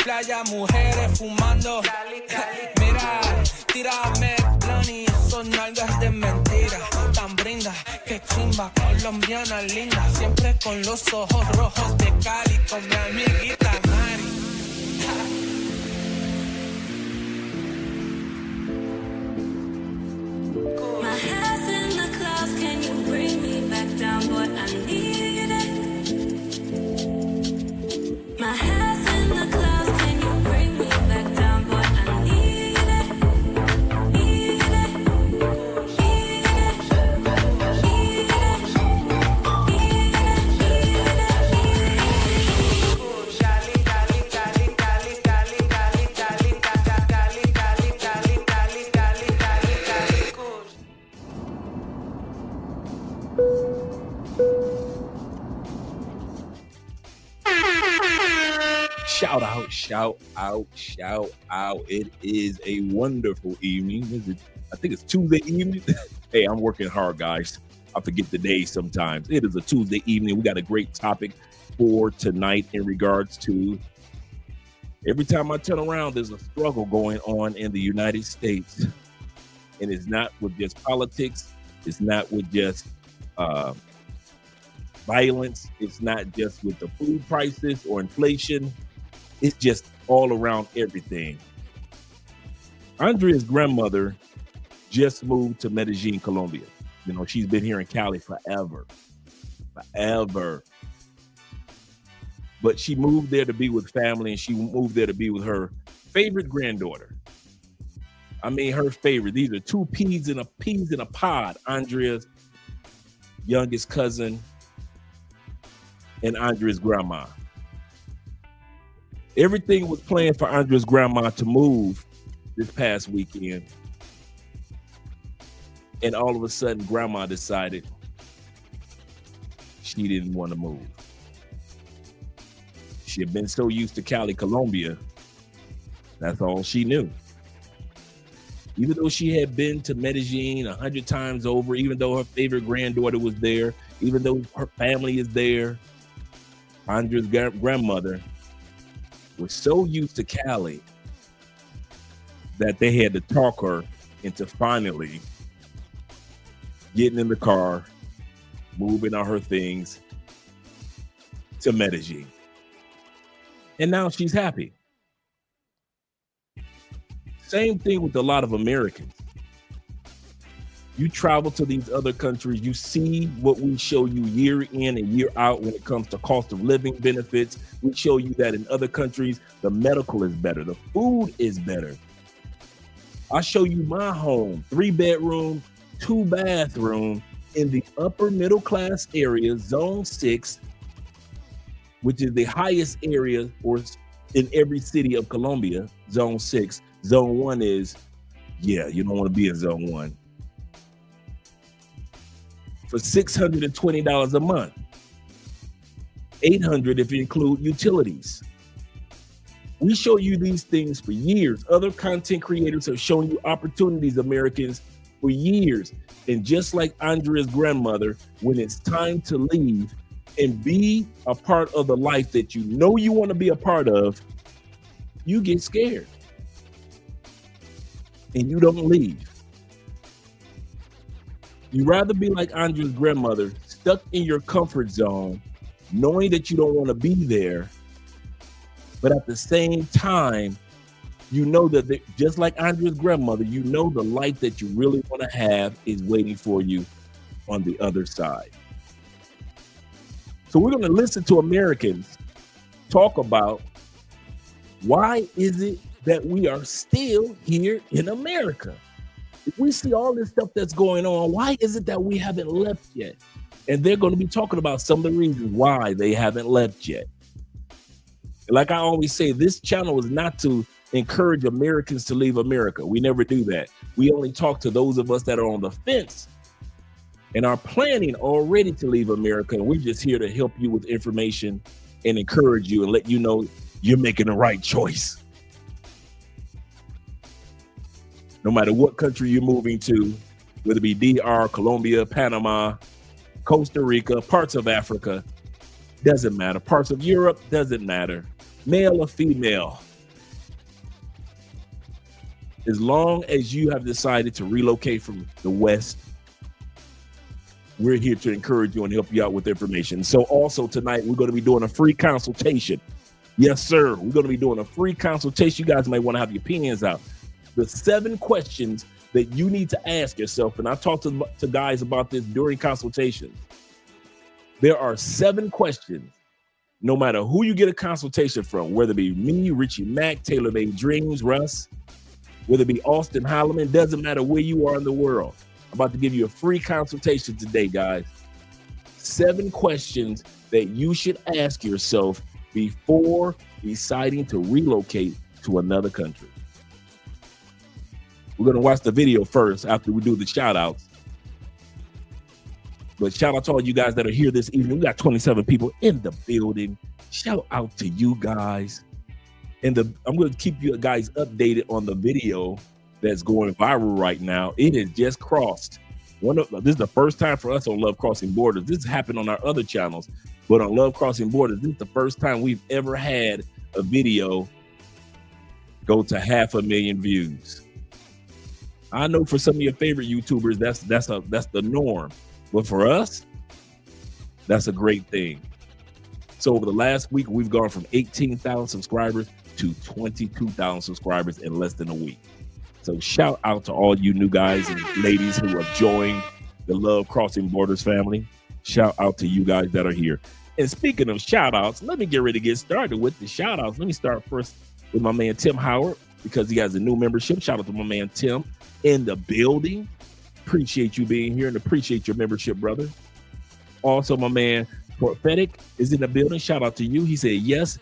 Playa, mujeres fumando. Mira, tírame bloni, esos nalgas de mentira. Tan brinda, que chimba, colombiana linda. Siempre con los ojos rojos de Cali, con mi amiguita Mari. My head's in the clouds, can you bring me back down, boy? I need it. My head's in the clouds, can you bring me back down, boy? I need it. Need it. Need it. Need it. Shout out, shout out, shout out. It is a wonderful evening. I think it's Tuesday evening. Hey, I'm working hard, guys. I forget the day sometimes. It is a Tuesday evening. We got a great topic for tonight in regards to every time I turn around, there's a struggle going on in the United States. And it's not with just politics. It's not with just violence. It's not just with the food prices or inflation. It's just all around everything. Andrea's grandmother just moved to Medellin, Colombia. You know, she's been here in Cali forever. But she moved there to be with family, and she moved there to be with her favorite granddaughter. I mean, her favorite. These are two peas in a pod. Andrea's youngest cousin and Andrea's grandma. Everything was planned for Andrea's grandma to move this past weekend. And all of a sudden, grandma decided she didn't want to move. She had been so used to Cali, Colombia. That's all she knew. Even though she had been to Medellin 100 times over, even though her favorite granddaughter was there, even though her family is there, Andrea's grandmother was so used to Cali that they had to talk her into finally getting in the car, moving all her things to Medellin. And now she's happy. Same thing with a lot of Americans. You travel to these other countries, you see what we show you year in and year out when it comes to cost of living benefits. We show you that in other countries, the medical is better, the food is better. I show you my home, 3-bedroom, 2-bathroom in the upper middle class area, zone 6, which is the highest area or in every city of Colombia, zone 6. Zone 1 is, you don't want to be in zone 1. For $620 a month. $800 if you include utilities. We show you these things for years. Other content creators have shown you opportunities, Americans, for years. And just like Andrea's grandmother, when it's time to leave and be a part of the life that you know you want to be a part of, you get scared and you don't leave. You rather be like Andrea's grandmother, stuck in your comfort zone, knowing that you don't want to be there, but at the same time, you know that just like Andrea's grandmother, you know the life that you really want to have is waiting for you on the other side. So we're going to listen to Americans talk about why is it that we are still here in America? If we see all this stuff that's going on, why is it that we haven't left yet? And they're going to be talking about some of the reasons why they haven't left yet. Like I always say, this channel is not to encourage Americans to leave America. We never do that. We only talk to those of us that are on the fence and are planning already to leave America. And we're just here to help you with information and encourage you and let you know you're making the right choice. No matter what country you're moving to, whether it be DR, Colombia, Panama, Costa Rica, parts of Africa, doesn't matter. Parts of Europe, doesn't matter. Male or female. As long as you have decided to relocate from the West, we're here to encourage you and help you out with information. So also tonight, we're going to be doing a free consultation. Yes, sir. We're going to be doing a free consultation. You guys may want to have your opinions out. The 7 questions that you need to ask yourself, and I talked to guys about this during consultation. There are 7 questions, no matter who you get a consultation from, whether it be me, Richie Mack, Taylor Made Dreams, Russ, whether it be Austin Holloman, doesn't matter where you are in the world. I'm about to give you a free consultation today, guys. 7 questions that you should ask yourself before deciding to relocate to another country. We're going to watch the video first after we do the shout outs. But shout out to all you guys that are here this evening. We got 27 people in the building. Shout out to you guys. And I'm going to keep you guys updated on the video that's going viral right now. It has just crossed. This is the first time for us on Love Crossing Borders. This has happened on our other channels, but on Love Crossing Borders, this is the first time we've ever had a video go to 500,000 views. I know for some of your favorite YouTubers, that's the norm. But for us, that's a great thing. So over the last week, we've gone from 18,000 subscribers to 22,000 subscribers in less than a week. So shout out to all you new guys and ladies who have joined the Love Crossing Borders family. Shout out to you guys that are here. And speaking of shout outs, let me get ready to get started with the shout outs. Let me start first with my man, Tim Howard, because he has a new membership. Shout out to my man, Tim, in the building. Appreciate you being here and appreciate your membership, brother. Also, my man, Prophetic, is in the building. Shout out to you. He said, yes,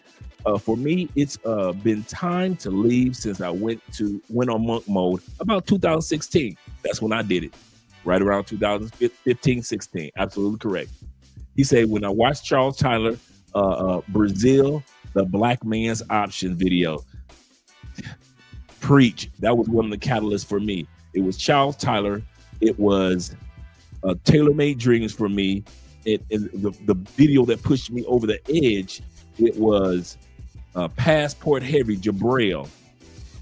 for me, it's been time to leave since I went on monk mode about 2016. That's when I did it, right around 2015, 16. Absolutely correct. He said, when I watched Charles Tyler, Brazil, the Black Man's Option video, preach. That was one of the catalysts for me. It was Charles Tyler. It was Taylor Made Dreams for me. The video that pushed me over the edge, it was Passport Heavy Jabril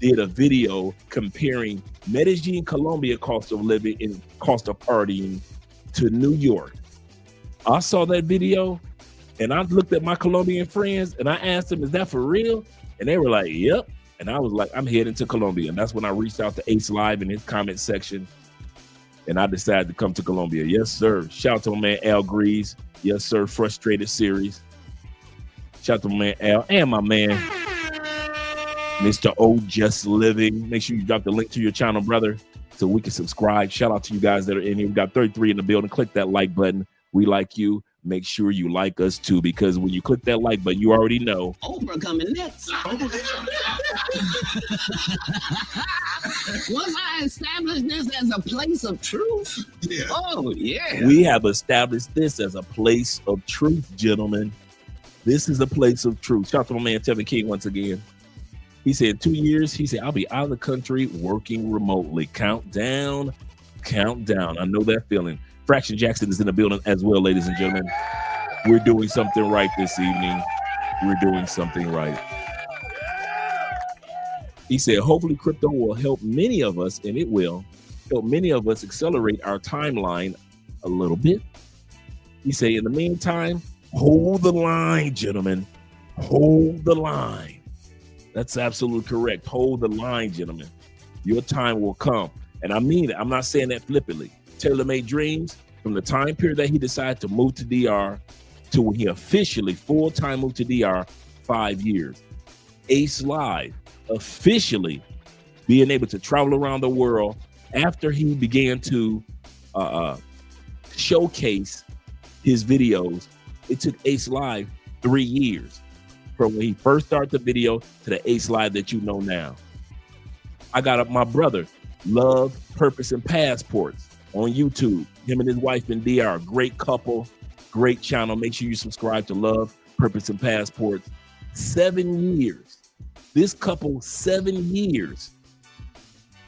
did a video comparing Medellin, Colombia cost of living and cost of partying to New York. I saw that video and I looked at my Colombian friends and I asked them, is that for real? And they were like, yep. And I was like, I'm heading to Colombia. And that's when I reached out to Ace Live in his comment section. And I decided to come to Colombia. Yes, sir. Shout out to my man, Al Grease. Yes, sir. Frustrated Series. Shout out to my man, Al. And my man, Mr. O Just Living. Make sure you drop the link to your channel, brother, so we can subscribe. Shout out to you guys that are in here. We got 33 in the building. Click that like button. We like you. Make sure you like us too, because when you click that like button, you already know. Oprah coming next. Once I established this as a place of truth. Yeah. Oh, yeah. We have established this as a place of truth, gentlemen. This is a place of truth. Shout out to my man Tevin King once again. He said 2 years. He said, I'll be out of the country working remotely. Countdown. I know that feeling. Fraction Jackson is in the building as well, ladies and gentlemen. We're doing something right this evening. We're doing something right. He said, hopefully crypto will help many of us, and it will help many of us accelerate our timeline a little bit. He said, in the meantime, hold the line, gentlemen. Hold the line. That's absolutely correct. Hold the line, gentlemen. Your time will come. And I mean it. I'm not saying that flippantly. Tailor-made dreams, from the time period that he decided to move to DR to when he officially full-time moved to DR, 5 years. Ace Live, officially being able to travel around the world after he began to showcase his videos. It took Ace Live 3 years from when he first started the video to the Ace Live that you know now. I got up my brother, Love, Purpose, and Passports on YouTube. Him and his wife in DR, great couple, great channel. Make sure you subscribe to Love, Purpose, and Passports. 7 years. This couple, 7 years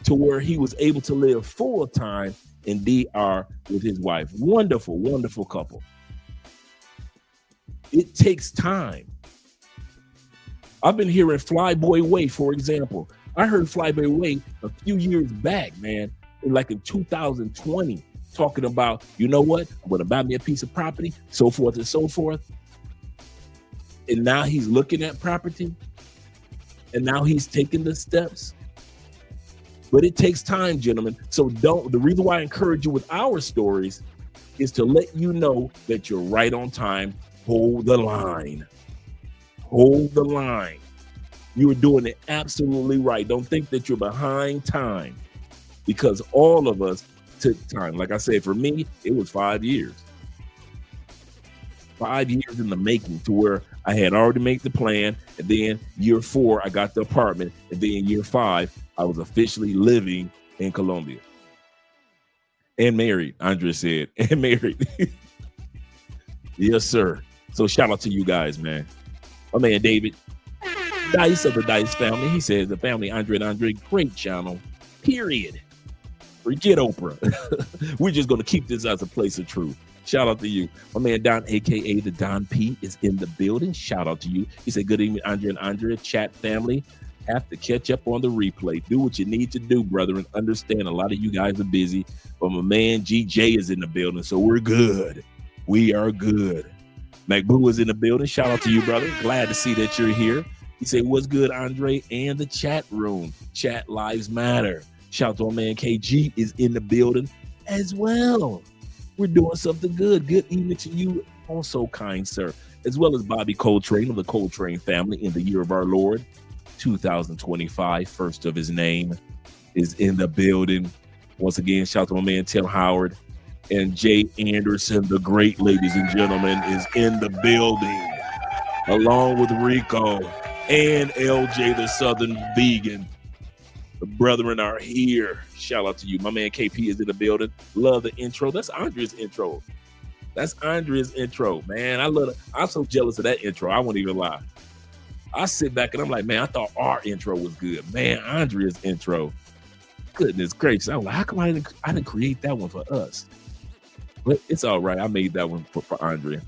to where he was able to live full time in DR with his wife. Wonderful, wonderful couple. It takes time. I've been hearing Flyboy Way, for example. I heard Flyboy Way a few years back, man, like in 2020, talking about, you know what, I'm going to buy me a piece of property, so forth and so forth. And now he's looking at property. And now he's taking the steps. But it takes time, gentlemen. So the reason why I encourage you with our stories is to let you know that you're right on time. Hold the line. Hold the line. You are doing it absolutely right. Don't think that you're behind time, because all of us took time. Like I said, for me, it was 5 years. 5 years in the making, to where I had already made the plan, and then year 4 I got the apartment, and then year 5 I was officially living in Colombia and married. Andre said, and married. Yes, sir. So shout out to you guys, man. My man David Dice of the Dice family. He says the family Andre and Andre, great channel. Period. Forget Oprah. We're just gonna keep this as a place of truth. Shout out to you. My man Don, aka the Don P, is in the building. Shout out to you. He said, good evening, Andre and Andre. Chat family. Have to catch up on the replay. Do what you need to do, brother, and understand a lot of you guys are busy. But my man GJ is in the building, so we're good. We are good. McBoo is in the building. Shout out to you, brother. Glad to see that you're here. He said, what's good, Andre? And the chat room. Chat lives matter. Shout out to my man KG is in the building as well. We're doing something good. Good evening to you also, kind sir. As well as Bobby Coltrane of the Coltrane family in the year of our Lord, 2025. First of his name is in the building. Once again, shout out to my man Tim Howard. And Jay Anderson, the great, ladies and gentlemen, is in the building. Along with Rico and LJ, the Southern Vegan. The brethren are here. Shout out to you. My man KP is in the building. Love the intro. That's Andrea's intro. That's Andrea's intro, man. I love it. I'm so jealous of that intro. I won't even lie. I sit back and I'm like, man, I thought our intro was good. Man, Andrea's intro. Goodness gracious. I was like, how come I didn't create that one for us? But it's all right. I made that one for Andrea.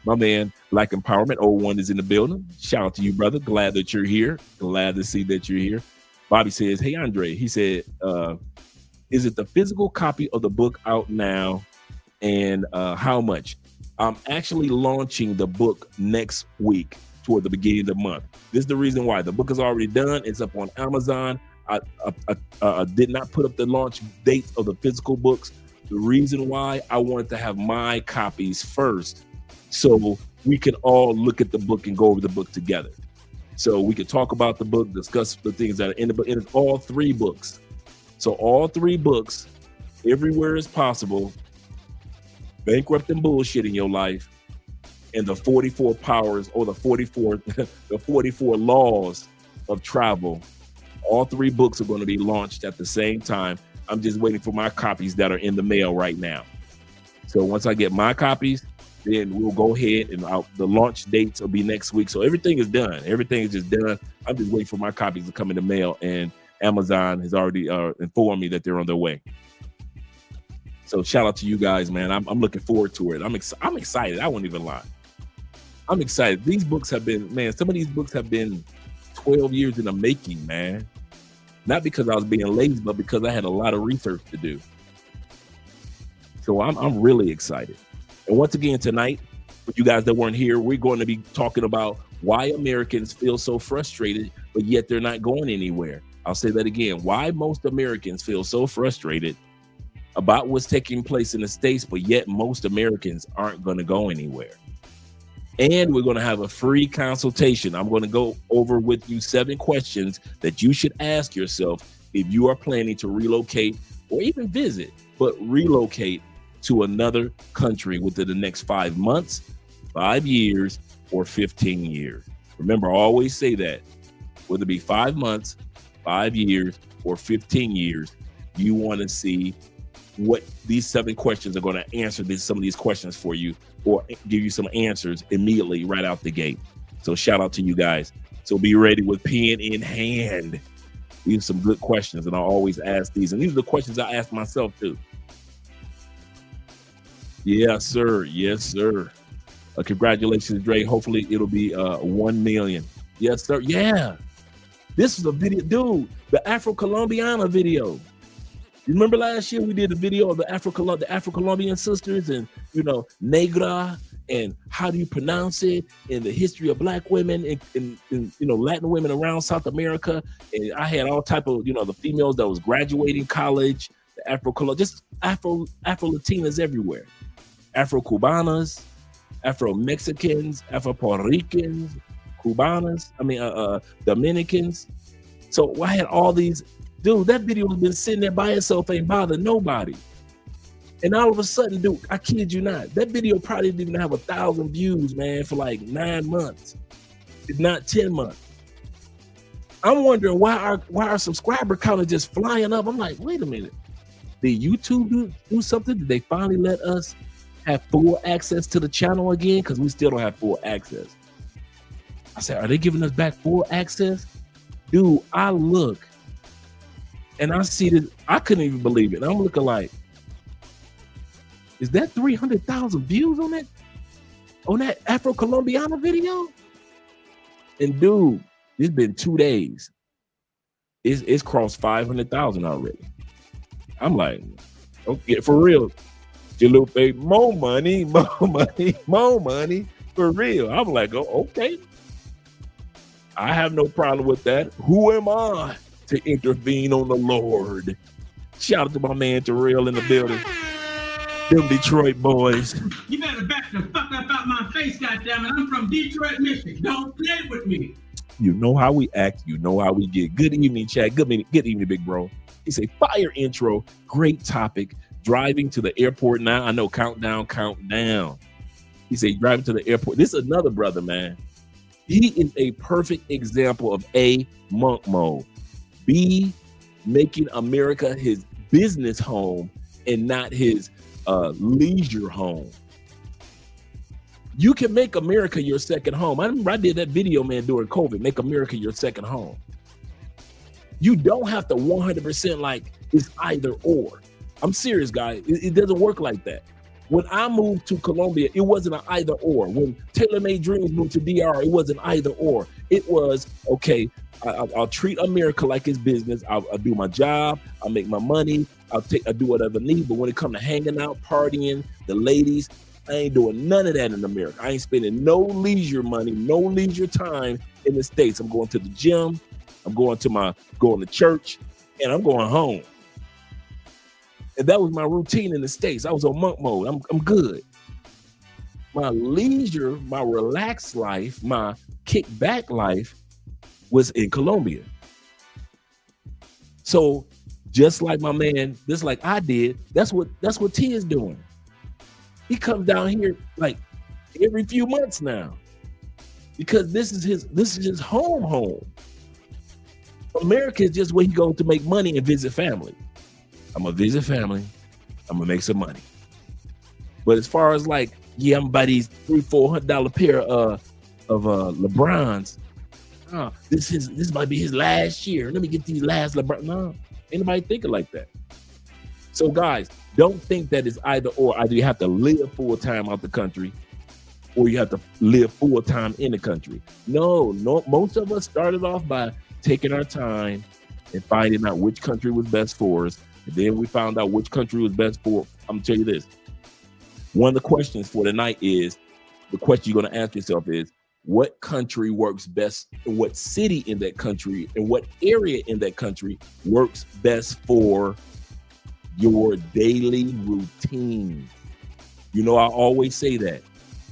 My man, Like Empowerment 01 is in the building. Shout out to you, brother. Glad that you're here. Glad to see that you're here. Bobby says, hey, Andre. He said, is it the physical copy of the book out now? And how much? I'm actually launching the book next week toward the beginning of the month. This is the reason why. The book is already done. It's up on Amazon. I did not put up the launch date of the physical books. The reason why, I wanted to have my copies first so we can all look at the book and go over the book together. So we could talk about the book, discuss the things that are in the book. And it's all 3 books. So all 3 books, everywhere as possible, bankrupt and bullshit in your life, and the 44 powers, or the 44 laws of travel. All 3 books are going to be launched at the same time. I'm just waiting for my copies that are in the mail right now. So once I get my copies, then we'll go ahead and the launch dates will be next week. So everything is done. Everything is just done. I'm just waiting for my copies to come in the mail, and Amazon has already informed me that they're on their way. So shout out to you guys, man. I'm looking forward to it. I'm excited. I won't even lie. I'm excited. These books have been, man, some of these books have been 12 years in the making, man. Not because I was being lazy, but because I had a lot of research to do. So I'm really excited. And once again, tonight, for you guys that weren't here, we're going to be talking about why Americans feel so frustrated, but yet they're not going anywhere. I'll say that again. Why most Americans feel so frustrated about what's taking place in the States, but yet most Americans aren't going to go anywhere. And we're going to have a free consultation. I'm going to go over with you 7 questions that you should ask yourself if you are planning to relocate or even visit, but relocate to another country within the next 5 months, 5 years, or 15 years. Remember, I always say that, whether it be 5 months, 5 years, or 15 years, you want to see what these 7 questions are going to answer some of these questions for you, or give you some answers immediately right out the gate. So shout out to you guys. So be ready with pen in hand. These are some good questions, and I always ask these. And these are the questions I ask myself too. Yes, sir. Yes, sir. Congratulations, Dre. Hopefully it'll be 1 million. Yes, sir. Yeah. This is a video, dude, the Afro-Colombiana video. You remember last year we did a video of the Afro-Colombian sisters and, you know, Negra and how do you pronounce it, and the history of Black women and you know, Latin women around South America. And I had all type of, you know, the females that was graduating college, the Afro-Latinas everywhere. Afro-Cubanas, Afro-Mexicans, Afro-Puerto Ricans, Dominicans. So I had all these. Dude, that video has been sitting there by itself, ain't bothered nobody. And all of a sudden, dude, I kid you not, that video probably didn't even have 1,000 views, man, for like 9 months, if not 10 months. I'm wondering why our subscriber count is just flying up. I'm like, wait a minute. Did YouTube do something? Did they finally let us have full access to the channel again? Because we still don't have full access. I said, are they giving us back full access? Dude, I look. And I see this, I couldn't even believe it. And I'm looking like, is that 300,000 views on that Afro-Colombiana video? And dude, it's been 2 days. It's crossed 500,000 already. I'm like, okay, for real. Jalupe, more money, for real. I'm like, oh, okay. I have no problem with that. Who am I to intervene on the Lord? Shout out to my man Terrell in the building. Them Detroit boys. You better back the fuck up out my face, goddammit. I'm from Detroit, Michigan. Don't play with me. You know how we act. You know how we get. Good evening, chat. Good evening, big bro. He say, fire intro. Great topic. Driving to the airport now. I know, countdown. He say, driving to the airport. This is another brother, man. He is a perfect example of A, monk mode. B, making America his business home and not his leisure home. You can make America your second home. I remember I did that video, man, during COVID, make America your second home. You don't have to 100% like it's either or. I'm serious, guys. It doesn't work like that. When I moved to Colombia, it wasn't an either or. When Taylor Made Dreams moved to DR, it wasn't either or. It was, okay, I'll treat America like it's business. I'll do my job. I'll make my money. I'll do whatever I need. But when it comes to hanging out, partying, the ladies, I ain't doing none of that in America. I ain't spending no leisure money, no leisure time in the States. I'm going to the gym. I'm going to church, and I'm going home. And that was my routine in the States. I was on monk mode. I'm good. My leisure, my relaxed life, my kickback life was in Colombia. So just like my man, just like I did, that's what T is doing. He comes down here like every few months now, because this is his home. America is just where he goes to make money and visit family. I'm gonna visit family. I'm gonna make some money. But as far as like Yeah, I'm buy these $300-400 pair of LeBrons. This might be his last year. Let me get these last LeBron. No, ain't nobody thinking like that. So guys, don't think that it's either or. Either you have to live full time out the country, or you have to live full time in the country. No, most of us started off by taking our time and finding out which country was best for us. And then we found out which country was best for. I'm gonna tell you this. One of the questions for tonight is, the question you're gonna ask yourself is, what country works best, and what city in that country and what area in that country works best for your daily routine? You know, I always say that.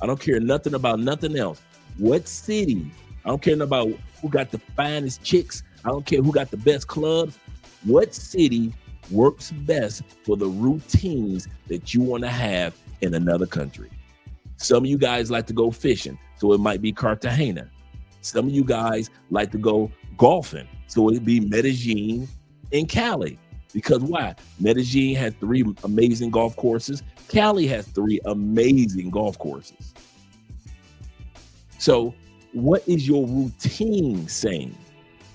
I don't care nothing about nothing else. What city? I don't care about who got the finest chicks. I don't care who got the best clubs. What city works best for the routines that you want to have in another country? Some of you guys like to go fishing, so it might be Cartagena. Some of you guys like to go golfing, so it'd be Medellin and Cali. Because why? Medellin has 3 amazing golf courses. Cali has 3 amazing golf courses. So what is your routine saying?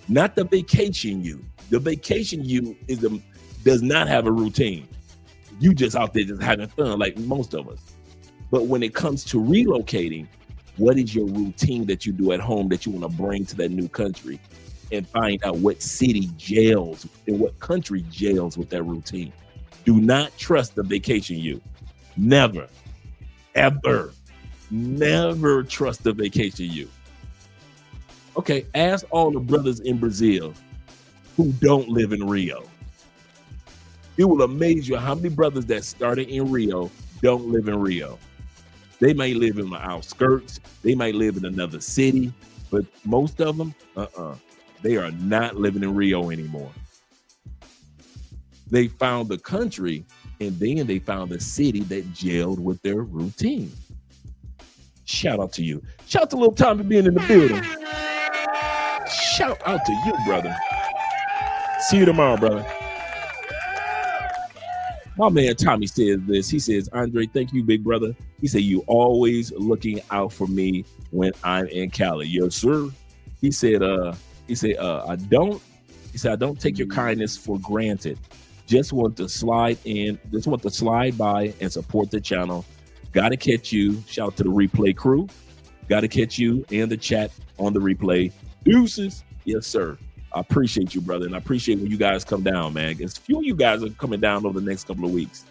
Not the vacation you. The vacation you does not have a routine. You just out there just having fun like most of us. But when it comes to relocating, what is your routine that you do at home that you want to bring to that new country? And find out what city jails and what country jails with that routine. Do not trust the vacation you. Never, ever, never trust the vacation you. Okay, ask all the brothers in Brazil who don't live in Rio. It will amaze you how many brothers that started in Rio don't live in Rio. They may live in the outskirts, they might live in another city, but most of them, they are not living in Rio anymore. They found the country, and then they found the city that gelled with their routine. Shout out to you. Shout out to Little Tommy being in the building. Shout out to you, brother. See you tomorrow, brother. My man Tommy says this. He says, Andre, thank you, big brother. He said, you always looking out for me when I'm in Cali. Yes, sir. He said, I don't take your kindness for granted. Just want to slide by and support the channel. Gotta catch you. Shout out to the replay crew. Gotta catch you in the chat on the replay. Deuces. Yes, sir. I appreciate you, brother. And I appreciate when you guys come down, man. There's a few of you guys are coming down over the next couple of weeks.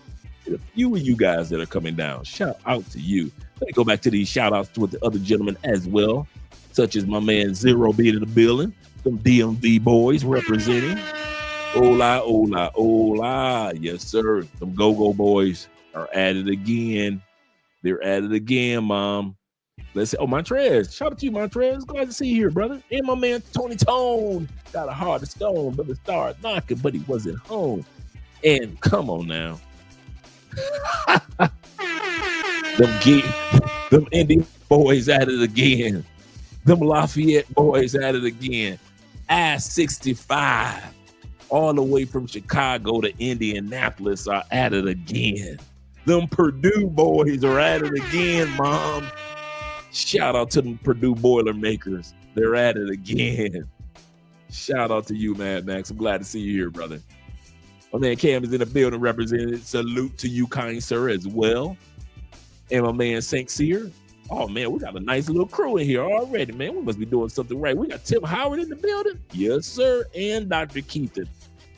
There's a few of you guys that are coming down. Shout out to you. Let me go back to these shout outs with the other gentlemen as well, such as my man Zero being in the building. Some DMV boys representing. Hola, hola, hola. Yes, sir. Some go-go boys are at it again. They're at it again, Mom. Let's say, Montrez. Shout out to you, Montrez. Glad to see you here, brother. And my man Tony Tone got a heart of stone, but it started knocking, but he wasn't home. And come on now. them Indian boys at it again. Them Lafayette boys at it again. I-65 all the way from Chicago to Indianapolis are at it again. Them Purdue boys are at it again, Mom. Shout out to them Purdue Boilermakers. They're at it again. Shout out to you, Mad Max. I'm glad to see you here, brother. My man Cam is in the building represented. Salute to you, kind sir, as well. And my man St. Cyr. Oh, man, we got a nice little crew in here already, man. We must be doing something right. We got Tim Howard in the building. Yes, sir. And Dr. Keithan,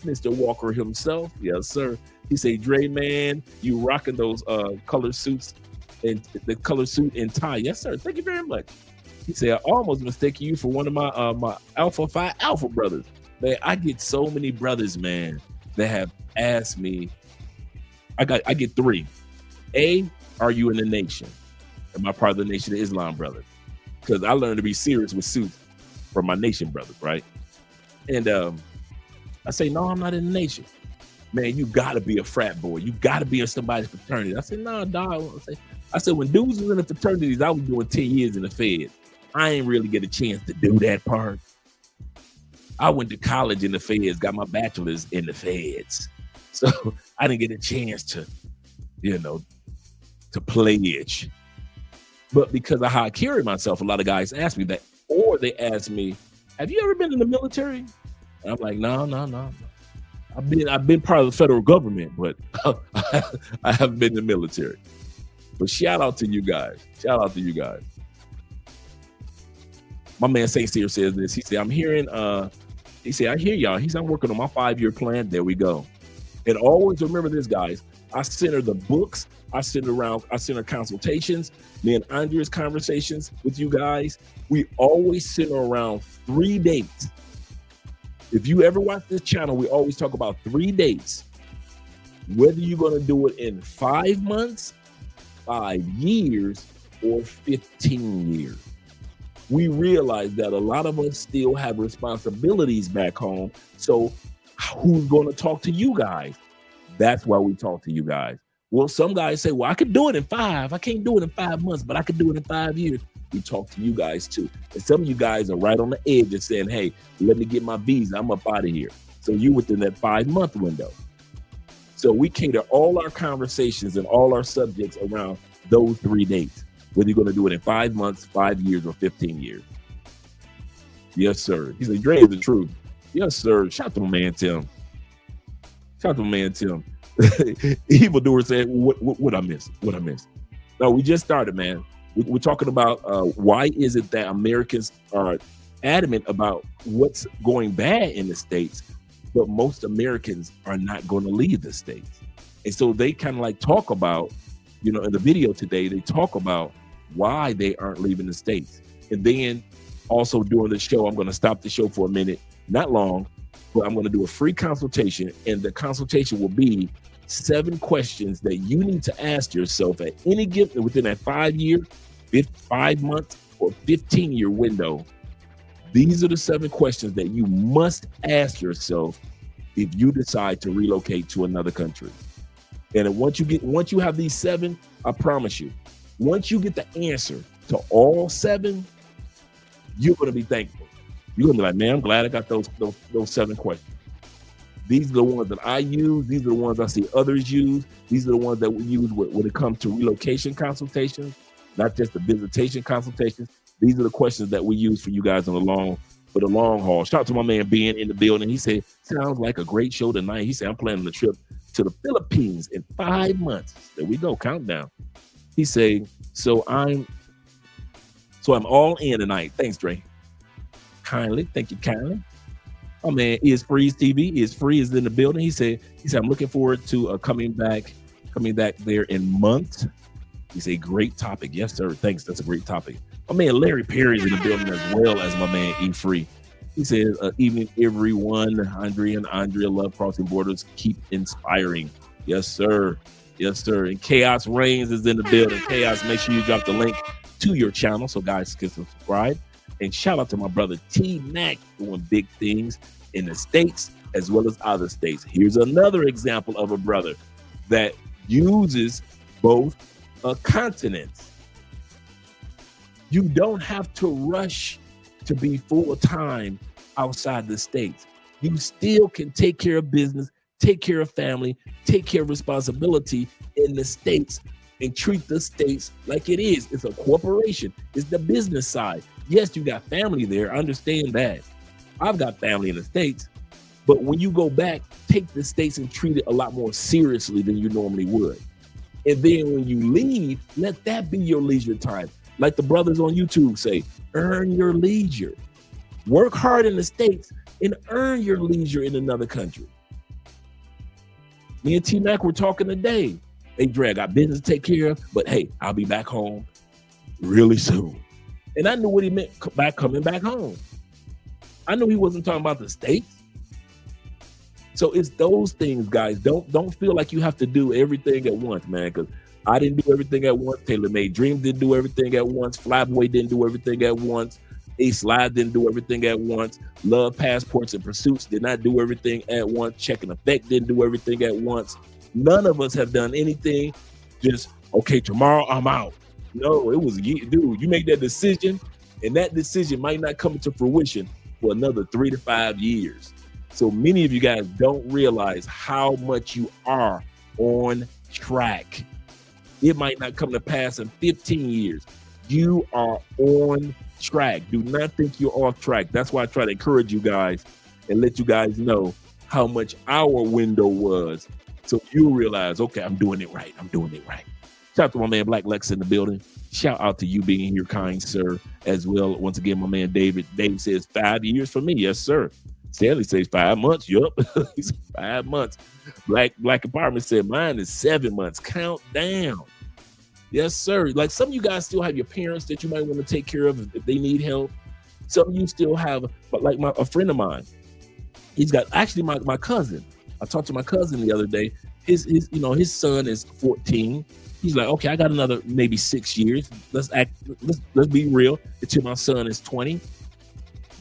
Mr. Walker himself. Yes, sir. He say, Dre, man, you rocking those color suits and the color suit and tie. Yes, sir. Thank you very much. He said, I almost mistaken you for one of my my Alpha Phi Alpha brothers. Man, I get so many brothers, man, that have asked me. I get 3. A, are you in the nation? Am I part of the Nation of Islam brothers? Because I learned to be serious with suits from my nation brothers, right? And I say, no, I'm not in the nation. Man, you gotta be a frat boy. You gotta be in somebody's fraternity. I said, nah, dog. I said, when dudes was in the fraternities, I was doing 10 years in the Fed. I ain't really get a chance to do that part. I went to college in the Feds, got my bachelor's in the Feds. So I didn't get a chance to, to pledge But because of how I carry myself, a lot of guys ask me that, or they ask me, "Have you ever been in the military?" And I'm like, "No, no, no. I've been part of the federal government, but I haven't been in the military." But shout out to you guys. Shout out to you guys. My man Saint Seer says this. He said, "I'm hearing." He said, "I hear y'all." He said, "I'm working on my 5-year plan." There we go. And always remember this, guys. I center the books. I center consultations. Me and Andrea's conversations with you guys. We always center around 3 dates. If you ever watch this channel, we always talk about 3 dates. Whether you're going to do it in 5 months, 5 years, or 15 years. We realize that a lot of us still have responsibilities back home. So who's going to talk to you guys? That's why we talk to you guys. Well, some guys say, "Well, I could do it in 5. I can't do it in 5 months, but I could do it in 5 years." We talk to you guys too. And some of you guys are right on the edge of saying, "Hey, let me get my visa. I'm up out of here." So you're within that 5-month window. So we cater all our conversations and all our subjects around those 3 dates, whether you're going to do it in 5 months, 5 years, or 15 years. Yes, sir. He said, "Dre is the truth." Yes, sir. Shout out to my man, Tim. Shout out to my man, Tim. Evildoer said, what I miss? What I miss? No, we just started, man. We're talking about why is it that Americans are adamant about what's going bad in the States, but most Americans are not going to leave the States. And so they kind of like talk about, in the video today, they talk about why they aren't leaving the States. And then also during the show, I'm going to stop the show for a minute, not long, but I'm going to do a free consultation. And the consultation will be 7 questions that you need to ask yourself at any given within that 5-year, 5 months, or 15-year window. These are the 7 questions that you must ask yourself if you decide to relocate to another country. And once you have these 7, I promise you, once you get the answer to all 7, you're going to be thankful. You're going to be like, "Man, I'm glad I got those 7 questions." These are the ones that I use. These are the ones I see others use. These are the ones that we use when it comes to relocation consultations, not just the visitation consultations. These are the questions that we use for you guys for the long haul. Shout out to my man Ben in the building. He said, "Sounds like a great show tonight." He said, "I'm planning a trip to the Philippines in 5 months." There we go, countdown. He said, so I'm all in tonight. Thanks, Dre. Kindly, thank you kindly. Oh man, Is Freeze TV. Is Free is in the building. He said, "I'm looking forward to coming back there in months." He said, "Great topic." Yes, sir. Thanks. That's a great topic. My man Larry Perry's in the building as well as my man E Free. He says, "Evening, everyone. Andrea and Andrea love Crossing Borders. Keep inspiring." Yes, sir. Yes, sir. And Chaos Reigns is in the building. Chaos, make sure you drop the link to your channel so guys can subscribe. And shout out to my brother T Mac doing big things in the States as well as other states. Here's another example of a brother that uses both continents. You don't have to rush to be full-time outside the States. You still can take care of business, take care of family, take care of responsibility in the States and treat the States like it is. It's a corporation. It's the business side. Yes, you got family there. I understand that. I've got family in the States. But when you go back, take the States and treat it a lot more seriously than you normally would. And then when you leave, let that be your leisure time. Like the brothers on YouTube say, earn your leisure. Work hard in the States and earn your leisure in another country. Me and T-Mac were talking today. Hey, Dre, I got business to take care of, but hey, I'll be back home really soon. And I knew what he meant by coming back home. I knew he wasn't talking about the States. So it's those things, guys. Don't feel like you have to do everything at once, man, because I didn't do everything at once. Taylor Made Dreams didn't do everything at once. Flyboy didn't do everything at once. A-Slide didn't do everything at once. Love Passports and Pursuits did not do everything at once. Check and Effect didn't do everything at once. None of us have done anything just, okay, tomorrow I'm out. No, it was, dude, you make that decision, and that decision might not come into fruition for another 3 to 5 years. So many of you guys don't realize how much you are on track. It might not come to pass in 15 years, You are on track. Do not think you're off track. That's why I try to encourage you guys and let you guys know how much our window was, so you realize, okay, I'm doing it right. I'm doing it right. Shout out to my man Black Lex in the building. Shout out to you being here, kind sir, as well. Once again, my man David. David says 5 years for me. Yes, sir. Stanley says 5 months. Yup. 5 months. Black Apartment said mine is 7 months. Count down. Yes, sir. Like, some of you guys still have your parents that you might want to take care of if they need help. Some of you still have, but like a friend of mine, he's got, actually my cousin. I talked to my cousin the other day. His son is 14. He's like, okay, I got another maybe 6 years. Let's be real until my son is 20.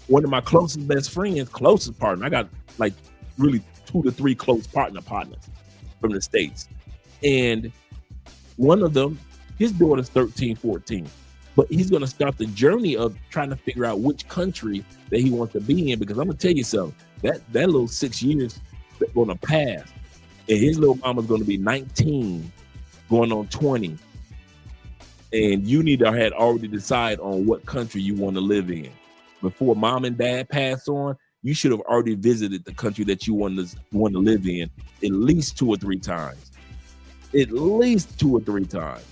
One of my closest best friends, closest partner, I got like really 2 to 3 close partners from the States. And one of them, his daughter's 13, 14. But he's going to start the journey of trying to figure out which country that he wants to be in. Because I'm going to tell you something, that little 6 years that's going to pass. And his little mama's going to be 19, going on 20. And you need to have already decide on what country you want to live in. Before mom and dad pass on, you should have already visited the country that you want to live in at least 2 or 3 times. At least 2 or 3 times.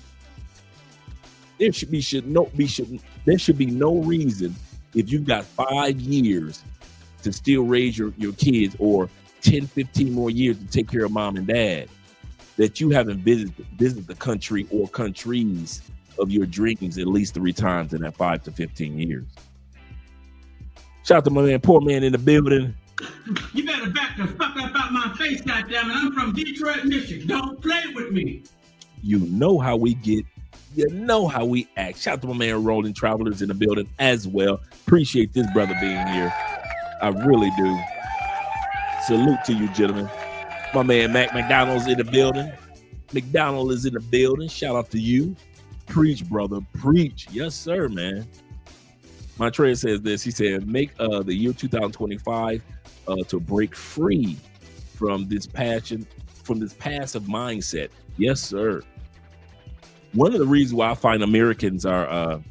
There should be no reason, if you've got 5 years to still raise your kids, or 10, 15 more years to take care of mom and dad, that you haven't visited the country or countries of your dreams at least 3 times in that 5 to 15 years. Shout out to my man, Poor Man in the building. You better back the fuck up out my face, goddammit. I'm from Detroit, Michigan. Don't play with me. You know how we get. You know how we act. Shout out to my man Rolling Travelers in the building as well. Appreciate this brother being here. I really do. Salute to you, gentlemen. My man Mac McDonald's in the building. McDonald is in the building. Shout out to you. Preach, brother. Preach. Yes, sir, man. Montreal says this. He said, make the year 2025 to break free from this passive mindset. Yes, sir. One of the reasons why I find Americans are,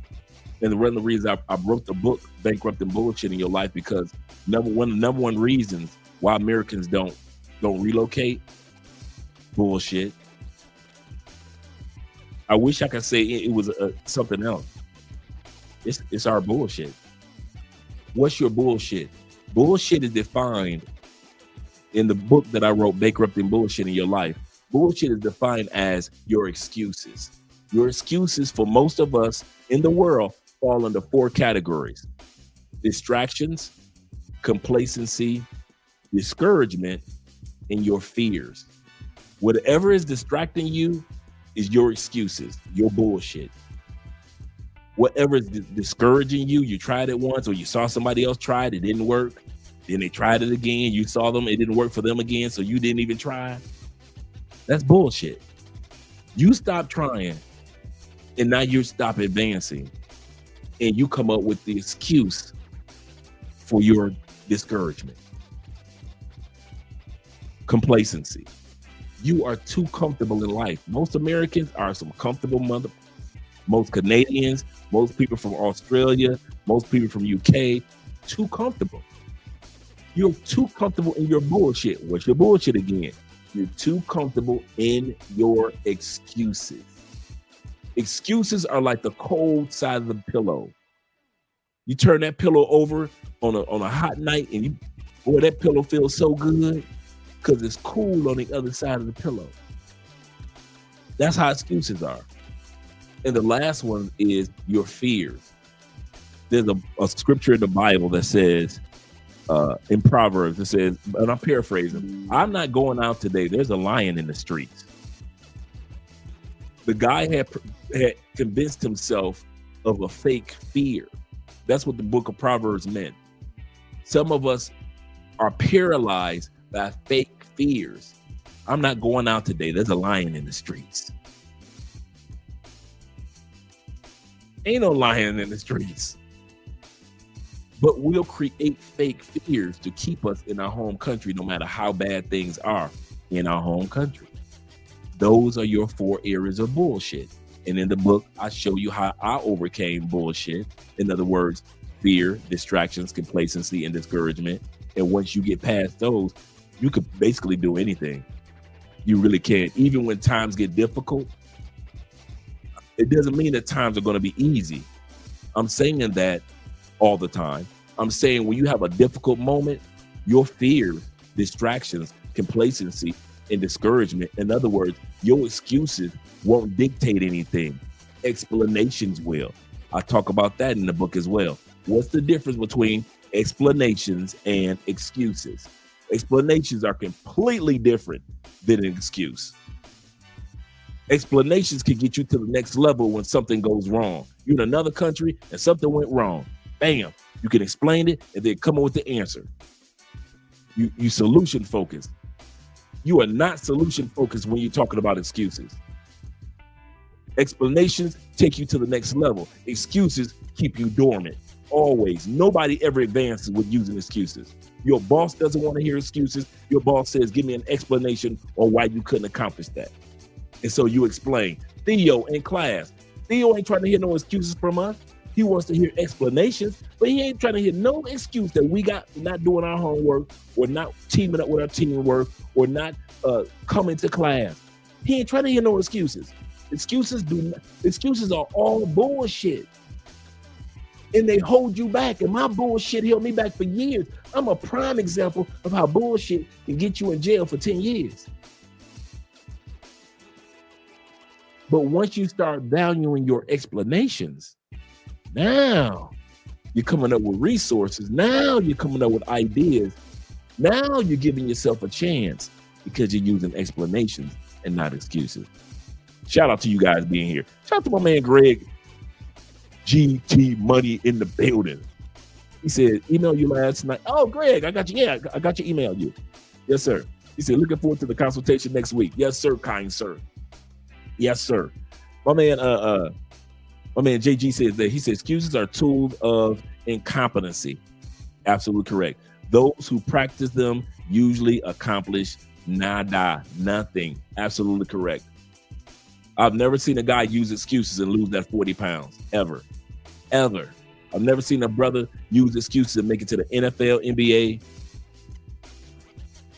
and one of the reasons I wrote the book, Bankrupt and Bullshit in Your Life, because number one reasons why Americans don't relocate, bullshit. I wish I could say it was something else. It's our bullshit. What's your bullshit? Bullshit is defined in the book that I wrote, Bankrupt and Bullshit in Your Life. Bullshit is defined as your excuses. Your excuses for most of us in the world fall under 4 categories: distractions, complacency, discouragement, and your fears. Whatever is distracting you is your excuses, your bullshit. Whatever is discouraging you, you tried it once, or you saw somebody else try it, it didn't work. Then they tried it again, you saw them, it didn't work for them again, so you didn't even try. That's bullshit. You stop trying, and now you stop advancing, and you come up with the excuse for your discouragement. Complacency. You are too comfortable in life. Most Americans are some comfortable most Canadians, most people from Australia, most people from UK, too comfortable. You're too comfortable in your bullshit. What's your bullshit again? You're too comfortable in your excuses. Excuses are like the cold side of the pillow. You turn that pillow over on a hot night, and that pillow feels so good because it's cool on the other side of the pillow. That's how excuses are. And the last one is your fears. There's a scripture in the Bible that says, in Proverbs, it says, and I'm paraphrasing, I'm not going out today. There's a lion in the streets. The guy had convinced himself of a fake fear. That's what the book of Proverbs meant. Some of us are paralyzed by fake fears. I'm not going out today. There's a lion in the streets. Ain't no lion in the streets. But we'll create fake fears to keep us in our home country, no matter how bad things are in our home country. Those are your 4 areas of bullshit. And in the book, I show you how I overcame bullshit. In other words, fear, distractions, complacency, and discouragement. And once you get past those, you could basically do anything. You really can. Even when times get difficult, it doesn't mean that times are going to be easy. I'm saying that all the time. I'm saying when you have a difficult moment, your fears, distractions, complacency, and discouragement, in other words, your excuses won't dictate anything. Explanations will. I talk about that in the book as well. What's the difference between explanations and excuses? Explanations are completely different than an excuse. Explanations can get you to the next level when something goes wrong. You're in another country and something went wrong. Bam, you can explain it and then come up with the answer. You solution focused. You are not solution focused when you're talking about excuses. Explanations take you to the next level. Excuses keep you dormant. Always. Nobody ever advances with using excuses. Your boss doesn't want to hear excuses. Your boss says, give me an explanation on why you couldn't accomplish that. And so you explain. Theo in class. Theo ain't trying to hear no excuses from us. He wants to hear explanations, but he ain't trying to hear no excuse that we got not doing our homework or not teaming up with our teamwork or not coming to class. He ain't trying to hear no excuses. Excuses are all bullshit. And they hold you back. And my bullshit held me back for years. I'm a prime example of how bullshit can get you in jail for 10 years. But once you start valuing your explanations, now you're coming up with resources. Now you're coming up with ideas. Now you're giving yourself a chance because you're using explanations and not excuses. Shout out to you guys being here. Shout out to my man Greg GT Money in the building. He said, email you last night. Oh, Greg, I got you. Yeah, I got your email you. Yes, sir. He said, looking forward to the consultation next week. Yes, sir, kind sir. Yes, sir. My man JG says that he says excuses are tools of incompetency. Absolutely correct. Those who practice them usually accomplish nada, nothing. Absolutely correct. I've never seen a guy use excuses and lose that 40 pounds, ever. I've never seen a brother use excuses and make it to the NFL, NBA,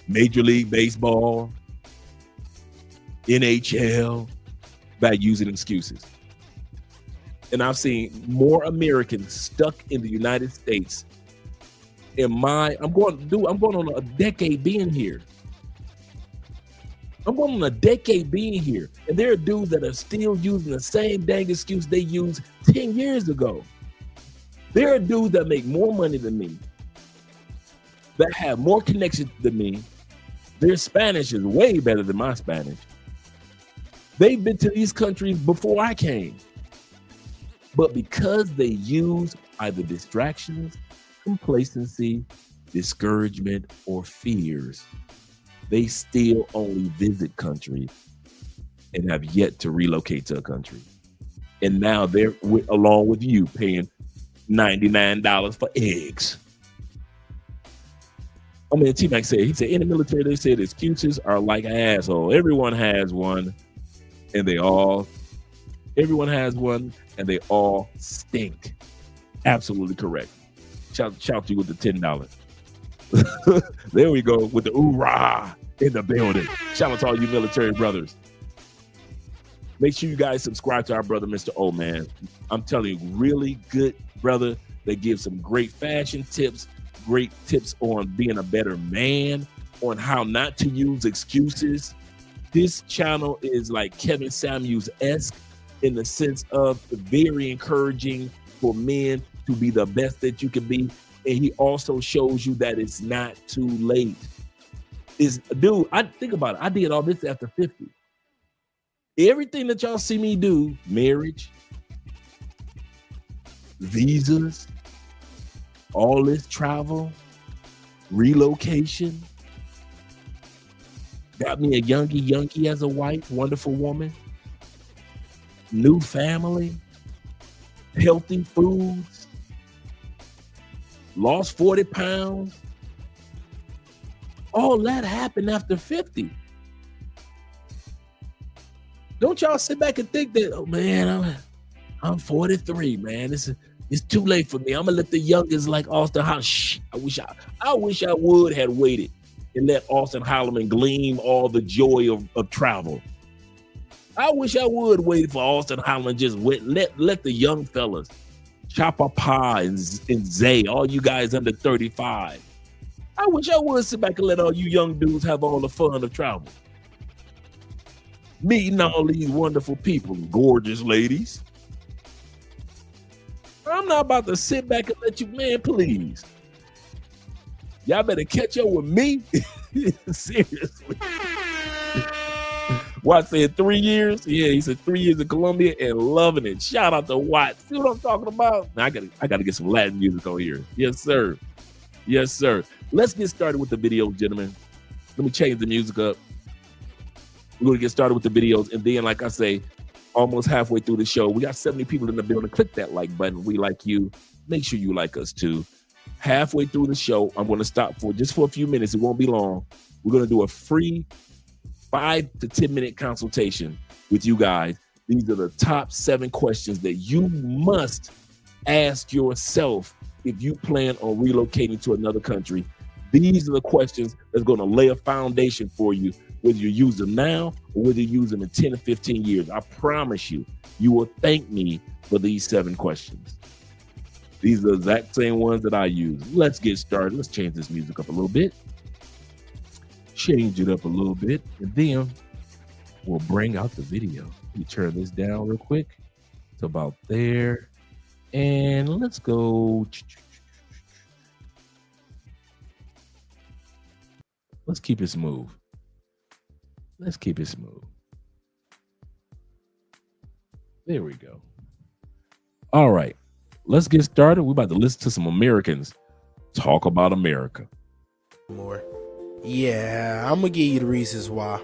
Major League Baseball, NHL by using excuses. And I've seen more Americans stuck in the United States. I'm going on a decade being here. I'm going on a decade being here. And there are dudes that are still using the same dang excuse they used 10 years ago. There are dudes that make more money than me, that have more connections than me. Their Spanish is way better than my Spanish. They've been to these countries before I came. But because they use either distractions, complacency, discouragement, or fears, they still only visit countries and have yet to relocate to a country. And now they're along with you paying $99 for eggs. I mean, T-Mac said, he said, in the military, they said excuses are like an asshole. Everyone has one, and everyone has one, and they all stink. Absolutely correct. Shout to you with the $10. There we go with the hoorah in the building. Shout out to all you military brothers. Make sure you guys subscribe to our brother, Mr. O, man. I'm telling you, really good brother that gives some great fashion tips, great tips on being a better man, on how not to use excuses. This channel is like Kevin Samuels-esque in the sense of very encouraging for men to be the best that you can be. And he also shows you that it's not too late. Dude, I think about it. I did all this after 50. Everything that y'all see me do, marriage, visas, all this travel, relocation, got me a youngie as a wife, wonderful woman, new family, healthy foods, lost 40 pounds. All that happened after 50. Don't y'all sit back and think that, oh man, I'm 43, man. It's too late for me. I'm gonna let the youngest like Austin Holloman. Shh, I wish I would have waited and let Austin Holloman gleam all the joy of travel. I wish I would wait for Austin Holloman. Just let the young fellas, Chopper Pa and Zay, all you guys under 35. I wish I would sit back and let all you young dudes have all the fun of travel. Meeting all these wonderful people, gorgeous ladies. I'm not about to sit back and let you, man, please. Y'all better catch up with me. Seriously. Watt said 3 years. Yeah, he said 3 years in Colombia and loving it. Shout out to Watt. See what I'm talking about? Now, I gotta get some Latin music on here. Yes, sir. Yes, sir. Let's get started with the video, gentlemen. Let me change the music up. We're gonna get started with the videos, and then, like I say, almost halfway through the show, we got 70 people in the building. Click that like button. We like you. Make sure you like us too. Halfway through the show, I'm going to stop for a few minutes. It won't be long. We're going to do a free 5 to 10 minute consultation with you guys. These are the top 7 questions that you must ask yourself if you plan on relocating to another country. These are the questions that's going to lay a foundation for you, whether you use them now or whether you use them in 10 or 15 years. I promise you, you will thank me for these 7 questions. These are the exact same ones that I use. Let's get started. Let's change this music up a little bit. Change it up a little bit, and then we'll bring out the video. Let me turn this down real quick. It's about there. And let's go. Let's keep it smooth. Let's keep it smooth. There we go. All right. Let's get started. We're about to listen to some Americans talk about America. More. Yeah, I'm gonna give you the reasons why.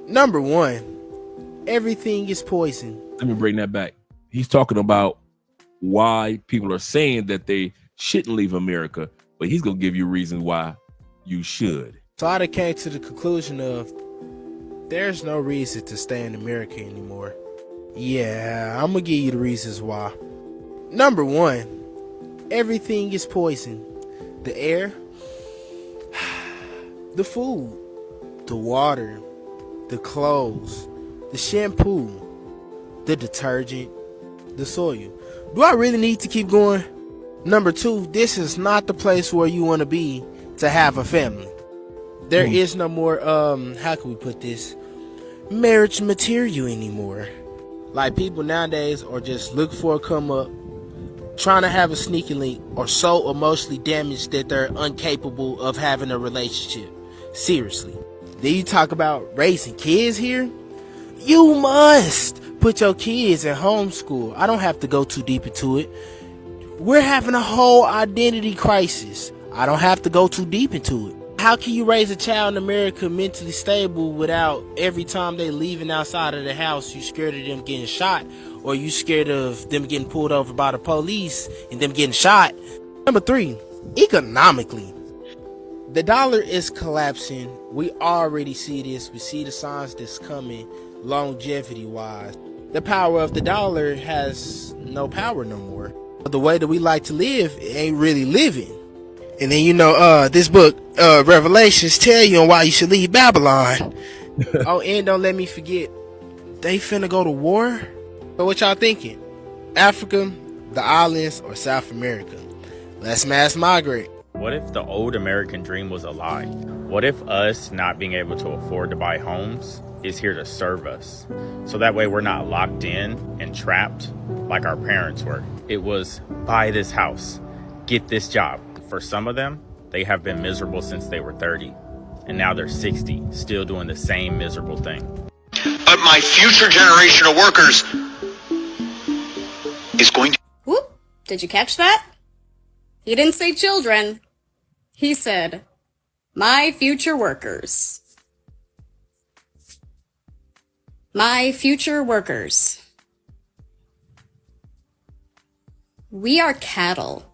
Number 1, everything is poison. Let me bring that back. He's talking about why people are saying that they shouldn't leave America, but he's gonna give you reasons why you should. So I came to the conclusion of there's no reason to stay in America anymore. Yeah, I'm gonna give you the reasons why. Number 1, everything is poison. The air, the food, the water, the clothes, the shampoo, the detergent, the soil. Do I really need to keep going? Number 2, this is not the place where you want to be to have a family. There is no more, how can we put this? Marriage material anymore. Like, people nowadays are just looking for a come up, trying to have a sneaky link, or so emotionally damaged that they're incapable of having a relationship. Seriously. Then you talk about raising kids here? You must put your kids in homeschool. I don't have to go too deep into it. We're having a whole identity crisis. I don't have to go too deep into it. How can you raise a child in America mentally stable without every time they leaving outside of the house, you scared of them getting shot, or you scared of them getting pulled over by the police and them getting shot? Number 3, economically, the dollar is collapsing. We already see this. We see the signs that's coming longevity wise. The power of the dollar has no power no more. The way that we like to live ain't really living. And then, this book, Revelations, tell you on why you should leave Babylon. Oh, and don't let me forget, they finna go to war? So what y'all thinking? Africa, the islands, or South America? Let's mass migrate. What if the old American dream was a lie? What if us not being able to afford to buy homes is here to serve us? So that way we're not locked in and trapped like our parents were. It was buy this house, get this job. For some of them, they have been miserable since they were 30. And now they're 60, still doing the same miserable thing. But my future generation of workers is going to... Whoop! Did you catch that? He didn't say children. He said, my future workers. My future workers. We are cattle.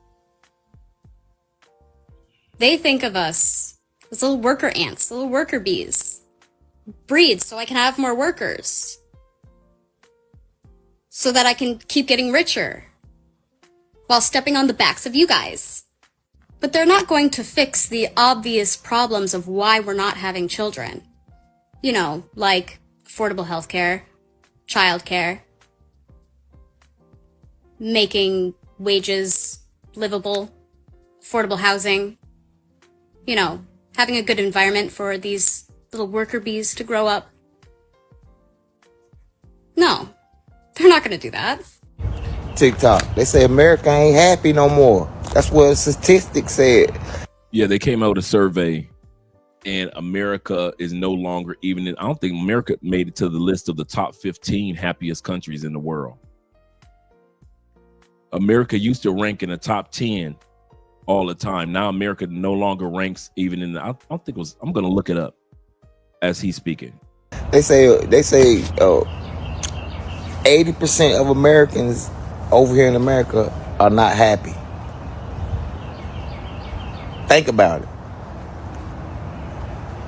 They think of us as little worker ants, little worker bees. Breed so I can have more workers. so that I can keep getting richer while stepping on the backs of you guys. But they're not going to fix the obvious problems of why we're not having children. You know, like affordable healthcare, childcare, making wages livable, affordable housing, you know, having a good environment for these little worker bees to grow up. No, they're not going to do that. TikTok. They say America ain't happy no more. That's what statistics said. Yeah, they came out with a survey, and America is no longer even in, I don't think America made it to the list of the top 15 happiest countries in the world. America used to rank in the top 10 all the time. Now America no longer ranks even in the, I don't think it was, I'm going to look it up as he's speaking. They say 80% of Americans over here in America are not happy. Think about it.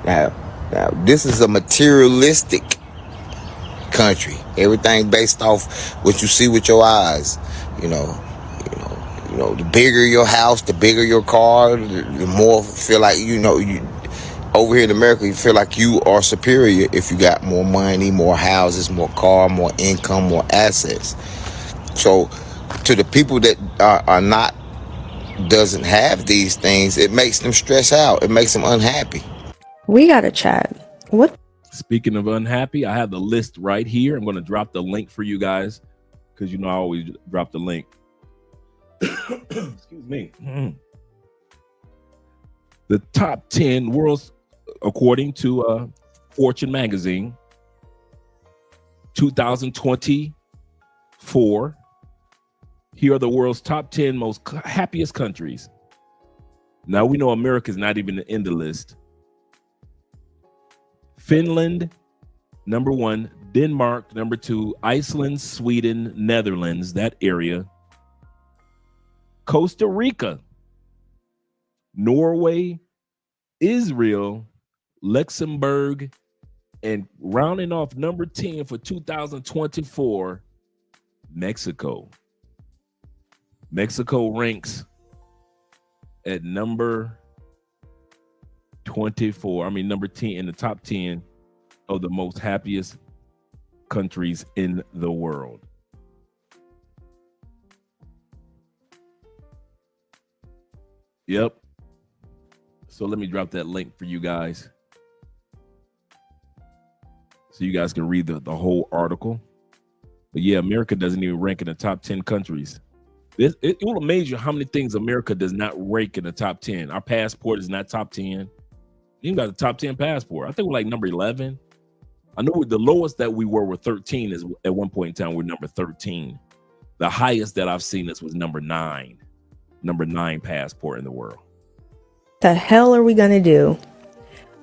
Now this is a materialistic country. Everything based off what you see with your eyes. You know, the bigger your house, the bigger your car, the more feel like, you over here in America, you feel like you are superior if you got more money, more houses, more car, more income, more assets. So to the people that are not, doesn't have these things, it makes them stress out. It makes them unhappy. We got to chat. What? Speaking of unhappy, I have the list right here. I'm going to drop the link for you guys because, I always drop the link. Excuse me. The top 10 world's, according to Fortune magazine, 2024. Here are the world's top 10 most happiest countries. Now we know America's not even in the list. Finland, number 1. Denmark, number 2. Iceland, Sweden, Netherlands, that area. Costa Rica, Norway, Israel, Luxembourg, and rounding off number 10 for 2024, Mexico. Mexico ranks at number 24. Number 10 in the top 10 of the most happiest countries in the world. Yep. So let me drop that link for you guys so you guys can read the whole article. But yeah, America doesn't even rank in the top 10 countries. It will amaze you how many things America does not rank in the top 10. Our passport is not top 10. You even got the top 10 passport. I think we're like number 11. I know the lowest that we were 13 is at one point in time, we're number 13. The highest that I've seen was number 9. Number 9 passport in the world. The hell are we gonna do?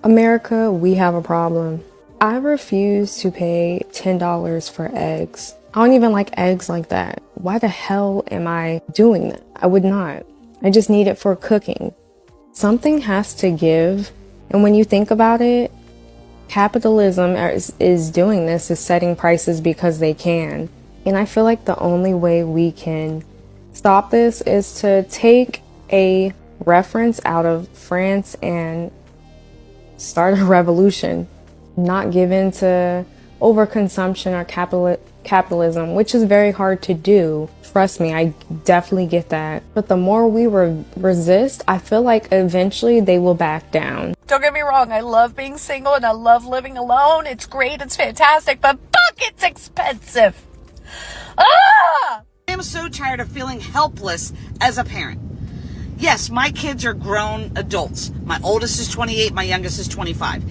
America, we have a problem. I refuse to pay $10 for eggs. I don't even like eggs like that. Why the hell am I doing that? I would not. I just need it for cooking. Something has to give. And when you think about it, capitalism is doing this, is setting prices because they can. And I feel like the only way we can stop this is to take a reference out of France and start a revolution. Not give in to overconsumption or capitalism, which is very hard to do. Trust me, I definitely get that. But the more we resist, I feel like eventually they will back down. Don't get me wrong, I love being single and I love living alone. It's great, it's fantastic, but fuck, it's expensive. Ah! I am so tired of feeling helpless as a parent. Yes, my kids are grown adults. My oldest is 28, my youngest is 25.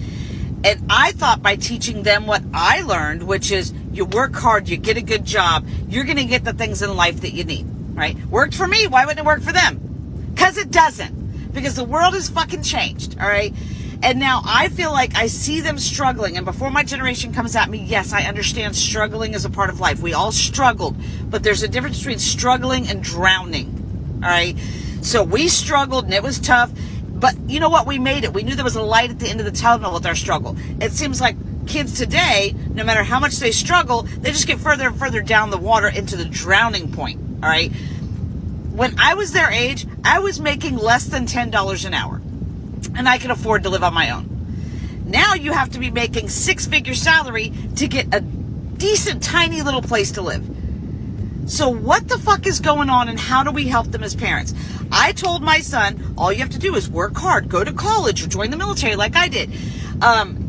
And I thought by teaching them what I learned, which is you work hard, you get a good job, you're going to get the things in life that you need, right? Worked for me, why wouldn't it work for them? Because it doesn't. Because the world has fucking changed, all right? And now I feel like I see them struggling. And before my generation comes at me, yes, I understand struggling is a part of life. We all struggled. But there's a difference between struggling and drowning, all right? So we struggled and it was tough. But you know what? We made it. We knew there was a light at the end of the tunnel with our struggle. It seems like kids today, no matter how much they struggle, they just get further and further down the water into the drowning point. All right. When I was their age, I was making less than $10 an hour, and I could afford to live on my own. Now you have to be making 6-figure salary to get a decent, tiny little place to live. So what the fuck is going on, and how do we help them as parents? I told my son, all you have to do is work hard, go to college, or join the military like I did.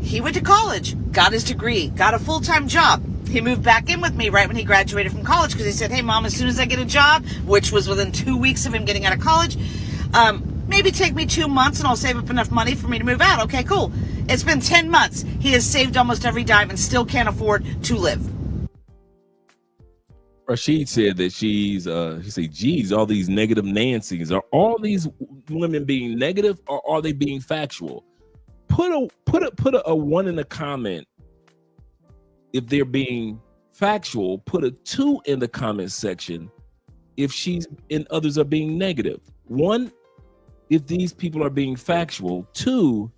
He went to college, got his degree, got a full-time job. He moved back in with me right when he graduated from college because he said, hey, Mom, as soon as I get a job, which was within 2 weeks of him getting out of college, maybe take me 2 months and I'll save up enough money for me to move out. Okay, cool. It's been 10 months. He has saved almost every dime and still can't afford to live. Rashid said that she said, geez, all these negative Nancys. Are all these women being negative, or are they being factual? Put a 1 in the comment if they're being factual. Put a 2 in the comment section if she's and others are being negative. 1, if these people are being factual. 2,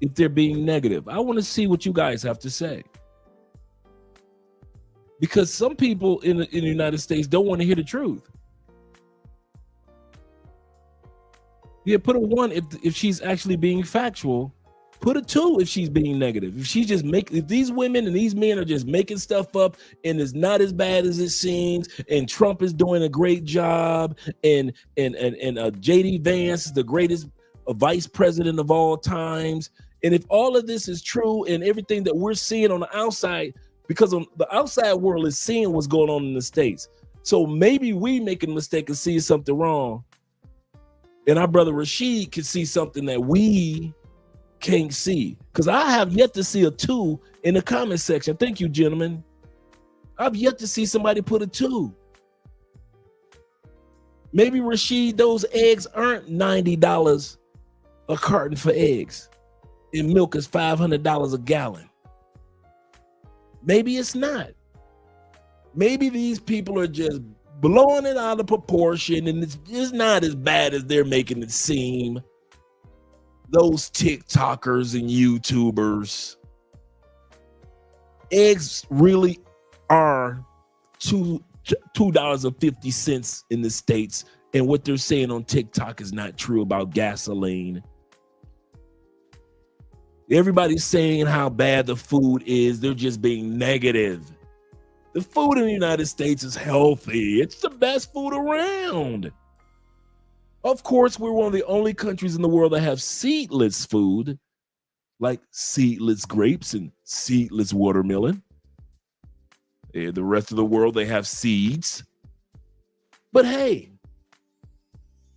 if they're being negative. I want to see what you guys have to say. Because some people in the United States don't want to hear the truth. Yeah, put a 1 if she's actually being factual. Put a 2 if she's being negative. If she's just if these women and these men are just making stuff up and it's not as bad as it seems, and Trump is doing a great job, and JD Vance is the greatest vice president of all times, and if all of this is true and everything that we're seeing on the outside, because on the outside world is seeing what's going on in the States. So maybe we make a mistake and see something wrong, and our brother Rashid can see something that we can't see. Because I have yet to see a 2 in the comment section. Thank you, gentlemen. I've yet to see somebody put a 2. Maybe, Rashid, those eggs aren't $90 a carton for eggs, and milk is $500 a gallon. Maybe it's not. Maybe these people are just blowing it out of proportion, and it's just not as bad as they're making it seem. Those TikTokers and YouTubers. Eggs really are $2.50 in the States, and what they're saying on TikTok is not true about gasoline. Everybody's saying how bad the food is. They're just being negative. The food in the United States is healthy. It's the best food around. Of course, we're one of the only countries in the world that have seedless food, like seedless grapes and seedless watermelon. And the rest of the world, they have seeds. But hey,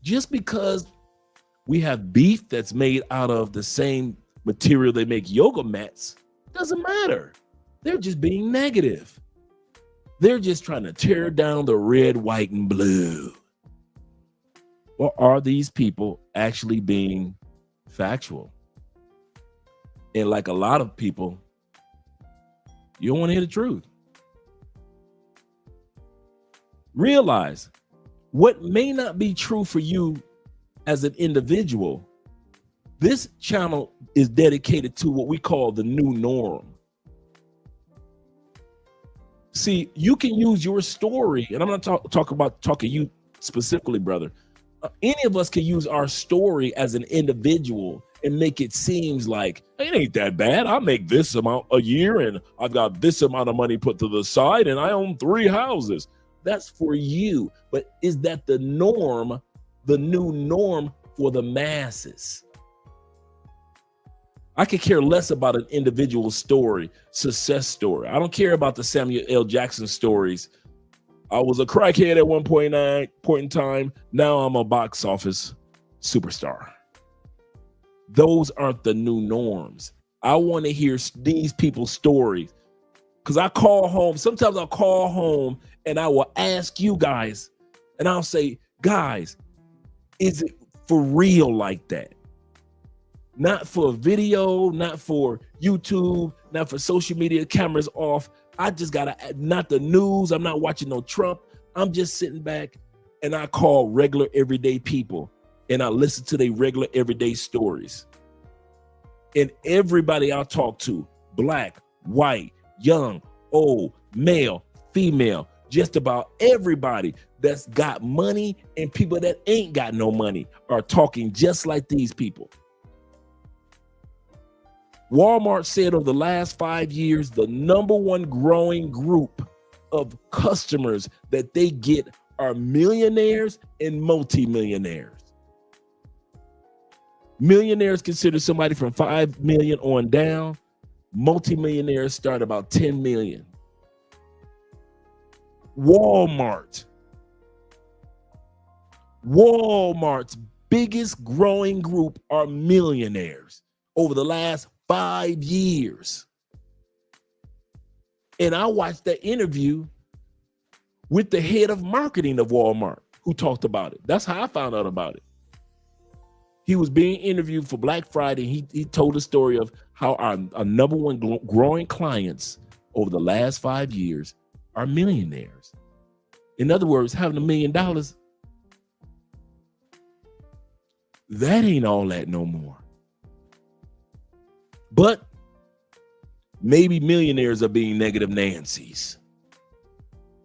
just because we have beef that's made out of the same material they make yoga mats, doesn't matter. They're just being negative. They're just trying to tear down the red, white, and blue. Or are these people actually being factual? And like a lot of people, you don't want to hear the truth. Realize what may not be true for you as an individual. This channel is dedicated to what we call the new norm. See, you can use your story, and I'm not talking you specifically, brother. Any of us can use our story as an individual and make it seems like it ain't that bad. I make this amount a year, and I've got this amount of money put to the side, and I own 3 houses. That's for you. But is that the norm, the new norm for the masses? I could care less about an individual story, success story. I don't care about the Samuel L. Jackson stories. I was a crackhead at one point in time. Now I'm a box office superstar. Those aren't the new norms. I want to hear these people's stories, because I call home. Sometimes I'll call home and I will ask you guys, and I'll say, guys, is it for real like that? Not for a video, not for YouTube, not for social media cameras off. I just gotta, not the news. I'm not watching no Trump. I'm just sitting back and I call regular everyday people and I listen to their regular everyday stories. And everybody I talk to, black, white, young, old, male, female, just about everybody that's got money and people that ain't got no money are talking just like these people. Walmart said over the last 5 years, the #1 growing group of customers that they get are millionaires and multimillionaires. Millionaires consider somebody from 5 million on down. Multimillionaires start about 10 million. Walmart's biggest growing group are millionaires over the last 5 years. And I watched that interview with the head of marketing of Walmart who talked about it. That's how I found out about it. He was being interviewed for Black Friday. He told a story of how our #1 growing clients over the last 5 years are millionaires. In other words, having $1 million, that ain't all that no more. But maybe millionaires are being negative Nancy's.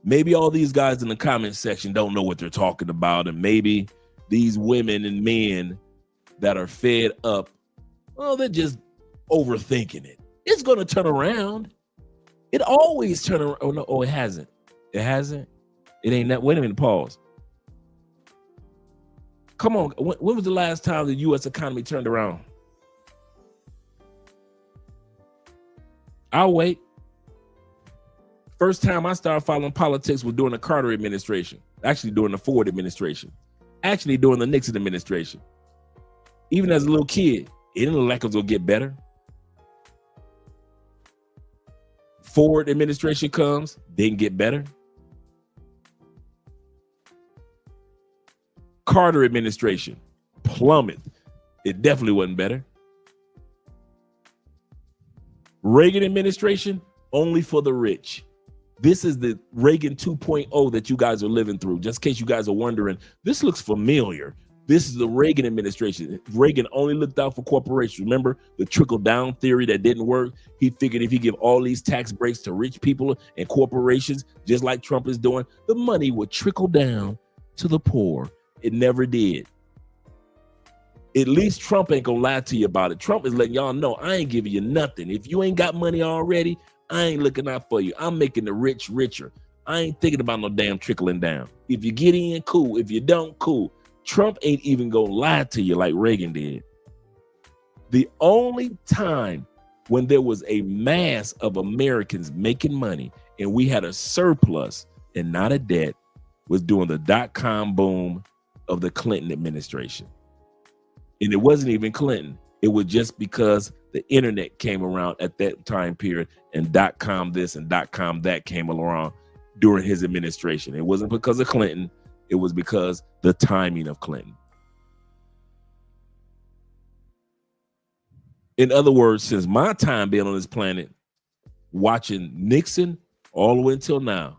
Maybe all these guys in the comment section don't know what they're talking about, and maybe these women and men that are fed up, well, they're just overthinking it. It's going to turn around. It always turn around. Oh, no. Oh, it hasn't. It hasn't. It ain't that. Wait a minute. Pause. Come on. When was the last time the U.S. economy turned around? I'll wait. First time I started following politics was during the Carter administration. Actually, during the Ford administration. Actually, during the Nixon administration. Even as a little kid, it didn't look like it was going to get better. Ford administration comes, didn't get better. Carter administration, plummet. It definitely wasn't better. Reagan administration, only for the rich. This is the Reagan 2.0 that you guys are living through. Just in case you guys are wondering, this looks familiar. This is the Reagan administration. Reagan only looked out for corporations. Remember the trickle-down theory that didn't work? He figured if he give all these tax breaks to rich people and corporations, just like Trump is doing, the money would trickle down to the poor. It never did. At least Trump ain't gonna lie to you about it. Trump is letting y'all know, I ain't giving you nothing. If you ain't got money already, I ain't looking out for you. I'm making the rich richer. I ain't thinking about no damn trickling down. If you get in, cool. If you don't, cool. Trump ain't even gonna lie to you like Reagan did. The only time when there was a mass of Americans making money and we had a surplus and not a debt was during the dot-com boom of the Clinton administration. And it wasn't even Clinton. It was just because the internet came around at that time period and .com this and .com that came around during his administration. It wasn't because of Clinton. It was because the timing of Clinton. In other words, since my time being on this planet, watching Nixon all the way until now,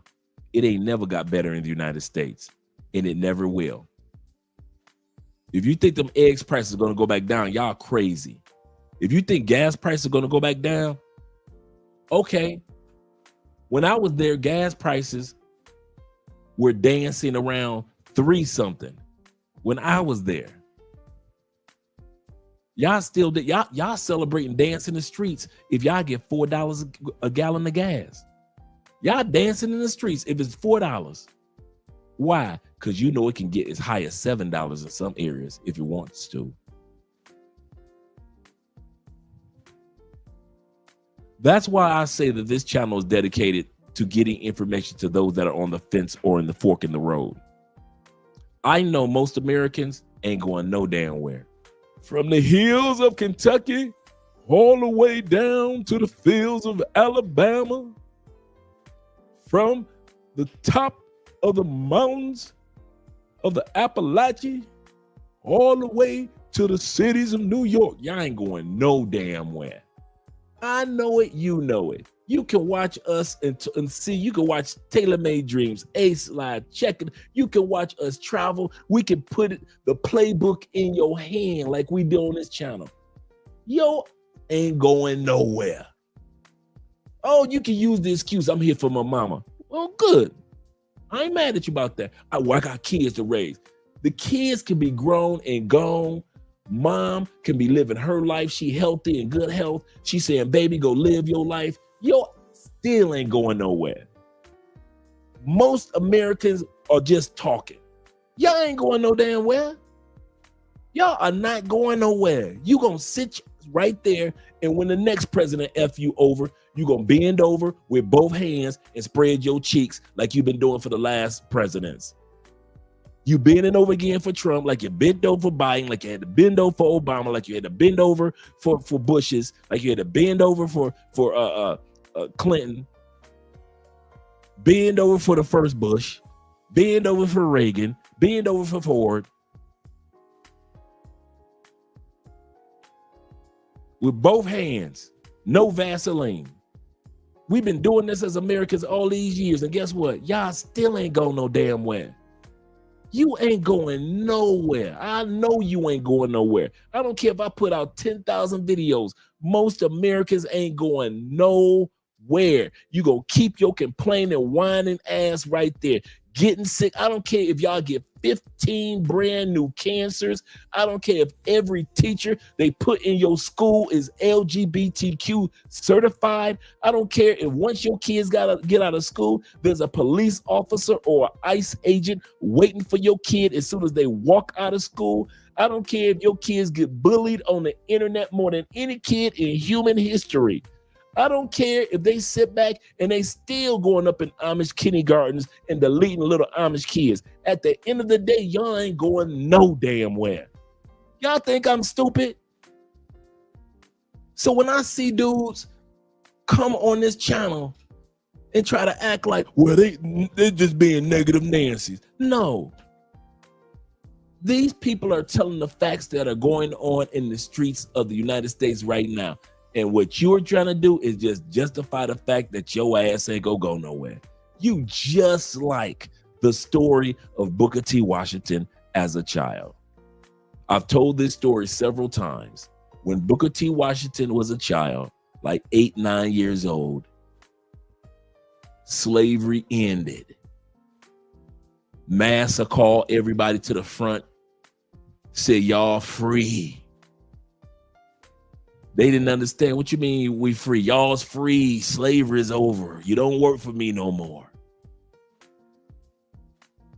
it ain't never got better in the United States, and it never will. If you think them eggs prices are going to go back down, y'all crazy. If you think gas prices are going to go back down, okay. When I was there, gas prices were dancing around 3-something. When I was there, y'all still did. Y'all celebrating dance in the streets if y'all get $4 a gallon of gas. Y'all dancing in the streets if it's $4. Why? Because you know it can get as high as $7 in some areas if it wants to. That's why I say that this channel is dedicated to getting information to those that are on the fence or in the fork in the road. I know most Americans ain't going no damn where. From the hills of Kentucky all the way down to the fields of Alabama, from the top of the mountains of the Appalachia all the way to the cities of New York. Y'all ain't going no damn where. I know it, you know it. You can watch us and see, you can watch Tailor Made Dreams, Ace Live, check it. You can watch us travel. We can put the playbook in your hand like we do on this channel. Yo ain't going nowhere. Oh, you can use the excuse, I'm here for my mama. Well, good. I ain't mad at you about that. I got kids to raise. The kids can be grown and gone. Mom can be living her life. She healthy and good health. She saying, baby, go live your life. Yo, still ain't going nowhere. Most Americans are just talking. Y'all ain't going no damn where. Y'all are not going nowhere. You gonna sit right there, and when the next president F you over, you gonna bend over with both hands and spread your cheeks like you've been doing for the last presidents. You bending over again for Trump, like you bent over for Biden, like you had to bend over for Obama, like you had to bend over for Bush's, like you had to bend over for Clinton, bend over for the first Bush, bend over for Reagan, bend over for Ford. With both hands, no Vaseline. We've been doing this as Americans all these years, and guess what? Y'all still ain't going no damn where. You ain't going nowhere. I know you ain't going nowhere. I don't care if I put out 10,000 videos. Most Americans ain't going nowhere. You gonna keep your complaining, whining ass right there. Getting sick. I don't care if y'all get 15 brand new cancers. I don't care if every teacher they put in your school is LGBTQ certified. I don't care if once your kids gotta get out of school, there's a police officer or an ICE agent waiting for your kid as soon as they walk out of school. I don't care if your kids get bullied on the internet more than any kid in human history. I don't care if they sit back and they still going up in Amish kindergartens and deleting little Amish kids. At the end of the day, y'all ain't going no damn where. Y'all think I'm stupid? So when I see dudes come on this channel and try to act like, well, they're just being negative Nancy's. No. These people are telling the facts that are going on in the streets of the United States right now. And what you're trying to do is just justify the fact that your ass ain't gonna go nowhere. You just like the story of Booker T. Washington as a child. I've told this story several times. When Booker T. Washington was a child, like 8, 9 years old, slavery ended. Massa called everybody to the front, said, y'all free. They didn't understand. What you mean we free? Y'all's free. Slavery is over. You don't work for me no more.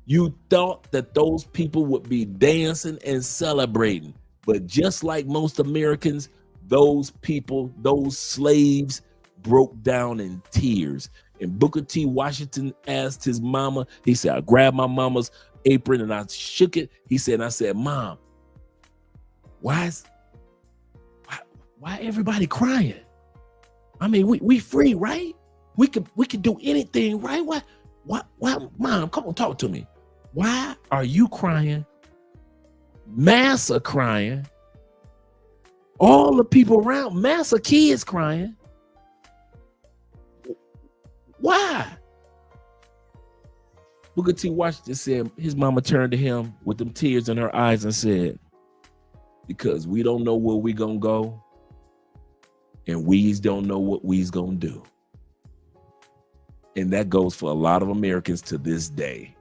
You thought that those people would be dancing and celebrating. But just like most Americans, those people, those slaves broke down in tears. And Booker T. Washington asked his mama, he said, I grabbed my mama's apron and I shook it. He said, I said, Mom, why everybody crying? I mean, we free, right? We could do anything, right? Why, Mom, come on, talk to me. Why are you crying? Massa crying. All the people around, Massa kids crying. Why? Booker T. Washington said, his mama turned to him with them tears in her eyes and said, because we don't know where we gonna go, and we's don't know what we's gonna do. And that goes for a lot of Americans to this day.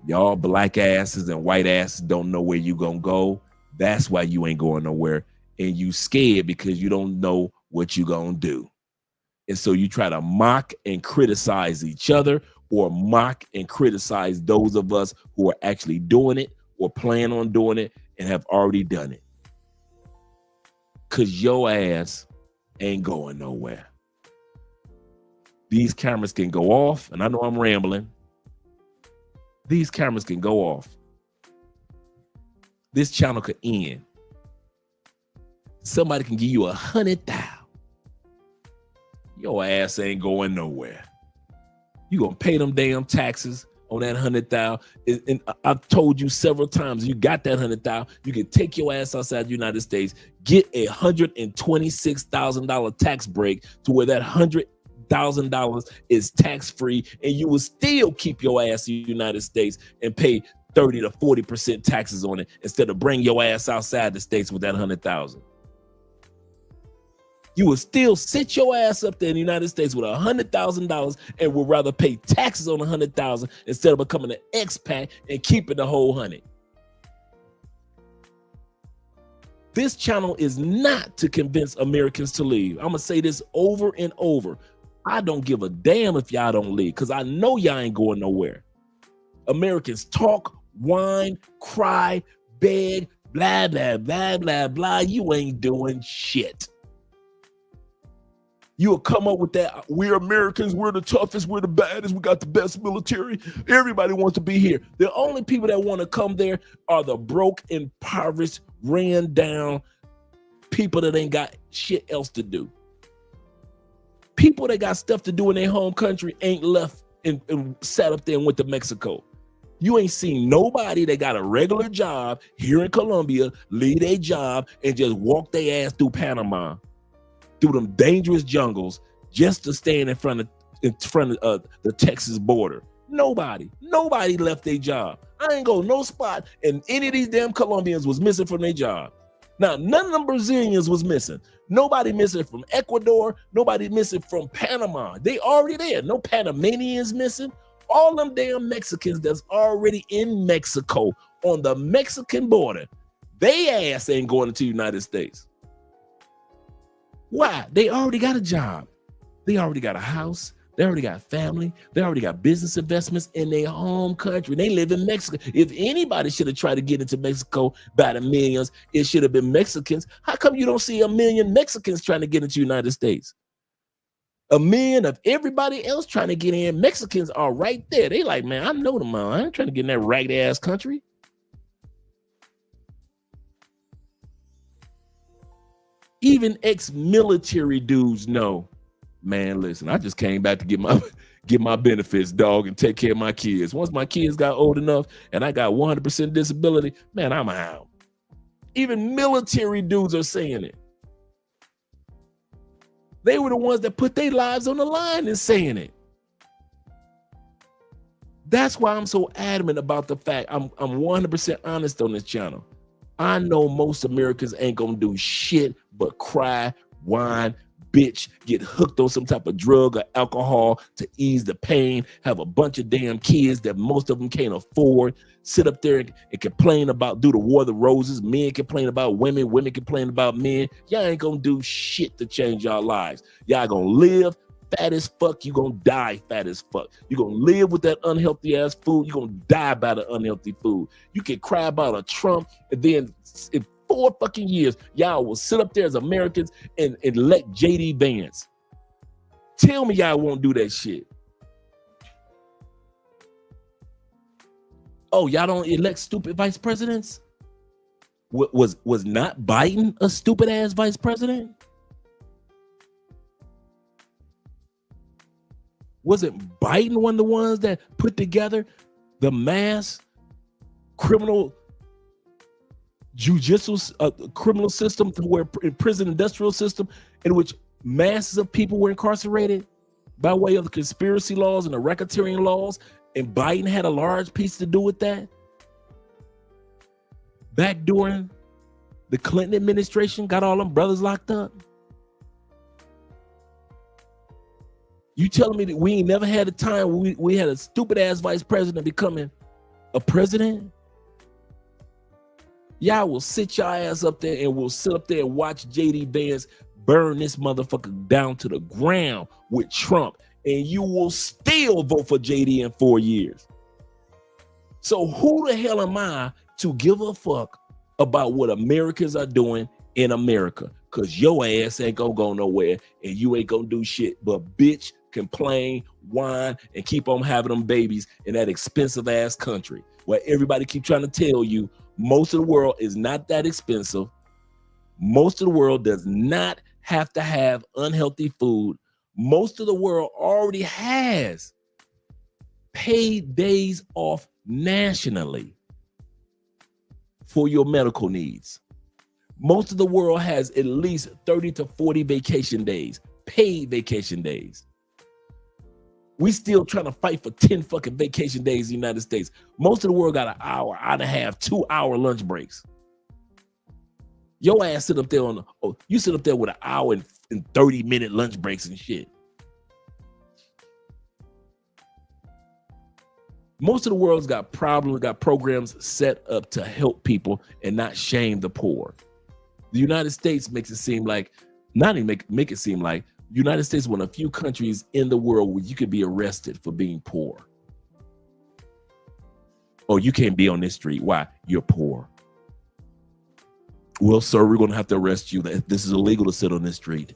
Y'all black asses and white asses don't know where you gonna go. That's why you ain't going nowhere. And you scared because you don't know what you gonna do. And so you try to mock and criticize each other, or mock and criticize those of us who are actually doing it or plan on doing it and have already done it. Cause your ass ain't going nowhere. These cameras can go off, and I know I'm rambling. These cameras can go off. This channel could end. Somebody can give you 100,000. Your ass ain't going nowhere. You gonna pay them damn taxes on that 100,000. And I've told you several times, you got that 100,000. You can take your ass outside the United States, get a $126,000 tax break to where that $100,000 is tax-free, and you will still keep your ass in the United States and pay 30 to 40% taxes on it instead of bring your ass outside the states with that 100,000. You will still sit your ass up there in the United States with $100,000 and would rather pay taxes on $100,000 instead of becoming an expat and keeping the whole $100,000. This channel is not to convince Americans to leave. I'm gonna say this over and over. I don't give a damn if y'all don't leave, because I know y'all ain't going nowhere. Americans talk, whine, cry, beg, blah, blah, blah, blah, blah. You ain't doing shit. You'll come up with that, we're Americans, we're the toughest, we're the baddest, we got the best military. Everybody wants to be here. The only people that want to come there are the broke, impoverished, ran down people that ain't got shit else to do. People that got stuff to do in their home country ain't left and sat up there and went to Mexico. You ain't seen nobody that got a regular job here in Colombia leave their job and just walk their ass through Panama, through them dangerous jungles, just to stand in front of the Texas border. Nobody left their job. I ain't go no spot, and any of these damn Colombians was missing from their job. Now, none of them Brazilians was missing. Nobody missing from Ecuador. Nobody missing from Panama. They already there. No Panamanians missing. All them damn Mexicans that's already in Mexico on the Mexican border, they ass ain't going to the United States. Why? They already got a job. They already got a house. They already got family. They already got business investments in their home country. They live in Mexico. If anybody should have tried to get into Mexico by the millions, it should have been Mexicans. How come you don't see a million Mexicans trying to get into the United States? A million of everybody else trying to get in. Mexicans are right there. They like, man, I know them all. I ain't trying to get in that ragged ass country. Even ex-military dudes know, man, listen, I just came back to get my benefits, dog, and take care of my kids. Once my kids got old enough and I got 100% disability, man, I'm out. Even military dudes are saying it. They were the ones that put their lives on the line and saying it. That's why I'm so adamant about the fact I'm 100% honest on this channel. I know most Americans ain't gonna do shit but cry, whine, bitch, get hooked on some type of drug or alcohol to ease the pain, have a bunch of damn kids that most of them can't afford, sit up there and complain about, do the War of the Roses, men complain about women, women complain about men. Y'all ain't gonna do shit to change y'all lives. Y'all gonna live fat as fuck, you gonna die fat as fuck. You gonna live with that unhealthy ass food, you gonna die by the unhealthy food. You can cry about a Trump, and then in 4 fucking years, y'all will sit up there as Americans and elect JD Vance. Tell me y'all won't do that shit. Oh, y'all don't elect stupid vice presidents? Was not Biden a stupid ass vice president? Wasn't Biden one of the ones that put together the mass criminal judicial criminal system, where prison industrial system in which masses of people were incarcerated by way of the conspiracy laws and the racketeering laws, and Biden had a large piece to do with that? Back during the Clinton administration, got all them brothers locked up. You telling me that we ain't never had a time where we had a stupid ass vice president becoming a president? Y'all will sit your ass up there and we'll sit up there and watch JD Vance burn this motherfucker down to the ground with Trump, and you will still vote for JD in 4 years. So who the hell am I to give a fuck about what Americans are doing in America? Because your ass ain't gonna go nowhere and you ain't gonna do shit but bitch, complain, whine, and keep on having them babies in that expensive ass country where everybody keep trying to tell you most of the world is not that expensive. Most of the world does not have to have unhealthy food. Most of the world already has paid days off nationally for your medical needs. Most of the world has at least 30 to 40 vacation days, paid vacation days. We still trying to fight for 10 fucking vacation days in the United States. Most of the world got an hour and a half, 2 hour lunch breaks. Your ass sit up there you sit up there with an hour and in 30-minute lunch breaks and shit. Most of the world's got programs set up to help people and not shame the poor. The United States makes it seem like, not even make it seem like, the United States is one of the few countries in the world where you could be arrested for being poor. Oh, you can't be on this street. Why? You're poor. Well, sir, we're going to have to arrest you. This is illegal to sit on this street.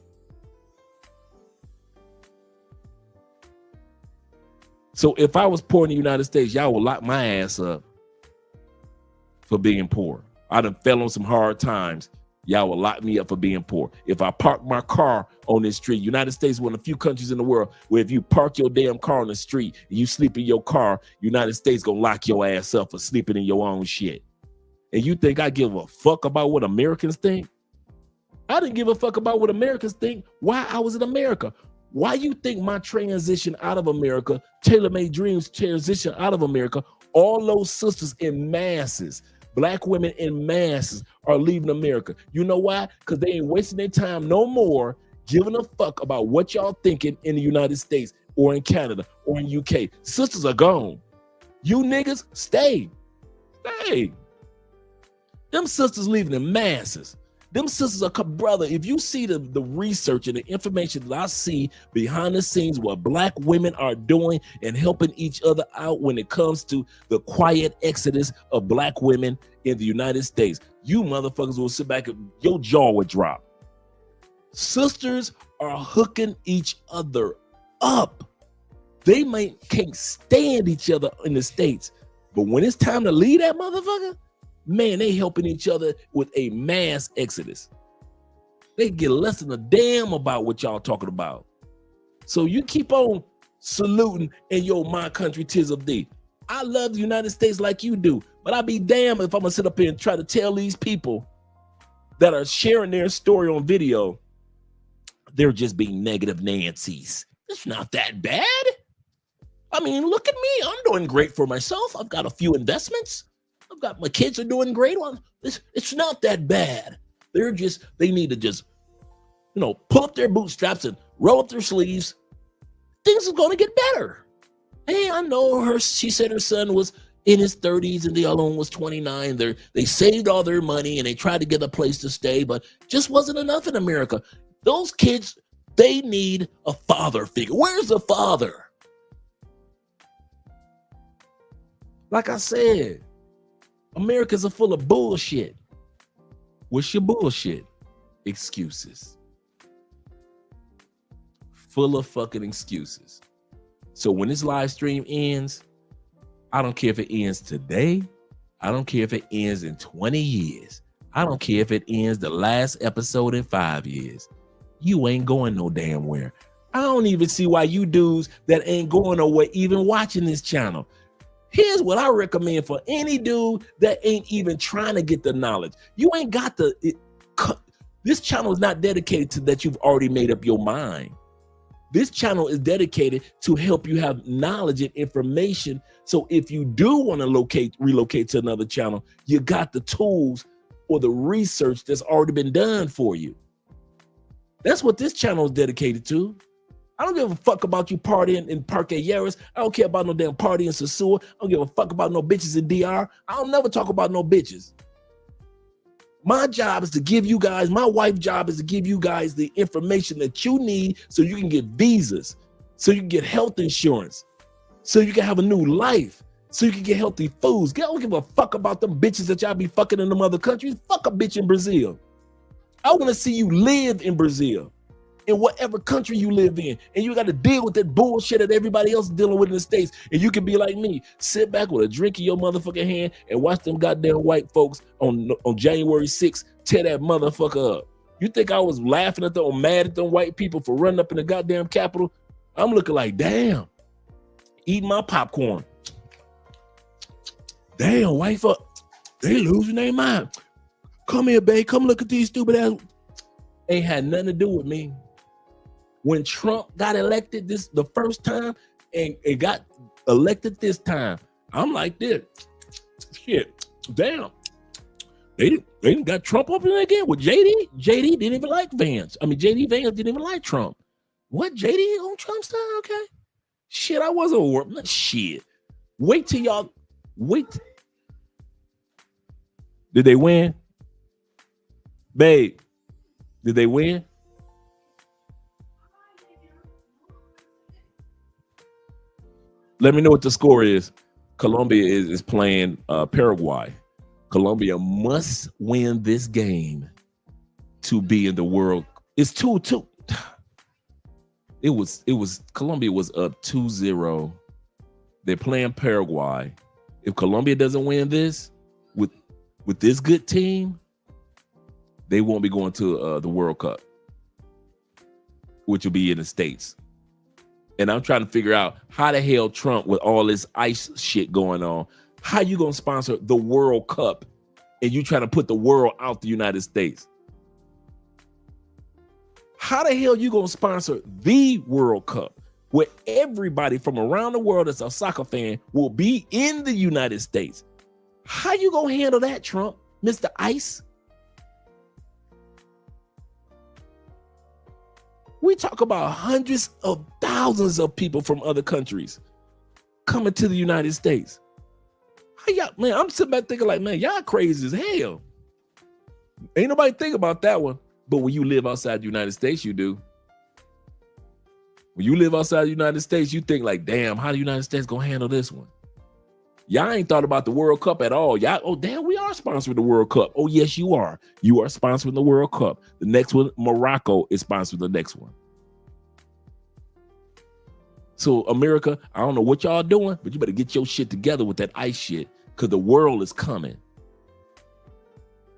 So if I was poor in the United States, y'all would lock my ass up for being poor. I done fell on some hard times. Y'all will lock me up for being poor. If I park my car on this street, United States is one of the few countries in the world where if you park your damn car on the street and you sleep in your car, United States gonna lock your ass up for sleeping in your own shit. And you think I give a fuck about what Americans think? I didn't give a fuck about what Americans think while I was in America. Why you think my transition out of America, Tailor-Made Dreams transition out of America, all those sisters in masses, Black women in masses are leaving America? You know why? Because they ain't wasting their time no more giving a fuck about what y'all thinking in the United States or in Canada or in UK. Sisters are gone. You niggas, stay. Stay. Them sisters leaving in masses. Them sisters are, brother, if you see the research and the information that I see behind the scenes, what Black women are doing and helping each other out when it comes to the quiet exodus of Black women in the United States, you motherfuckers will sit back and your jaw would drop. Sisters are hooking each other up. They can't stand each other in the States, but when it's time to leave that motherfucker, man, they helping each other with a mass exodus. They get less than a damn about what y'all talking about. So you keep on saluting in your my country, 'tis of thee. I love the United States like you do, but I'll be damned if I'm gonna sit up here and try to tell these people that are sharing their story on video, they're just being negative Nancy's. It's not that bad. I mean, look at me. I'm doing great for myself. I've got a few investments. My kids are doing great. It's not that bad. They need to just, pull up their bootstraps and roll up their sleeves. Things are going to get better. Hey, I know her. She said her son was in his 30s and the other one was 29. They saved all their money and they tried to get a place to stay, but just wasn't enough in America. Those kids, they need a father figure. Where's the father? Like I said, Americans are full of bullshit. What's your bullshit? Excuses. Full of fucking excuses. So when this live stream ends, I don't care if it ends today. I don't care if it ends in 20 years. I don't care if it ends the last episode in 5 years. You ain't going no damn where. I don't even see why you dudes that ain't going nowhere even watching this channel. Here's what I recommend for any dude that ain't even trying to get the knowledge. You ain't got this channel is not dedicated to that you've already made up your mind. This channel is dedicated to help you have knowledge and information. So if you do want to relocate to another channel, you got the tools or the research that's already been done for you. That's what this channel is dedicated to. I don't give a fuck about you partying in Parque Yaris. I don't care about no damn party in Sosua. I don't give a fuck about no bitches in DR. I don't never talk about no bitches. My job is to give you guys, my wife's job is to give you guys the information that you need so you can get visas, so you can get health insurance, so you can have a new life, so you can get healthy foods. I don't give a fuck about them bitches that y'all be fucking in them other countries. Fuck a bitch in Brazil. I want to see you live in Brazil, in whatever country you live in, and you got to deal with that bullshit that everybody else is dealing with in the States. And you can be like me, sit back with a drink in your motherfucking hand and watch them goddamn white folks on January 6th tear that motherfucker up. You think I was laughing at them or mad at them white people for running up in the goddamn Capitol? I'm looking like, damn, eating my popcorn. Damn, white fuck, they losing their mind. Come here, babe, come look at these stupid ass. Ain't had nothing to do with me. When Trump got elected the first time and got elected this time, I'm like this. Shit, damn. They didn't got Trump up in there again with JD. JD didn't even like Vance. I mean, JD Vance didn't even like Trump. What, JD on Trump's side? Okay. Shit, I wasn't worried. Shit. Wait till y'all. Wait. Did they win? Babe, did they win? Let me know what the score is. Colombia is playing Paraguay. Colombia must win this game to be in the world. It's 2-2. It was Colombia was up 2-0. They're playing Paraguay. If Colombia doesn't win this with this good team, they won't be going to the World Cup, which will be in the States. And I'm trying to figure out how the hell Trump, with all this ICE shit going on, how you gonna sponsor the World Cup and you trying to put the world out the United States? How the hell you gonna sponsor the World Cup where everybody from around the world that's a soccer fan will be in the United States? How you gonna handle that, Trump, Mr. Ice? We talk about hundreds of thousands of people from other countries coming to the United States. How y'all, man, I'm sitting back thinking like, man, y'all crazy as hell. Ain't nobody think about that one. But when you live outside the United States, you do. When you live outside the United States, you think like, damn, how the United States gonna handle this one? Y'all ain't thought about the World Cup at all. Y'all, oh, damn, we are sponsoring the World Cup. Oh, yes, you are. You are sponsoring the World Cup. The next one, Morocco, is sponsoring the next one. So, America, I don't know what y'all doing, but you better get your shit together with that ICE shit, because the world is coming.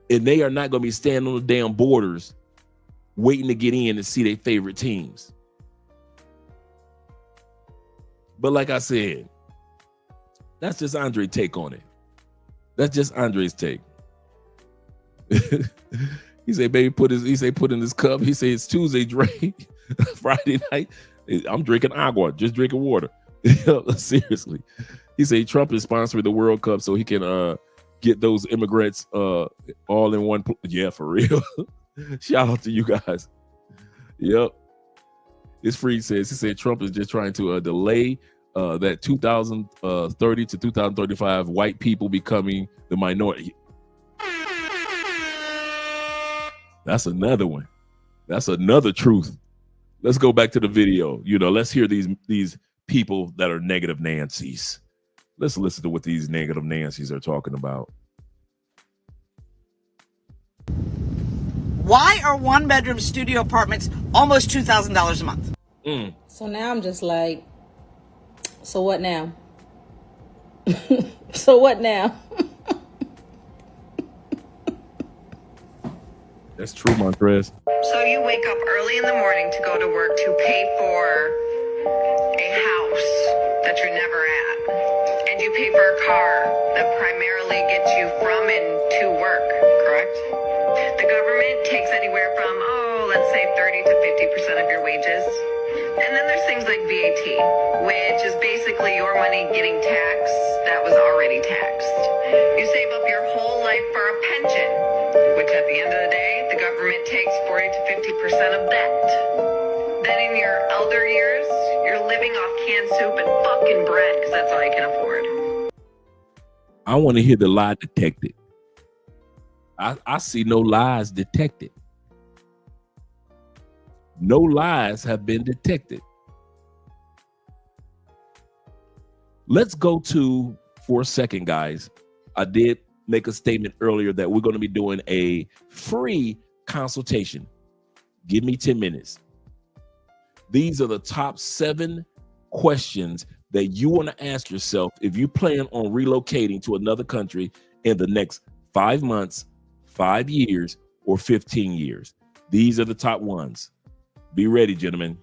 And they are not going to be standing on the damn borders waiting to get in and see their favorite teams. But like I said, that's just Andre's take on it. That's just Andre's take. He said, baby, put in this cup. He said, it's Tuesday, Dre. Friday night, I'm drinking agua, just drinking water. Seriously. He said Trump is sponsoring the World Cup so he can get those immigrants all in one. Yeah, for real. Shout out to you guys. Yep. It's free says, he said Trump is just trying to delay that 2030 to 2035 white people becoming the minority. That's another one. That's another truth. Let's go back to the video. You know, let's hear these people that are negative Nancy's. Let's listen to what these negative Nancy's are talking about. Why are one-bedroom studio apartments almost $2,000 a month? So now I'm just like, so what now? So what now? That's true, Montrez. So you wake up early in the morning to go to work to pay for a house that you're never at. And you pay for a car that primarily gets you from and to work, correct? The government takes anywhere from, let's say 30 to 50% of your wages. And then there's things like VAT, which is basically your money getting taxed that was already taxed. You save up your whole life for a pension, which at the end of the day, the government takes 40 to 50% of that. Then in your elder years, you're living off canned soup and fucking bread because that's all you can afford. I want to hear the lie detected. I see no lies detected. No lies have been detected. Let's go to, for a second, guys. I did make a statement earlier that we're going to be doing a free consultation. Give me 10 minutes. These are the top 7 questions that you want to ask yourself if you plan on relocating to another country in the next 5 months, 5 years, or 15 years. These are the top ones. Be ready, gentlemen.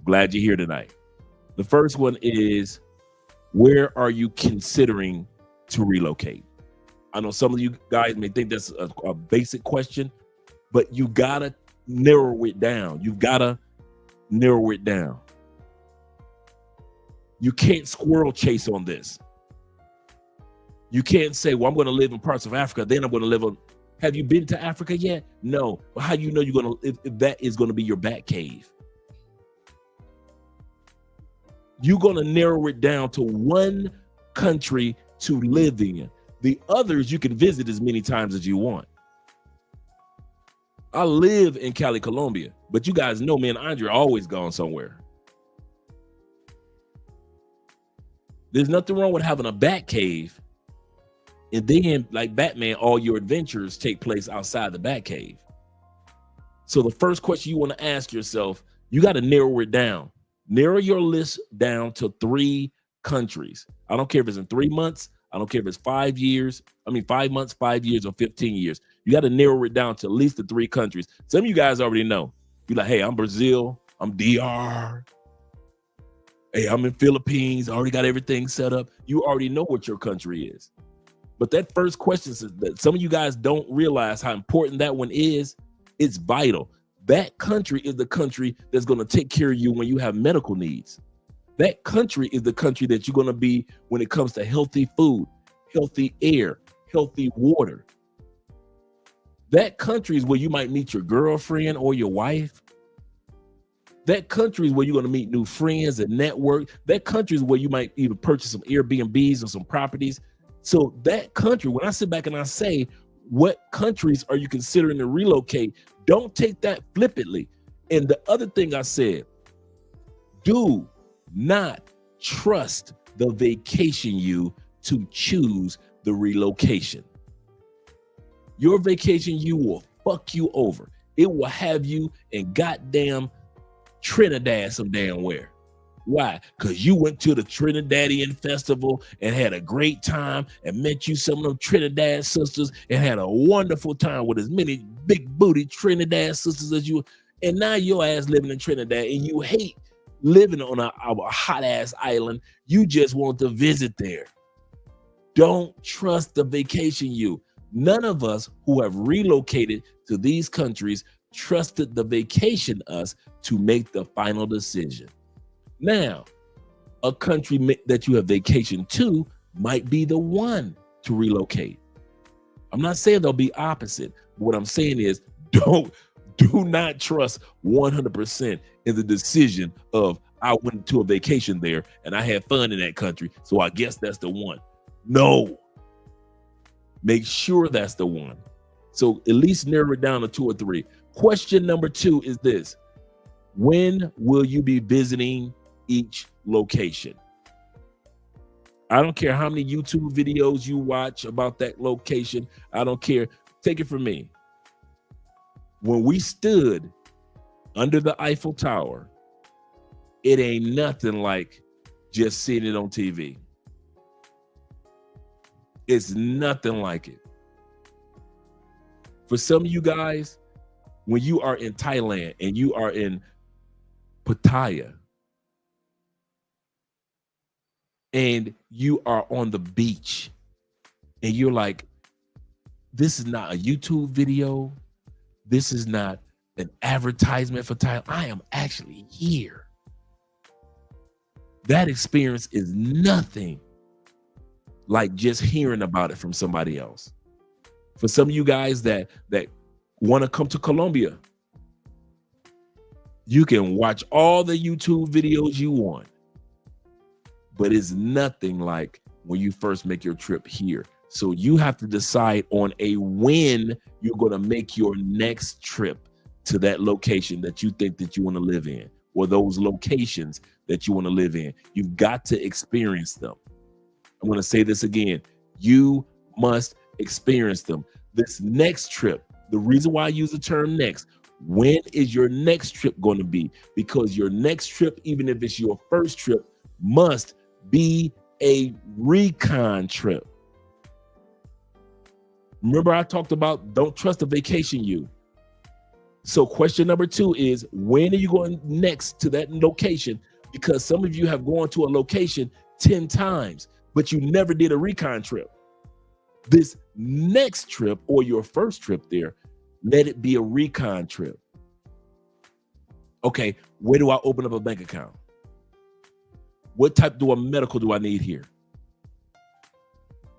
Glad you're here tonight. The first one is, where are you considering to relocate? I know some of you guys may think that's a basic question, but you gotta narrow it down. You've gotta narrow it down. You can't squirrel chase on this. You can't say, well, I'm going to live in parts of Africa, then I'm going to live on. Have you been to Africa yet? No. Well, how do you know you're going to, if that is going to be your bat cave? You're going to narrow it down to one country to live in. The others you can visit as many times as you want. I live in Cali, Colombia, but you guys know me and Andre are always gone somewhere. There's nothing wrong with having a bat cave, and then, like Batman, all your adventures take place outside the bat cave. So the first question you want to ask yourself, you got to narrow it down. Narrow your list down to 3 countries. I don't care if it's in 3 months. I don't care if it's 5 years. 5 months, 5 years, or 15 years. You got to narrow it down to at least the 3 countries. Some of you guys already know. You're like, hey, I'm Brazil. I'm DR. Hey, I'm in Philippines. I already got everything set up. You already know what your country is. But that first question is that some of you guys don't realize how important that one is. It's vital. That country is the country that's going to take care of you when you have medical needs. That country is the country that you're going to be when it comes to healthy food, healthy air, healthy water. That country is where you might meet your girlfriend or your wife. That country is where you're going to meet new friends and network. That country is where you might even purchase some Airbnbs or some properties. So that country, when I sit back and I say, what countries are you considering to relocate? Don't take that flippantly. And the other thing I said, do not trust the vacation you to choose the relocation. Your vacation you will fuck you over. It will have you in goddamn Trinidad some damn where. Why? Because you went to the Trinidadian festival and had a great time and met you some of them Trinidad sisters and had a wonderful time with as many big booty Trinidad sisters as you. And now your ass living in Trinidad and you hate living on a hot ass island. You just want to visit there. Don't trust the vacation you. None of us who have relocated to these countries trusted the vacation us to make the final decision. Now, a country that you have vacationed to might be the one to relocate. I'm not saying they'll be opposite. What I'm saying is do not trust 100% in the decision of I went to a vacation there and I had fun in that country, so I guess that's the one. No. Make sure that's the one. So at least narrow it down to 2 or 3. Question number 2 is this. When will you be visiting each location? I don't care how many YouTube videos you watch about that location. I don't care. Take it from me. When we stood under the Eiffel Tower, it ain't nothing like just seeing it on TV. It's nothing like it. For some of you guys, when you are in Thailand and you are in Pattaya and you are on the beach and you're like, this is not a YouTube video. This is not an advertisement for Thailand. I am actually here. That experience is nothing like just hearing about it from somebody else. For some of you guys that want to come to Colombia, you can watch all the YouTube videos you want, but it's nothing like when you first make your trip here. So you have to decide on a when you're going to make your next trip to that location that you think that you want to live in, or those locations that you want to live in. You've got to experience them. I'm going to say this again. You must experience them. This next trip, the reason why I use the term next, when is your next trip going to be? Because your next trip, even if it's your first trip, must be a recon trip. Remember I talked about don't trust the vacation you. So question number 2 is, when are you going next to that location? Because some of you have gone to a location 10 times, but you never did a recon trip. This next trip or your first trip there, let it be a recon trip. Okay, where do I open up a bank account? What type of medical do I need here?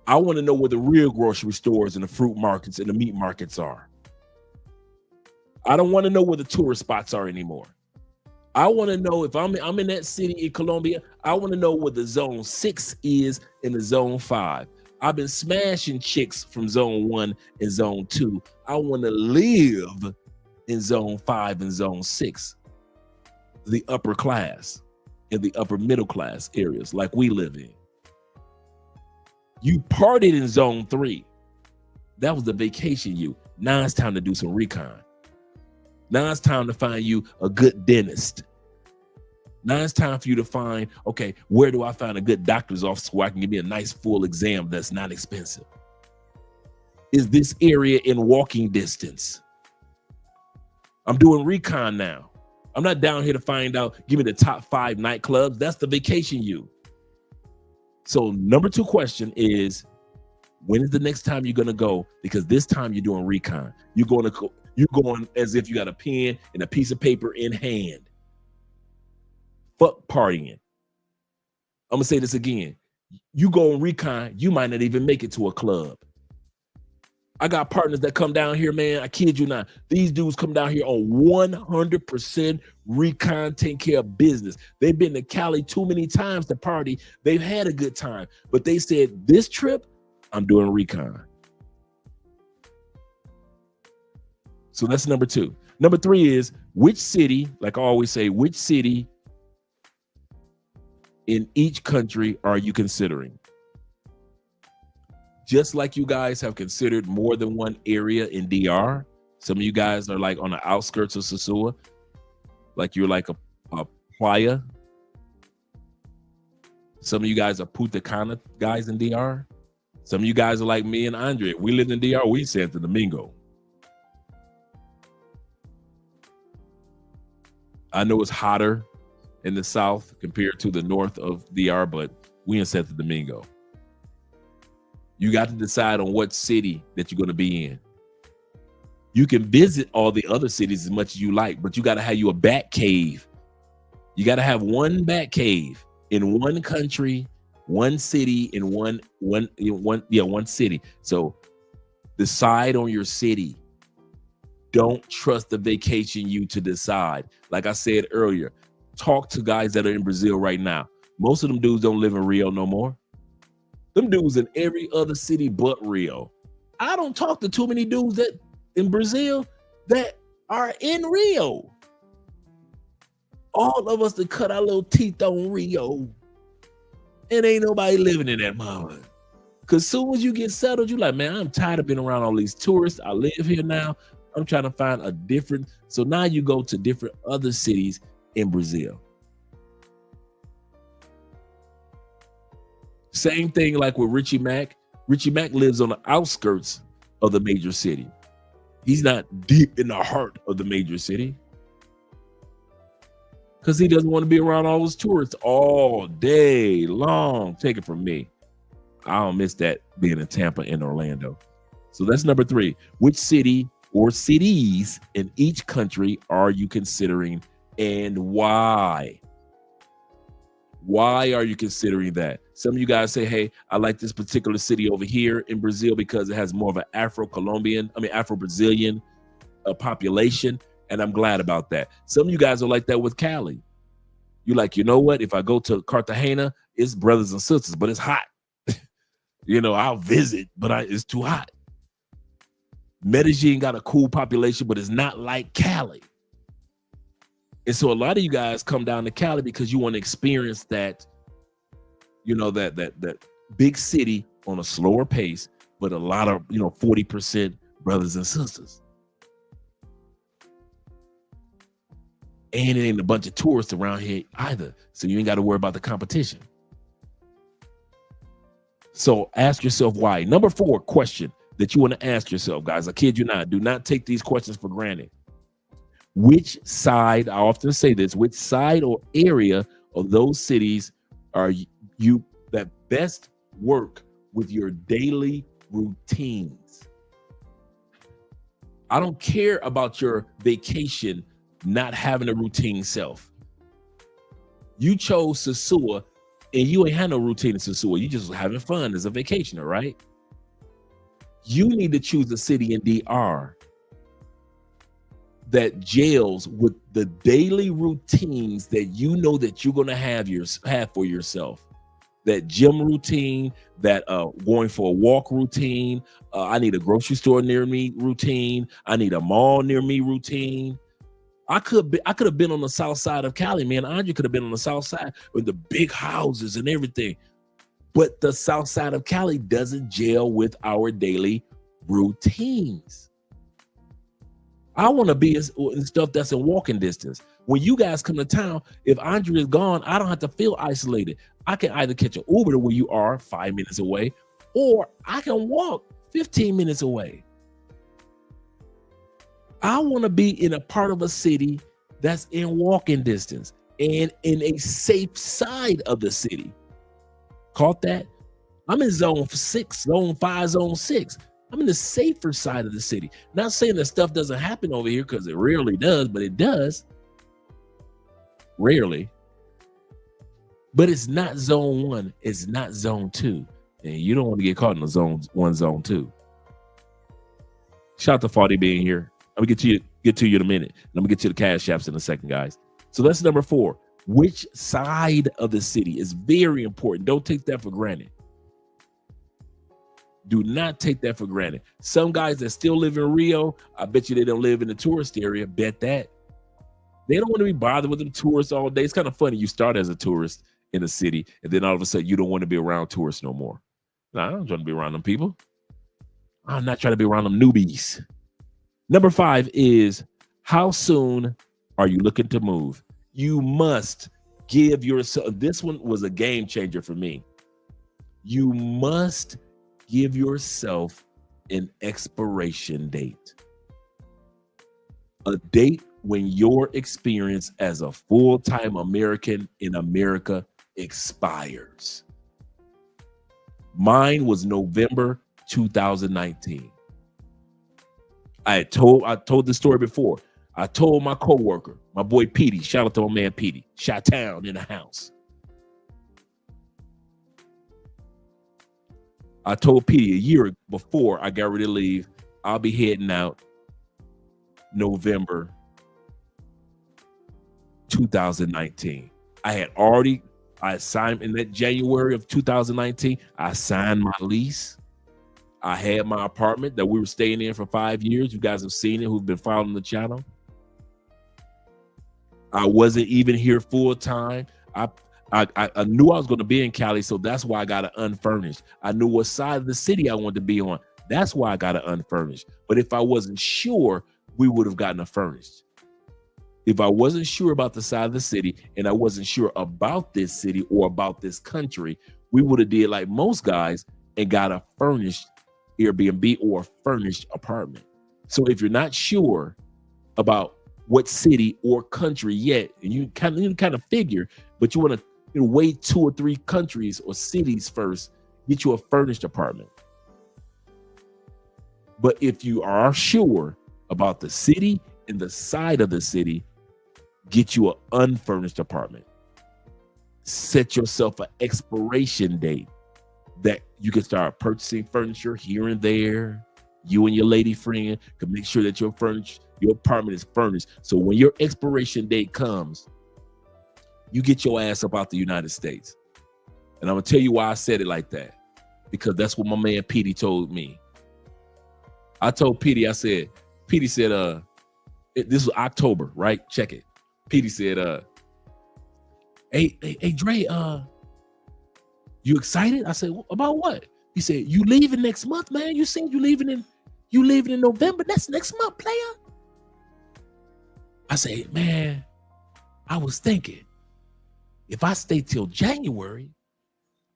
I want to know where the real grocery stores and the fruit markets and the meat markets are. I don't want to know where the tourist spots are anymore. I want to know if I'm in that city in Colombia, I want to know where the zone 6 is in the zone 5. I've been smashing chicks from zone 1 and zone 2. I want to live in zone 5 and zone 6, the upper class and the upper middle class areas like we live in. You partied in zone 3. That was the vacation you. Now it's time to do some recon. Now it's time to find you a good dentist. Now it's time for you to find, okay, where do I find a good doctor's office where I can give me a nice full exam that's not expensive? Is this area in walking distance? I'm doing recon now. I'm not down here to find out, give me the top 5 nightclubs. That's the vacation you. So number 2 question is, when is the next time you're going to go? Because this time you're doing recon. You're going as if you got a pen and a piece of paper in hand. Fuck partying. I'm going to say this again. You go on recon, you might not even make it to a club. I got partners that come down here, man. I kid you not. These dudes come down here on 100% recon, take care of business. They've been to Cali too many times to party. They've had a good time. But they said, this trip, I'm doing recon. So that's number 2. Number 3 is, which city, like I always say, which city in each country are you considering? Just like you guys have considered more than one area in DR, some of you guys are like on the outskirts of Sosua, like you're like a playa. Some of you guys are Punta Cana guys in DR. Some of you guys are like me and Andre. We lived in DR, we Santo Domingo. I know it's hotter in the south compared to the north of DR, but we in Santo Domingo. You got to decide on what city that you're going to be in. You can visit all the other cities as much as you like, but you got to have you a bat cave. You got to have one bat cave in one country, one city, in one city. So decide on your city. Don't trust the vacation you to decide. Like I said earlier, talk to guys that are in Brazil right now. Most of them dudes don't live in Rio no more. Them dudes in every other city but Rio. I don't talk to too many dudes that in Brazil that are in Rio. All of us that cut our little teeth on Rio. And ain't nobody living in that mama. Because soon as you get settled, you're like, man, I'm tired of being around all these tourists. I live here now. I'm trying to find a different. So now you go to different other cities in Brazil. Same thing like with Richie Mack. Richie Mack lives on the outskirts of the major city. He's not deep in the heart of the major city because he doesn't want to be around all those tourists all day long. Take it from me. I don't miss that being in Tampa and Orlando. So that's number 3. Which city or cities in each country are you considering and why? Why are you considering that? Some of you guys say, hey, I like this particular city over here in Brazil because it has more of an Afro-Brazilian population, and I'm glad about that. Some of you guys are like that with Cali. You're like, you know what? If I go to Cartagena, it's brothers and sisters, but it's hot. I'll visit, but it's too hot. Medellin got a cool population, but it's not like Cali. And so a lot of you guys come down to Cali because you want to experience that, that big city on a slower pace, but a lot of, 40% brothers and sisters. And it ain't a bunch of tourists around here either. So you ain't got to worry about the competition. So ask yourself why. Number 4 question that you want to ask yourself, guys. I kid you not. Do not take these questions for granted. Which side, I often say this, which side or area of those cities are you that best work with your daily routines? I don't care about your vacation not having a routine self. You chose Sosua and you ain't had no routine in Sasua. You just having fun as a vacationer, right? You need to choose a city in DR that gels with the daily routines that you know that you're going to have for yourself. That gym routine, that going for a walk routine. I need a grocery store near me routine. I need a mall near me routine. I could have been on the south side of Cali, man. Andre could have been on the south side with the big houses and everything. But the south side of Cali doesn't gel with our daily routines. I want to be in stuff that's in walking distance. When you guys come to town, if Andre is gone, I don't have to feel isolated. I can either catch an Uber to where you are 5 minutes away, or I can walk 15 minutes away. I want to be in a part of a city that's in walking distance and in a safe side of the city. Caught that? I'm in zone 6, zone 5, zone 6. I'm in the safer side of the city. Not saying that stuff doesn't happen over here, because it rarely does, but it does. Rarely. But it's not zone 1. It's not zone 2. And you don't want to get caught in the zone 1, zone 2. Shout out to Fawdy being here. I'm going to get to you in a minute. And I'm going to get to the cash apps in a second, guys. So that's number 4. Which side of the city is very important. Don't take that for granted. Do not take that for granted. Some guys that still live in Rio, I bet you they don't live in the tourist area. Bet that. They don't want to be bothered with them tourists all day. It's kind of funny. You start as a tourist in a city, and then all of a sudden you don't want to be around tourists no more. No, I don't want to be around them people. I'm not trying to be around them newbies. Number 5 is, how soon are you looking to move? You must give yourself, this one was a game changer for me. You must give yourself an expiration date. A date when your experience as a full-time American in America expires. Mine was November 2019. I told this story before. I told my coworker, my boy Petey, shout out to my man Petey, Chi-Town in the house. I told Petey a year before I got ready to leave, I'll be heading out November 2019. I signed in that January of 2019, I signed my lease. I had my apartment that we were staying in for 5 years. You guys have seen it who've been following the channel. I wasn't even here full time. I knew I was going to be in Cali, so that's why I got it unfurnished. I knew what side of the city I wanted to be on. That's why I got it unfurnished. But if I wasn't sure, we would have gotten it furnished. If I wasn't sure about the side of the city and I wasn't sure about this city or about this country, we would have did like most guys and got a furnished Airbnb or a furnished apartment. So if you're not sure about what city or country yet, and you kind of figure, but you want to wait 2 or 3 countries or cities first, get you a furnished apartment. But if you are sure about the city and the side of the city, get you an unfurnished apartment. Set yourself an expiration date that you can start purchasing furniture here and there. You and your lady friend can make sure that your apartment is furnished. So when your expiration date comes, you get your ass up out the United States. And I'm gonna tell you why I said it like that. Because that's what my man Petey told me. I told Petey, Petey said, this was October, right? Check it. Petey said, hey, Dre, you excited? I said, about what? He said, you leaving next month, man. You said you leaving in November. That's next month, player. I said, man, I was thinking, if I stay till January,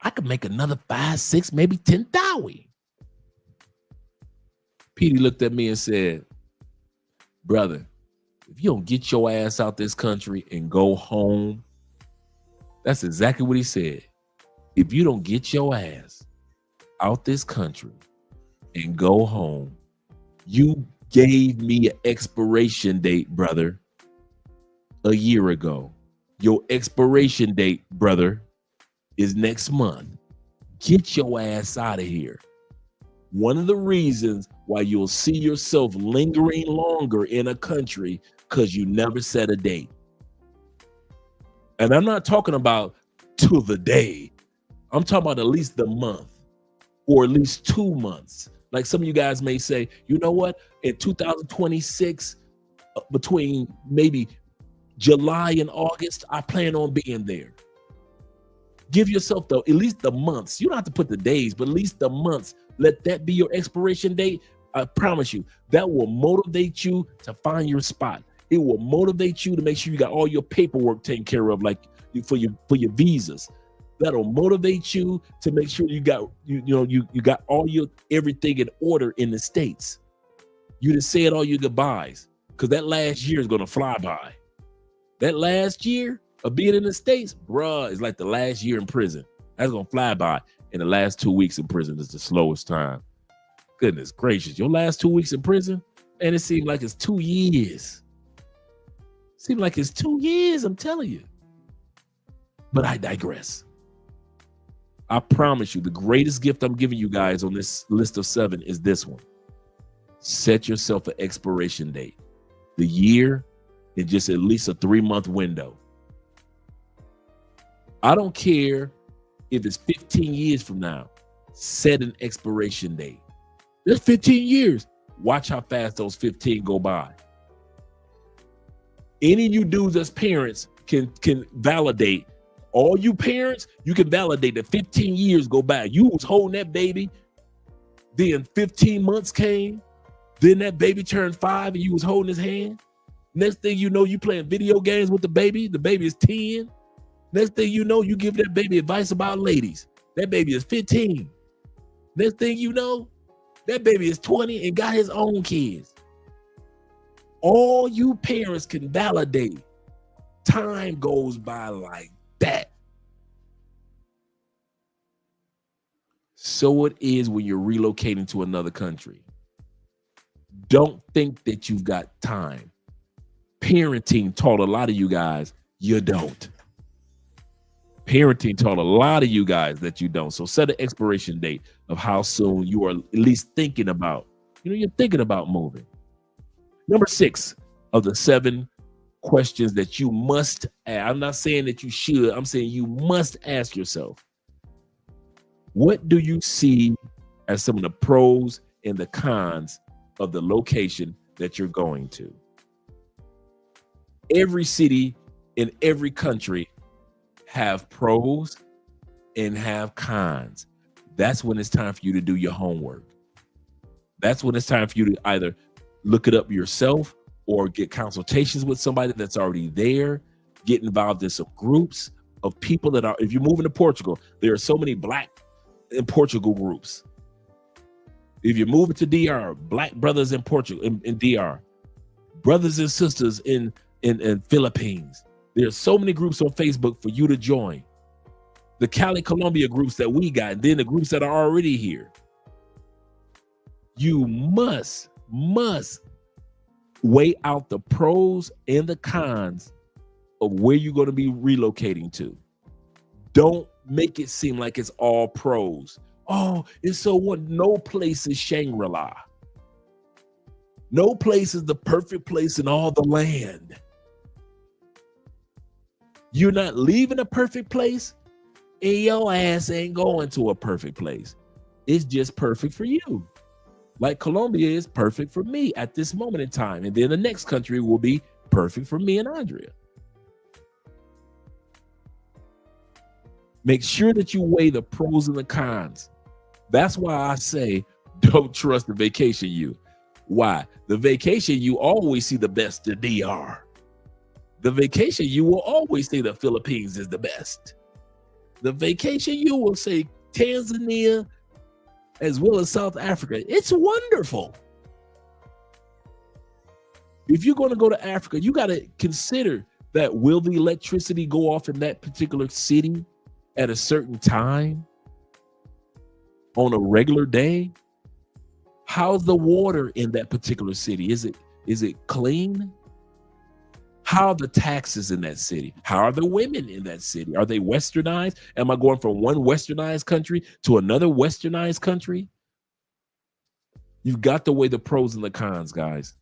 I could make another 5, 6, maybe 10,000. Petey looked at me and said, brother, if you don't get your ass out this country and go home, that's exactly what he said. If you don't get your ass out this country and go home, you gave me an expiration date, brother, a year ago. Your expiration date, brother, is next month. Get your ass out of here. One of the reasons why you'll see yourself lingering longer in a country because you never set a date. And I'm not talking about to the day. I'm talking about at least the month or at least 2 months. Like some of you guys may say, you know what? In 2026, between maybe July and August, I plan on being there. Give yourself at least the months. You don't have to put the days, but at least the months. Let that be your expiration date. I promise you, that will motivate you to find your spot. It will motivate you to make sure you got all your paperwork taken care of, like for your visas. That'll motivate you to make sure you got you got all your everything in order in the States. You done said all your goodbyes, because that last year is gonna fly by. That last year of being in the States, bruh, is like the last year in prison. That's gonna fly by. And the last 2 weeks in prison is the slowest time. Goodness gracious, your last 2 weeks in prison, and it seemed like it's 2 years. Seems like it's 2 years, I'm telling you. But I digress. I promise you, the greatest gift I'm giving you guys on this list of 7 is this one. Set yourself an expiration date. The year in just at least a 3-month window. I don't care if it's 15 years from now. Set an expiration date. There's 15 years. Watch how fast those 15 go by. Any of you dudes as parents can validate. All you parents, you can validate that 15 years go by. You was holding that baby, then 15 months came, then that baby turned 5 and you was holding his hand. Next thing you know, you playing video games with the baby is 10. Next thing you know, you give that baby advice about ladies. That baby is 15. Next thing you know, that baby is 20 and got his own kids. All you parents can validate. Time goes by like that. So it is when you're relocating to another country. Don't think that you've got time. Parenting taught a lot of you guys you don't. Parenting taught a lot of you guys that you don't. So set an expiration date of how soon you are at least thinking about, you're thinking about moving. Number 6 of the 7 questions that you must ask. I'm not saying that you should. I'm saying you must ask yourself. What do you see as some of the pros and the cons of the location that you're going to? Every city in every country have pros and have cons. That's when it's time for you to do your homework. That's when it's time for you to either look it up yourself or get consultations with somebody that's already there, get involved in some groups of people that are, if you're moving to Portugal, there are so many Black in Portugal groups. If you're moving to DR, Black brothers in Portugal, in DR, brothers and sisters in Philippines. There's so many groups on Facebook for you to join. The Cali, Colombia groups that we got, and then the groups that are already here. You must weigh out the pros and the cons of where you're going to be relocating to. Don't make it seem like it's all pros. Oh, it's so what? No place is Shangri-La. No place is the perfect place in all the land. You're not leaving a perfect place, and your ass ain't going to a perfect place. It's just perfect for you. Like Colombia is perfect for me at this moment in time. And then the next country will be perfect for me and Andrea. Make sure that you weigh the pros and the cons. That's why I say don't trust the vacation you. Why? The vacation you always see the best in DR. The vacation you will always say the Philippines is the best. The vacation you will say Tanzania as well as South Africa. It's wonderful. If you're going to go to Africa, you got to consider that will the electricity go off in that particular city at a certain time on a regular day? How's the water in that particular city? Is it clean? How are the taxes in that city? How are the women in that city? Are they westernized? Am I going from one westernized country to another westernized country? You've got to weigh the pros and the cons, guys.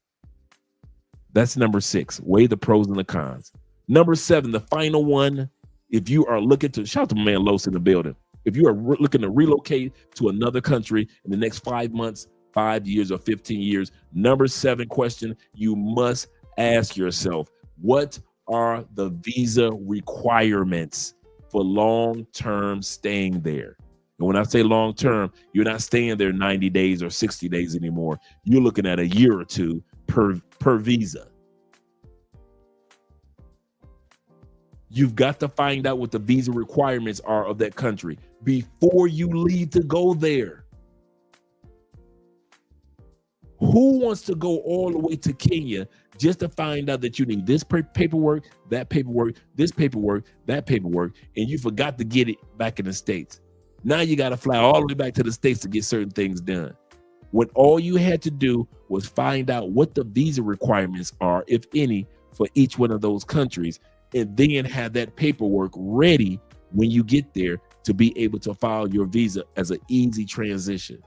That's number 6. Weigh the pros and the cons. Number 7, the final one. If you are looking to, shout out to my man Los in the building. If you are looking to relocate to another country in the next 5 months, 5 years, or 15 years, number 7 question you must ask yourself: what are the visa requirements for long-term staying there? And when I say long-term, you're not staying there 90 days or 60 days anymore. You're looking at a year or two per visa. You've got to find out what the visa requirements are of that country before you leave to go there. Who wants to go all the way to Kenya just to find out that you need this paperwork, that paperwork, this paperwork, that paperwork, and you forgot to get it back in the States? Now you got to fly all the way back to the States to get certain things done, when all you had to do was find out what the visa requirements are, if any, for each one of those countries, and then have that paperwork ready when you get there to be able to file your visa as an easy transition.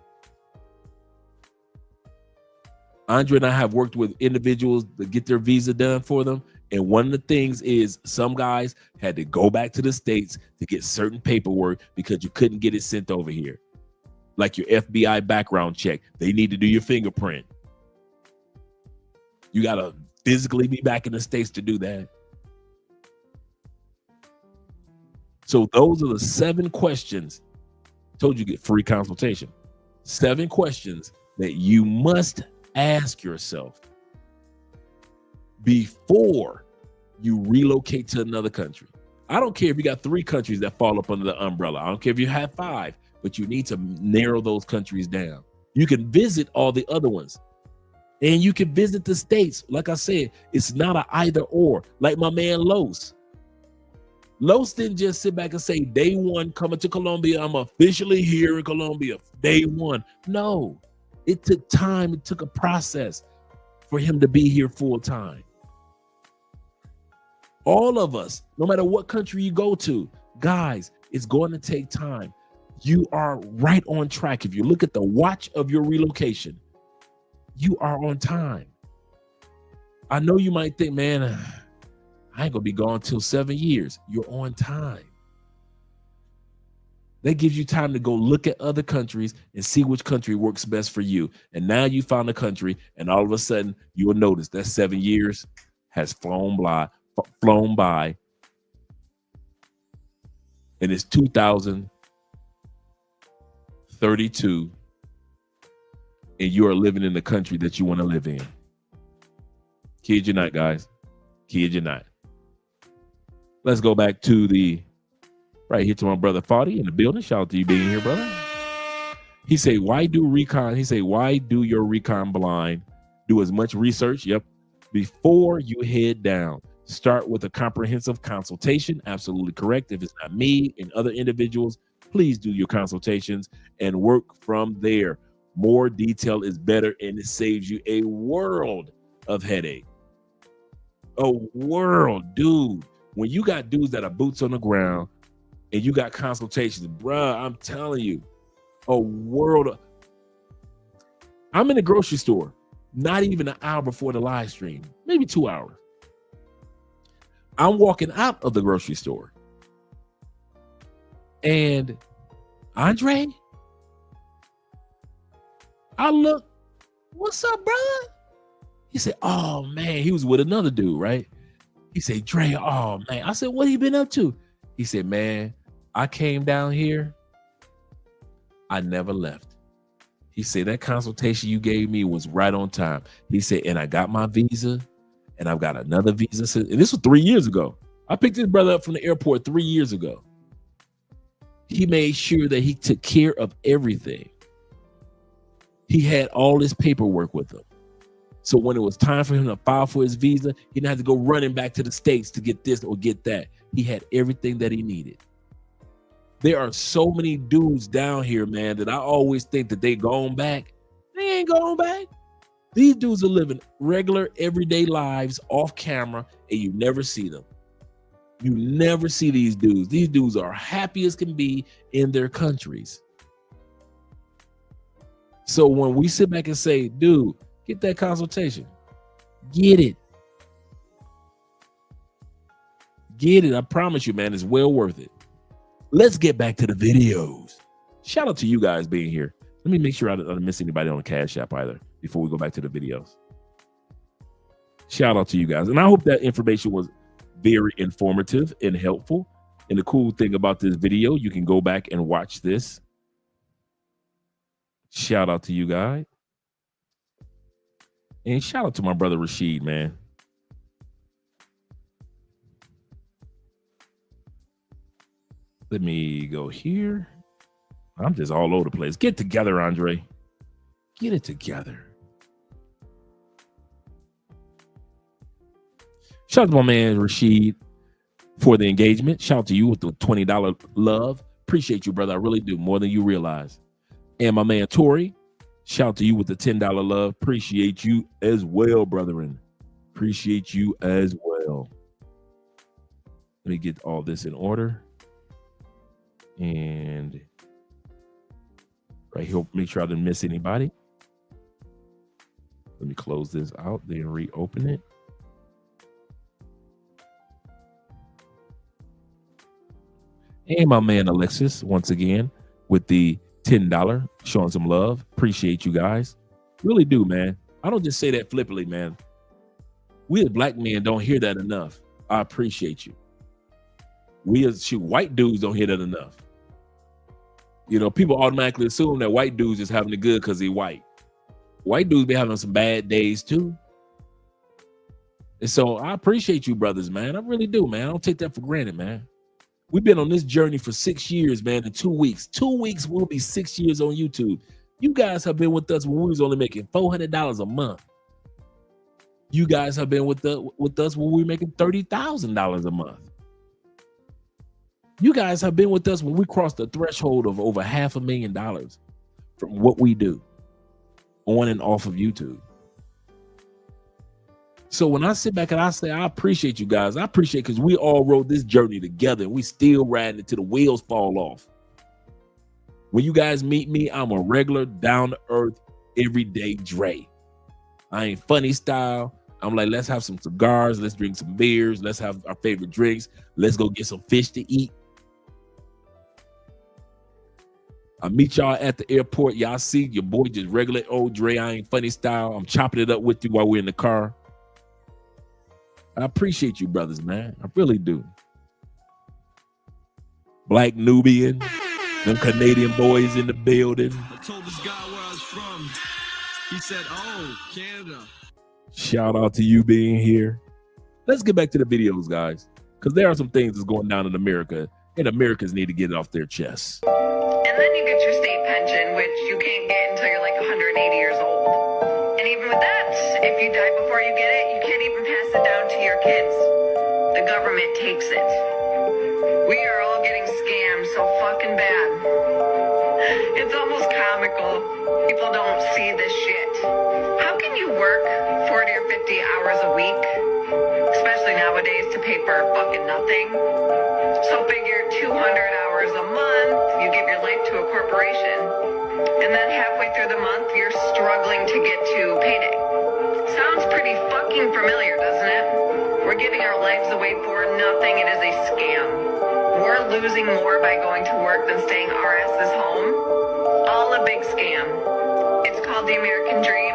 Andre and I have worked with individuals to get their visa done for them. And one of the things is some guys had to go back to the States to get certain paperwork because you couldn't get it sent over here. Like your FBI background check. They need to do your fingerprint. You got to physically be back in the States to do that. So those are the 7 questions. Told you get free consultation. 7 questions that you must ask yourself before you relocate to another country. I don't care if you got 3 countries that fall up under the umbrella. I don't care if you have 5, but you need to narrow those countries down. You can visit all the other ones, and you can visit the States. Like I said, it's not an either or. Like my man Los. Los didn't just sit back and say, day one coming to Colombia, I'm officially here in Colombia, day one. No, it took time. It took a process for him to be here full time. All of us, no matter what country you go to, guys, it's going to take time. You are right on track. If you look at the watch of your relocation, you are on time. I know you might think, man, I ain't gonna be gone till 7 years. You're on time. That gives you time to go look at other countries and see which country works best for you. And now you found a country, and all of a sudden you will notice that 7 years has flown by, and it's 2032, and you are living in the country that you want to live in. Kid you not, guys. Kid you not. Let's go back to right here to my brother Fadi in the building. Shout out to you being here, brother. He say, why do your recon blind? Do as much research, before you head down. Start with a comprehensive consultation. Absolutely correct. If it's not me and other individuals, please do your consultations and work from there. More detail is better, and it saves you a world of headache. A world, dude. When you got dudes that are boots on the ground and you got consultations, bruh, I'm telling you, a world. I'm in the grocery store, not even an hour before the live stream, maybe 2 hours. I'm walking out of the grocery store, and Andre, I look, what's up, brother? He said, oh man, he was with another dude, right? He said, Dre, oh man. I said, what have you been up to? He said, man, I came down here. I never left. He said, that consultation you gave me was right on time. He said, and I got my visa, and I've got another visa. And this was 3 years ago. I picked this brother up from the airport 3 years ago. He made sure that he took care of everything. He had all his paperwork with him. So when it was time for him to file for his visa, he didn't have to go running back to the States to get this or get that. He had everything that he needed. There are so many dudes down here, man, that I always think that they gone back. They ain't going back. These dudes are living regular, everyday lives off camera, and you never see them. You never see these dudes. These dudes are happy as can be in their countries. So when we sit back and say, dude, get that consultation, get it. Get it. I promise you, man, it's well worth it. Let's get back to the videos. Shout out to you guys being here. Let me make sure I don't miss anybody on the Cash App either before we go back to the videos. Shout out to you guys. And I hope that information was very informative and helpful. And the cool thing about this video, you can go back and watch this. Shout out to you guys. And shout out to my brother Rashid, man. Let me go here. I'm just all over the place. Get together, Andre. Get it together. Shout out to my man Rashid for the engagement. Shout out to you with the $20 love. Appreciate you, brother. I really do, more than you realize. And my man Tori, shout out to you with the $10 love. Appreciate you as well, brethren. Appreciate you as well. Let me get all this in order. And right here, make sure I didn't miss anybody. Let me close this out, then reopen it. And my man Alexis, once again, with the $10, showing some love. Appreciate you guys. Really do, man. I don't just say that flippantly, man. We as black men don't hear that enough. I appreciate you. We as white dudes don't hear that enough. You know, people automatically assume that white dudes is having it good because they're white. White dudes be having some bad days too. And so I appreciate you brothers, man. I really do, man. I don't take that for granted, man. We've been on this journey for 6 years, man, in 2 weeks. 2 weeks will be 6 years on YouTube. You guys have been with us when we was only making $400 a month. You guys have been with us when we were making $30,000 a month. You guys have been with us when we crossed the threshold of over $500,000 from what we do on and off of YouTube. So when I sit back and I say, I appreciate you guys, I appreciate because we all rode this journey together and we still riding it till the wheels fall off. When you guys meet me, I'm a regular, down-to-earth, everyday Dre. I ain't funny style. I'm like, let's have some cigars, let's drink some beers, let's have our favorite drinks, let's go get some fish to eat. I meet y'all at the airport. Y'all see your boy just regular old Dre. I ain't funny style. I'm chopping it up with you while we're in the car. I appreciate you brothers, man. I really do. Black Nubian, them Canadian boys in the building. I told this guy where I was from. He said, oh, Canada. Shout out to you being here. Let's get back to the videos, guys, because there are some things that's going down in America, and Americans need to get it off their chests. And then you get your state pension, which you can't get until you're like 180 years old. And even with that, if you die before you get it, you can't even pass it down to your kids. The government takes it. We are all getting scammed so fucking bad. It's almost comical. People don't see this shit. How can you work 40 or 50 hours a week, especially nowadays, to pay for fucking nothing? So figure 200 hours a month, you give your life to a corporation, and then halfway through the month, you're struggling to get to payday. Sounds pretty fucking familiar, doesn't it? We're giving our lives away for nothing. It is a scam. We're losing more by going to work than staying our asses home. All a big scam. It's called the American Dream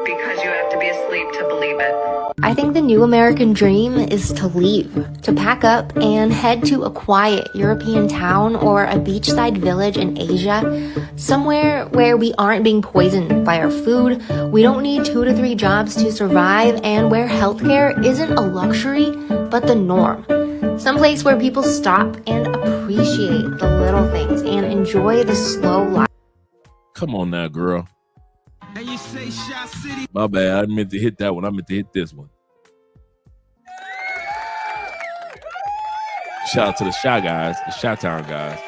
because you have to be asleep to believe it. I think the new American dream is to leave, to pack up and head to a quiet European town or a beachside village in Asia, somewhere where we aren't being poisoned by our food, we don't need 2 to 3 jobs to survive, and where healthcare isn't a luxury, but the norm. Someplace where people stop and appreciate the little things and enjoy the slow life. Come on now, girl. And you say Shot City. My bad. I meant to hit that one. I meant to hit this one. Shout out to the Shy guys, the Chi-Town guys.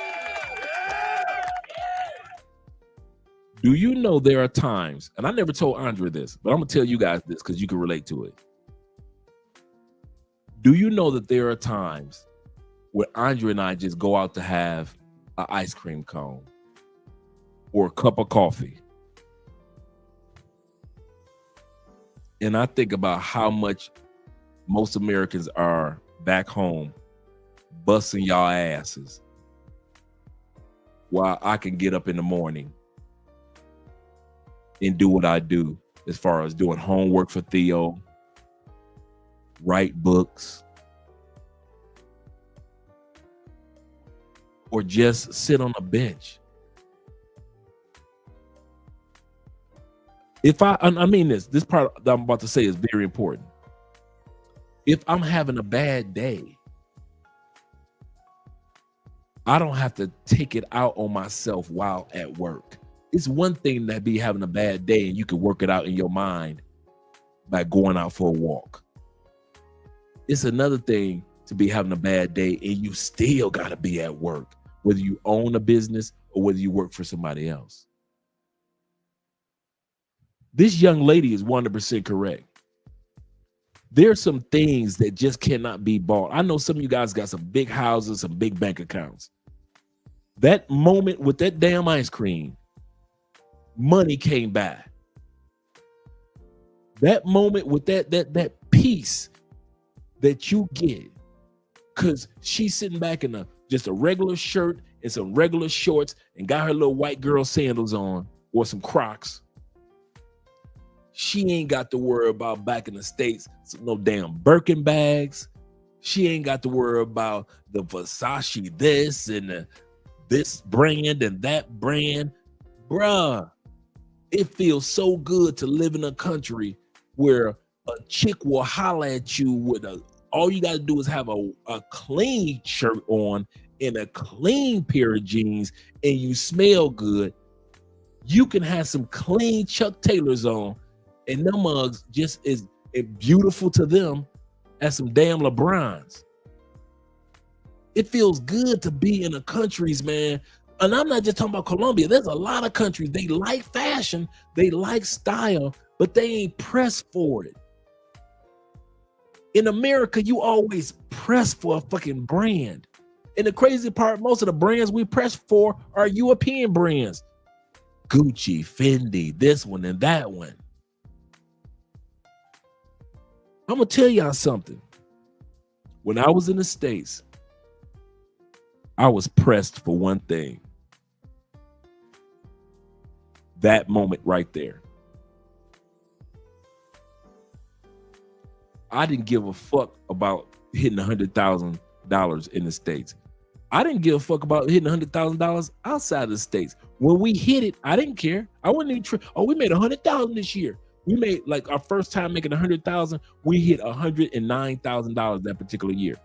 Do you know there are times, and I never told Andre this, but I'm gonna tell you guys this because you can relate to it. Do you know that there are times where Andre and I just go out to have an ice cream cone or a cup of coffee? And I think about how much most Americans are back home busting y'all asses while I can get up in the morning and do what I do as far as doing homework for Theo, write books, or just sit on a bench. If I mean this part that I'm about to say is very important. If I'm having a bad day, I don't have to take it out on myself while at work. It's one thing to be having a bad day and you can work it out in your mind by going out for a walk. It's another thing to be having a bad day and you still got to be at work, whether you own a business or whether you work for somebody else. This young lady is 100% correct. There's some things that just cannot be bought. I know some of you guys got some big houses, some big bank accounts. That moment with that damn ice cream, money came by. That moment with that peace that you get, because she's sitting back in just a regular shirt and some regular shorts and got her little white girl sandals on or some Crocs. She ain't got to worry about back in the States, no damn Birkin bags. She ain't got to worry about the Versace this and this brand and that brand. Bruh, it feels so good to live in a country where a chick will holler at you with all you got to do is have a clean shirt on and a clean pair of jeans and you smell good. You can have some clean Chuck Taylors on and them mugs just as beautiful to them as some damn LeBrons. It feels good to be in the countries, man. And I'm not just talking about Colombia. There's a lot of countries. They like fashion. They like style, but they ain't pressed for it. In America, you always press for a fucking brand. And the crazy part, most of the brands we press for are European brands. Gucci, Fendi, this one and that one. I'm gonna tell y'all something. When I was in the States, I was pressed for one thing. That moment right there. I didn't give a fuck about hitting $100,000 in the States. I didn't give a fuck about hitting $100,000 outside of the States. When we hit it, I didn't care. I wasn't even we made $100,000 this year. We made like our first time making $100,000. We hit $109,000 that particular year.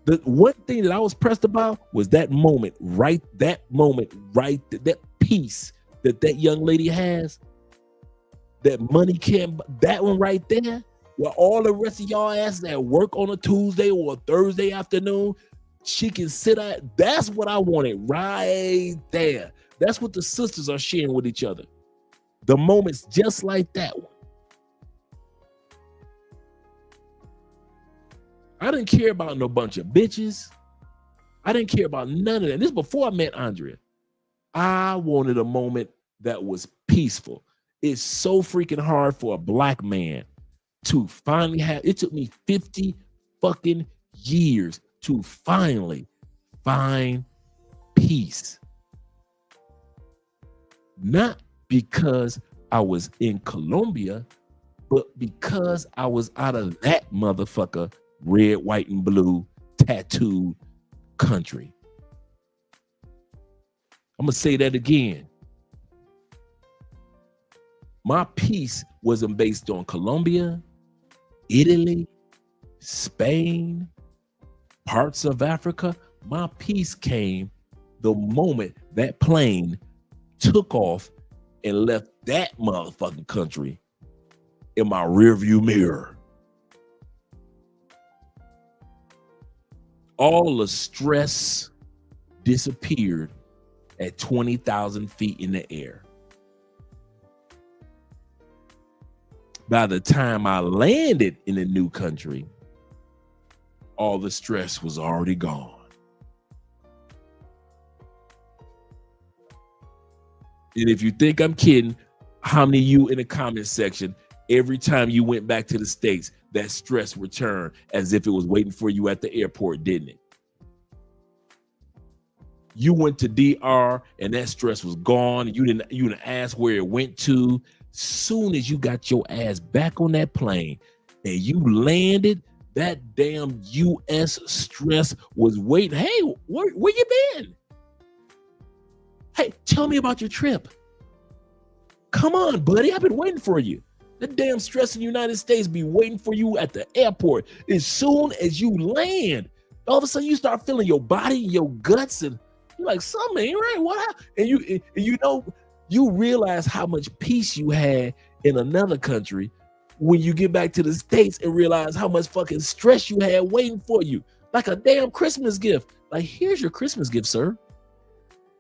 The one thing that I was pressed about was that moment, that piece that young lady has, that money can't, that one right there, where all the rest of y'all asses at work on a Tuesday or a Thursday afternoon, she can sit at. That's what I wanted right there. That's what the sisters are sharing with each other. The moments just like that one. I didn't care about no bunch of bitches. I didn't care about none of that. This is before I met Andrea. I wanted a moment that was peaceful. It's so freaking hard for a black man to finally have, it took me 50 fucking years to finally find peace. Not because I was in Colombia, but because I was out of that motherfucker red, white, and blue tattooed country. I'm gonna say that again. My peace wasn't based on Colombia, Italy, Spain, parts of Africa. My peace came the moment that plane took off and left that motherfucking country in my rearview mirror. All the stress disappeared at 20,000 feet in the air. By the time I landed in a new country, all the stress was already gone. And if you think I'm kidding, how many of you in the comment section, every time you went back to the States, that stress returned as if it was waiting for you at the airport, didn't it? You went to DR and that stress was gone. You didn't ask where it went to. Soon as you got your ass back on that plane and you landed, that damn US stress was waiting. Hey, where you been? Hey, tell me about your trip. Come on, buddy. I've been waiting for you. The damn stress in the United States be waiting for you at the airport. As soon as you land, all of a sudden you start feeling your body, your guts, and you're like, something ain't right. What happened? And you realize how much peace you had in another country when you get back to the States and realize how much fucking stress you had waiting for you. Like a damn Christmas gift. Like, here's your Christmas gift, sir.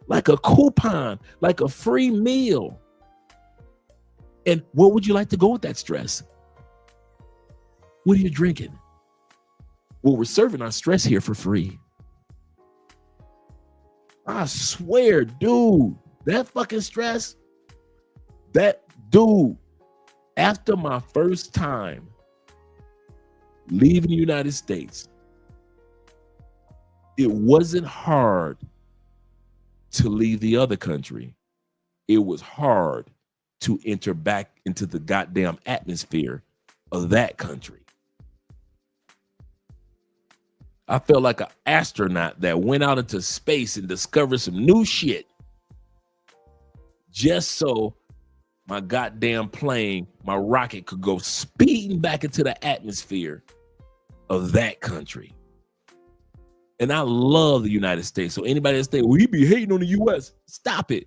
Like a coupon, like a free meal. And what would you like to go with that stress? What are you drinking? Well, we're serving our stress here for free. I swear, dude, that fucking stress, that dude, after my first time leaving the United States, it wasn't hard to leave the other country. It was hard to enter back into the goddamn atmosphere of that country. I felt like an astronaut that went out into space and discovered some new shit just so my goddamn plane, my rocket, could go speeding back into the atmosphere of that country. And I love the United States. So anybody that say, well, you be hating on the US, stop it.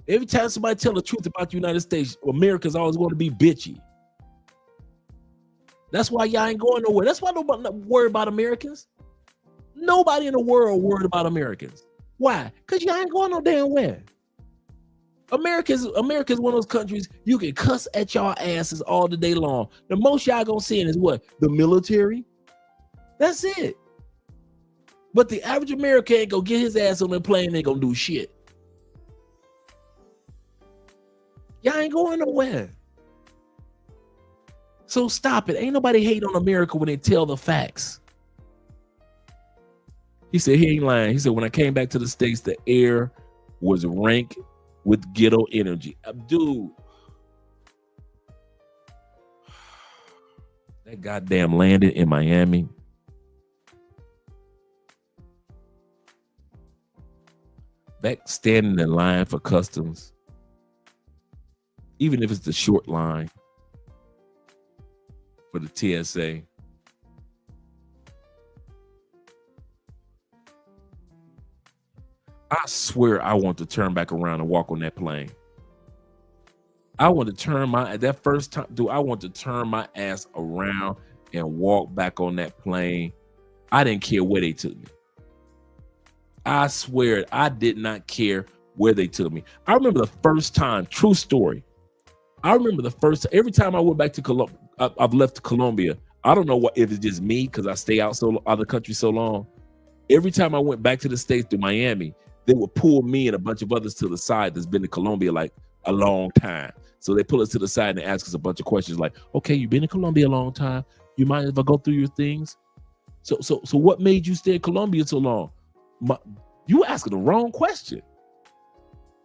Every time somebody tell the truth about the United States, America's always going to be bitchy. That's why y'all ain't going nowhere. That's why nobody worry about Americans. Nobody in the world worried about Americans. Why? Because y'all ain't going no damn where. America's one of those countries you can cuss at y'all asses all the day long. The most y'all gonna see is what? The military. That's it. But the average American ain't gonna get his ass on the plane and ain't gonna do shit. Y'all ain't going nowhere. So stop it. Ain't nobody hate on America when they tell the facts. He said he ain't lying. He said when I came back to the States, the air was rank with ghetto energy. Dude, that goddamn landed in Miami. Back standing in line for customs, even if it's the short line for the TSA. I swear I want to turn back around and walk on that plane. I want to turn that first time, dude, I want to turn my ass around and walk back on that plane. I didn't care where they took me. I swear I did not care where they took me. I remember the first time, true story. I remember the first, every time I went back to Colombia, I've left Colombia. I don't know if it's just me because I stay out of the country so long. Every time I went back to the States to Miami, they would pull me and a bunch of others to the side that's been to Colombia like a long time. So they pull us to the side and ask us a bunch of questions like, okay, you've been in Colombia a long time. You mind if I go through your things? So what made you stay in Colombia so long? You asking the wrong question.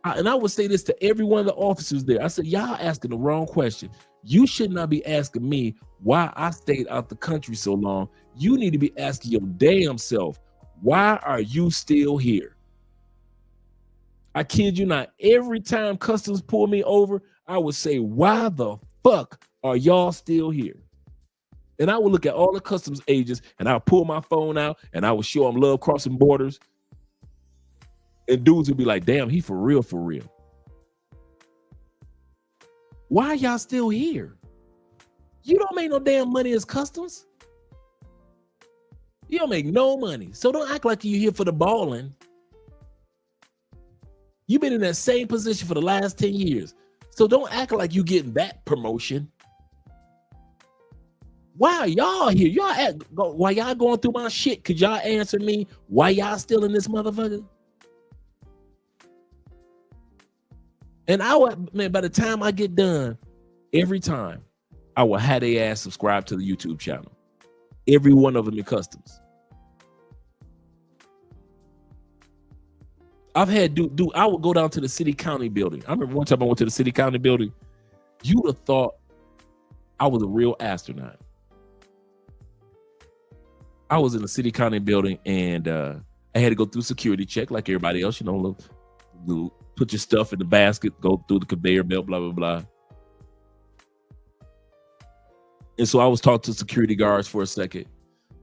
And I would say this to every one of the officers there. I said, y'all asking the wrong question. You should not be asking me why I stayed out the country so long. You need to be asking your damn self, why are you still here? I kid you not. Every time customs pull me over, I would say, why the fuck are y'all still here? And I would look at all the customs agents and I would pull my phone out and I would show them love crossing borders. And dudes would be like, damn, he for real, for real. Why are y'all still here? You don't make no damn money as customs. You don't make no money. So don't act like you're here for the balling. You've been in that same position for the last 10 years. So don't act like you getting that promotion. Why are y'all here? Why y'all going through my shit? Could y'all answer me why y'all still in this motherfucker? And by the time I get done, every time I will have their ass subscribe to the YouTube channel. Every one of them in customs. I've had I would go down to the city county building. I remember one time I went to the city county building. You would have thought I was a real astronaut. I was in the city county building and I had to go through security check like everybody else, put your stuff in the basket, go through the conveyor belt, blah, blah, blah. And so I was talking to security guards for a second.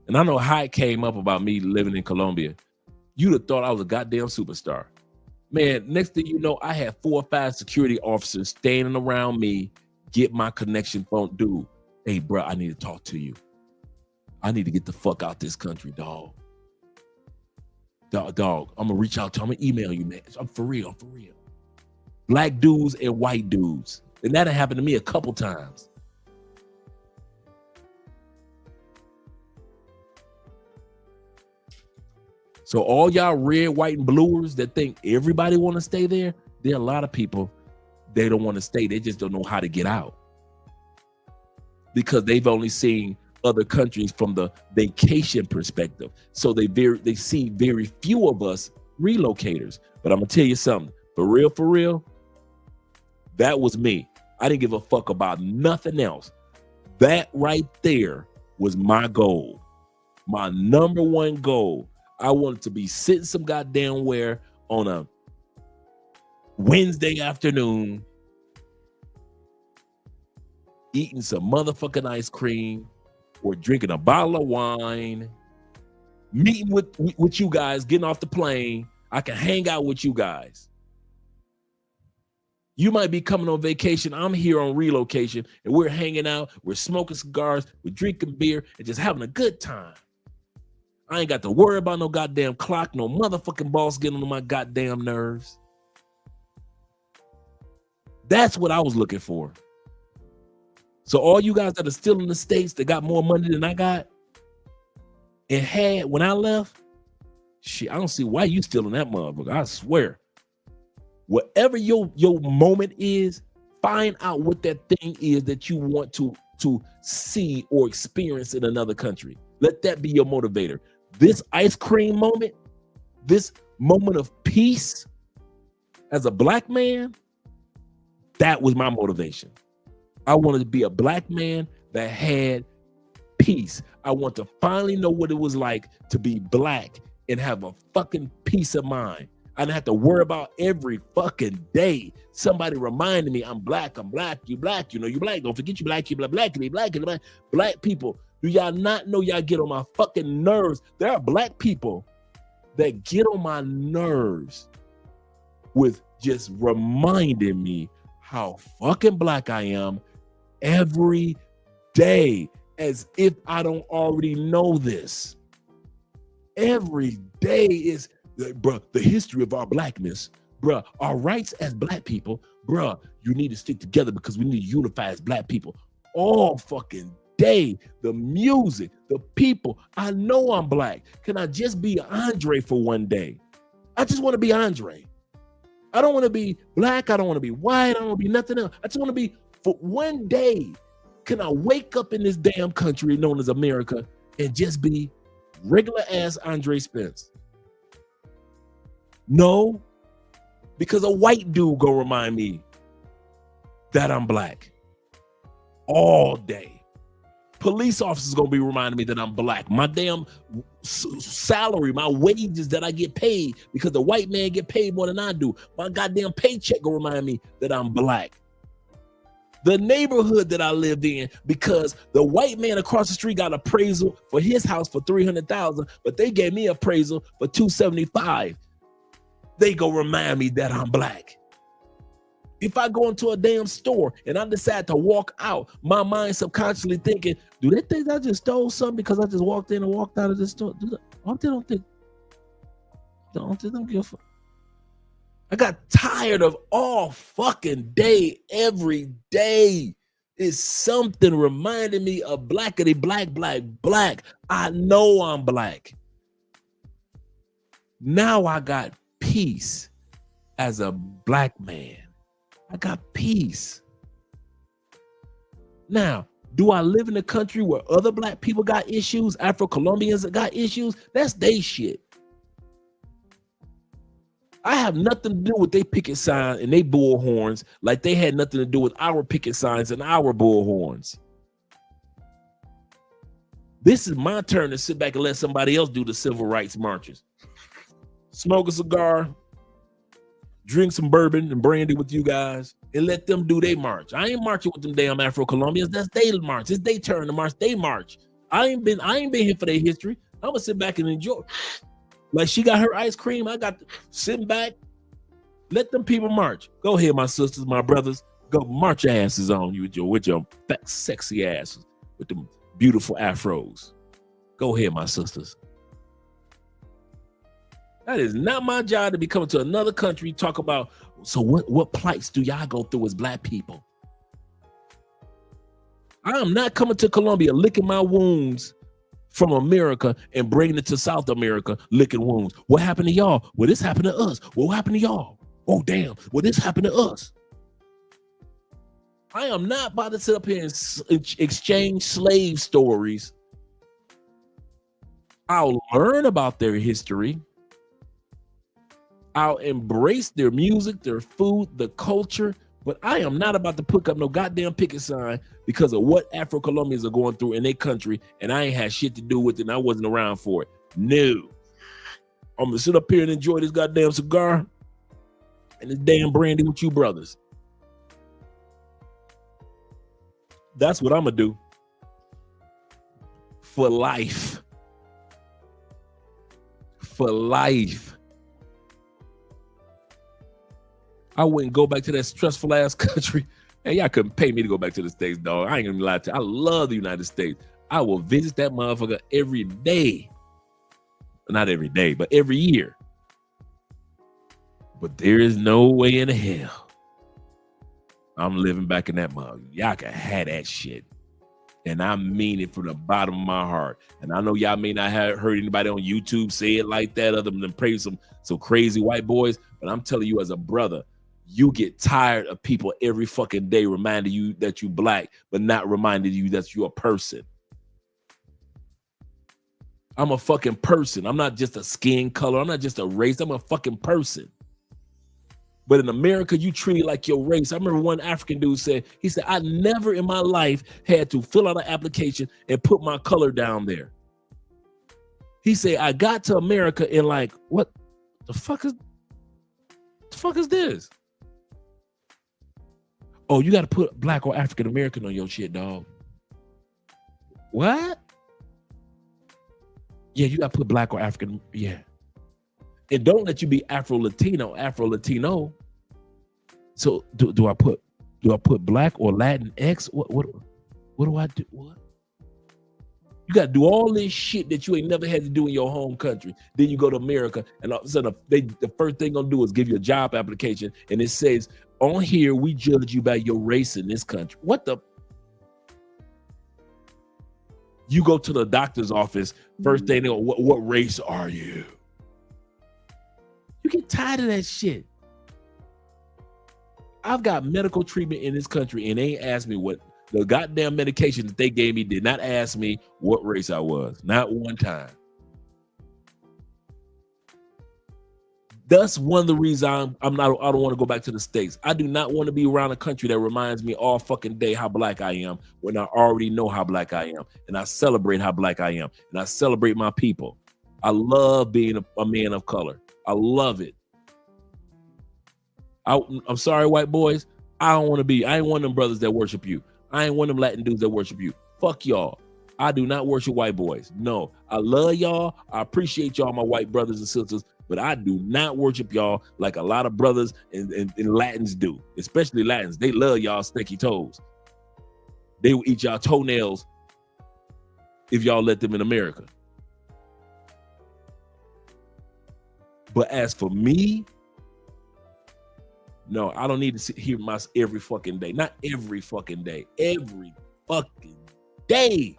And I know how it came up about me living in Colombia. You'd have thought I was a goddamn superstar. Man, next thing you know, I had 4 or 5 security officers standing around me, get my connection phone. Dude, hey, bro, I need to talk to you. I need to get the fuck out this country, dog. Dog, I'm going to reach out to you. I'm going to email you, man. I'm for real. Black dudes and white dudes. And that happened to me a couple times. So all y'all red, white, and bluers that think everybody want to stay there, there are a lot of people, they don't want to stay. They just don't know how to get out. Because they've only seen other countries from the vacation perspective. So they see very few of us relocators. But I'm going to tell you something. For real, that was me. I didn't give a fuck about nothing else. That right there was my goal. My number one goal. I wanted to be sitting some goddamn where on a Wednesday afternoon, eating some motherfucking ice cream or drinking a bottle of wine, meeting with you guys, getting off the plane. I can hang out with you guys. You might be coming on vacation. I'm here on relocation, and we're hanging out. We're smoking cigars. We're drinking beer and just having a good time. I ain't got to worry about no goddamn clock, no motherfucking boss getting on my goddamn nerves. That's what I was looking for. So all you guys that are still in the States that got more money than I got and had when I left, shit, I don't see why you still in that motherfucker. I swear. Whatever your moment is, find out what that thing is that you want to see or experience in another country. Let that be your motivator. This ice cream moment, this moment of peace as a black man, that was my motivation. I wanted to be a black man that had peace. I want to finally know what it was like to be black and have a fucking peace of mind. I didn't have to worry about every fucking day somebody reminding me I'm black, you black, you black. Don't forget you black, you black, you black. Black people, do y'all not know y'all get on my fucking nerves? There are black people that get on my nerves with just reminding me how fucking black I am every day, as if I don't already know this. Every day is, bruh, the history of our blackness, bruh, our rights as black people, bruh, you need to stick together because we need to unify as black people. All fucking day, the music, the people. I know I'm black. Can I just be Andre for one day? I just want to be Andre. I don't want to be black. I don't want to be white. I don't want to be nothing else. I just want to be, for one day, can I wake up in this damn country known as America and just be regular ass Andre Spence? No, because a white dude gonna remind me that I'm black all day. Police officers gonna be reminding me that I'm black. My damn salary, my wages that I get paid, because the white man get paid more than I do. My goddamn paycheck gonna remind me that I'm black. The neighborhood that I lived in, because the white man across the street got appraisal for his house for $300,000, but they gave me appraisal for $275,000. They go remind me that I'm black. If I go into a damn store and I decide to walk out, my mind subconsciously thinking, do they think I just stole something because I just walked in and walked out of the store? Don't give a fuck. I got tired of all fucking day, every day. Is something reminding me of blackity black, black, black. I know I'm black. Now I got peace as a black man. I got peace. Now, do I live in a country where other black people got issues, Afro-Colombians got issues? That's they shit. I have nothing to do with they picket sign and they bullhorns like they had nothing to do with our picket signs and our bullhorns. This is my turn to sit back and let somebody else do the civil rights marches. Smoke a cigar, drink some bourbon and brandy with you guys, and let them do their march. I ain't marching with them damn Afro-Colombians. That's their march. It's their turn to march. They march. I ain't been here for their history. I'm gonna sit back and enjoy. Like she got her ice cream, I got sitting back. Let them people march. Go ahead, my sisters, my brothers. Go march your asses on you with your fat, sexy asses, with them beautiful afros. Go ahead, my sisters. That is not my job to be coming to another country, talk about, so what plights do y'all go through as black people? I am not coming to Colombia licking my wounds from America and bringing it to South America, licking wounds. What happened to y'all? Well, this happened to us. What happened to y'all? Oh, damn. Well, this happened to us. I am not about to sit up here and exchange slave stories. I'll learn about their history. I'll embrace their music, their food, the culture, but I am not about to put up no goddamn picket sign because of what Afro-Colombians are going through in their country, and I ain't had shit to do with it, and I wasn't around for it. No. I'm gonna sit up here and enjoy this goddamn cigar and this damn brandy with you brothers. That's what I'm gonna do. For life. For life. I wouldn't go back to that stressful ass country. Hey, y'all couldn't pay me to go back to the States, dog. I ain't gonna lie to you. I love the United States. I will visit that motherfucker every day. Not every day, but every year. But there is no way in hell I'm living back in that mother. Y'all can have that shit. And I mean it from the bottom of my heart. And I know y'all may not have heard anybody on YouTube say it like that other than praise some crazy white boys. But I'm telling you as a brother, you get tired of people every fucking day reminding you that you black, but not reminding you that you're a person. I'm a fucking person. I'm not just a skin color. I'm not just a race. I'm a fucking person. But in America, you treat it like your race. I remember one African dude said, he said, I never in my life had to fill out an application and put my color down there. He said, I got to America and like, what the fuck is this? Oh, you got to put black or African American on your shit, dog. What? Yeah, you got to put black or African. Yeah. And don't let you be Afro-Latino. So do I put black or Latin X? What do I do? What? You got to do all this shit that you ain't never had to do in your home country. Then you go to America, and all of a sudden the first thing gonna do is give you a job application, and it says on here we judge you by your race in this country. What the? You go to the doctor's office, first thing they go, what race are you? You get tired of that shit. I've got medical treatment in this country and they ain't asked me what the goddamn medication that they gave me did not ask me what race I was. Not one time. That's one of the reasons I don't want to go back to the States. I do not want to be around a country that reminds me all fucking day how black I am when I already know how black I am. And I celebrate how black I am. And I celebrate my people. I love being a man of color. I love it. I'm sorry, white boys. I ain't one of them brothers that worship you. I ain't one of them Latin dudes that worship you. Fuck y'all. I do not worship white boys. No, I love y'all. I appreciate y'all, my white brothers and sisters, but I do not worship y'all like a lot of brothers and Latins do, especially Latins. They love y'all stinky toes. They will eat y'all toenails if y'all let them in America. But as for me, No, I don't need to hear my every fucking day. Not every fucking day. Every fucking day.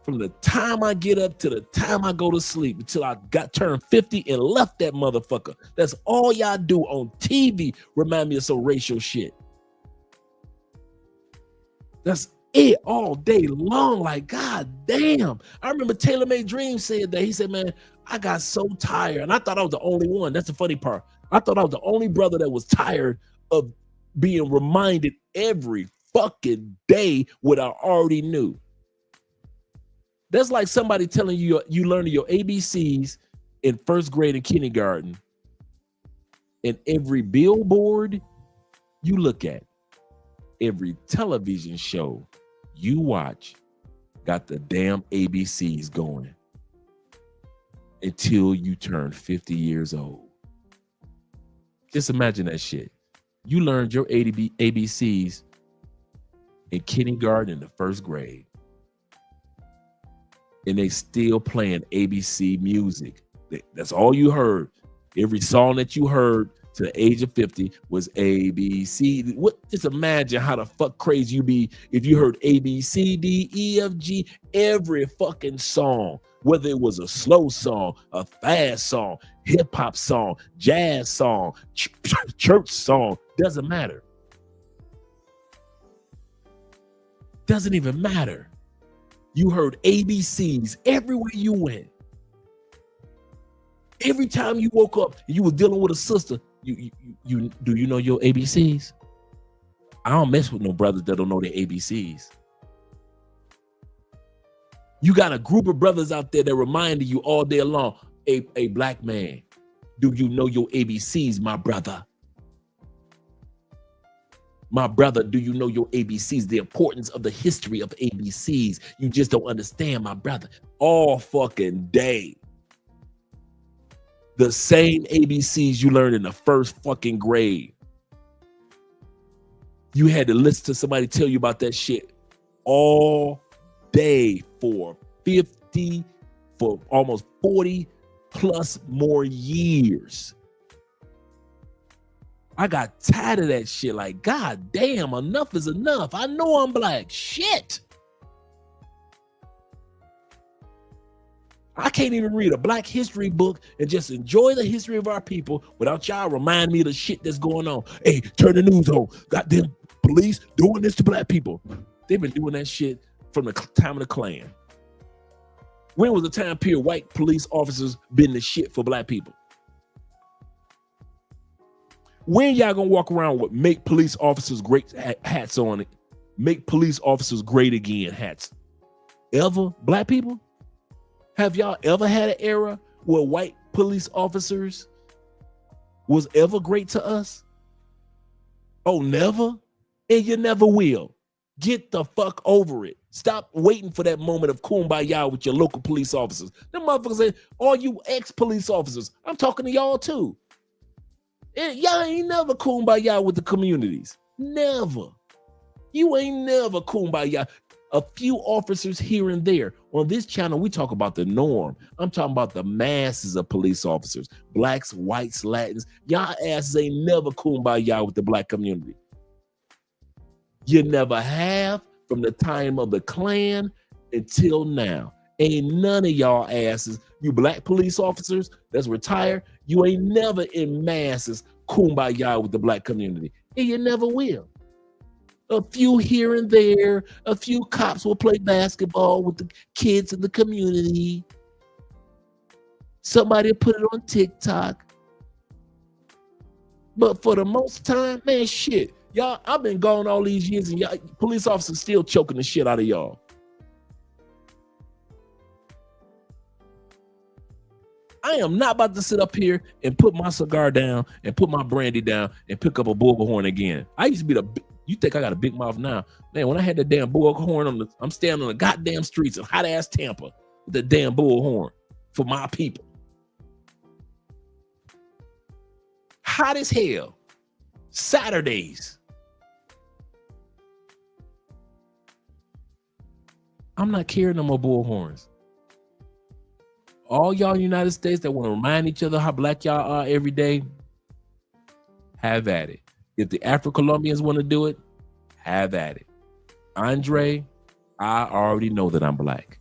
From the time I get up to the time I go to sleep until I turned 50 and left that motherfucker. That's all y'all do on TV. Remind me of some racial shit. That's it all day long. Like, god damn. I remember Taylor Made Dream said that. He said, man, I got so tired. And I thought I was the only one. That's the funny part. I thought I was the only brother that was tired of being reminded every fucking day what I already knew. That's like somebody telling you you learned your ABCs in first grade and kindergarten, and every billboard you look at, every television show you watch got the damn ABCs going until you turn 50 years old. Just imagine that shit. You learned your ABCs in kindergarten and the first grade, and they still playing ABC music. That's all you heard. Every song that you heard to the age of 50 was ABC. Just imagine how the fuck crazy you be if you heard A, B, C, D, E, F, G, every fucking song, whether it was a slow song, a fast song, hip hop song, jazz song, church song, doesn't matter. Doesn't even matter. You heard ABCs everywhere you went. Every time you woke up and you was dealing with a sister, you do you know your ABCs? I don't mess with no brothers that don't know their ABCs. You got a group of brothers out there that reminded you all day long, a black man, do you know your ABCs, my brother? My brother, do you know your ABCs? The importance of the history of ABCs. You just don't understand, my brother. All fucking day. The same ABCs you learned in the first fucking grade. You had to listen to somebody tell you about that shit all day for almost 40 plus more years. I got tired of that shit. Like, god damn, enough is enough. I know I'm black. Shit. I can't even read a black history book and just enjoy the history of our people without y'all remind me of the shit that's going on. Hey, turn the news on. Goddamn police doing this to black people. They've been doing that shit from the time of the Klan. When was the time period white police officers been the shit for black people? When y'all gonna walk around with make police officers great hats on it? Make police officers great again hats. Ever, black people? Have y'all ever had an era where white police officers was ever great to us? Oh, never? And you never will. Get the fuck over it. Stop waiting for that moment of kumbaya with your local police officers. Them motherfuckers say, all you ex-police officers, I'm talking to y'all too. And y'all ain't never kumbaya with the communities. Never. You ain't never kumbaya. A few officers here and there. On this channel, we talk about the norm. I'm talking about the masses of police officers. Blacks, whites, Latins. Y'all asses ain't never kumbaya with the black community. You never have from the time of the Klan until now. Ain't none of y'all asses, you black police officers that's retired, you ain't never in masses kumbaya with the black community. And you never will. A few here and there, a few cops will play basketball with the kids in the community. Somebody put it on TikTok. But for the most time, man, shit. Y'all, I've been gone all these years and y'all police officers still choking the shit out of y'all. I am not about to sit up here and put my cigar down and put my brandy down and pick up a bullhorn again. I used to be you think I got a big mouth now? Man, when I had that damn bullhorn I'm standing on the goddamn streets of hot ass Tampa with the damn bullhorn for my people. Hot as hell. Saturdays. I'm not carrying no more bullhorns. All y'all in the United States that want to remind each other how black y'all are every day, have at it. If the Afro-Colombians want to do it, have at it. Andre, I already know that I'm black.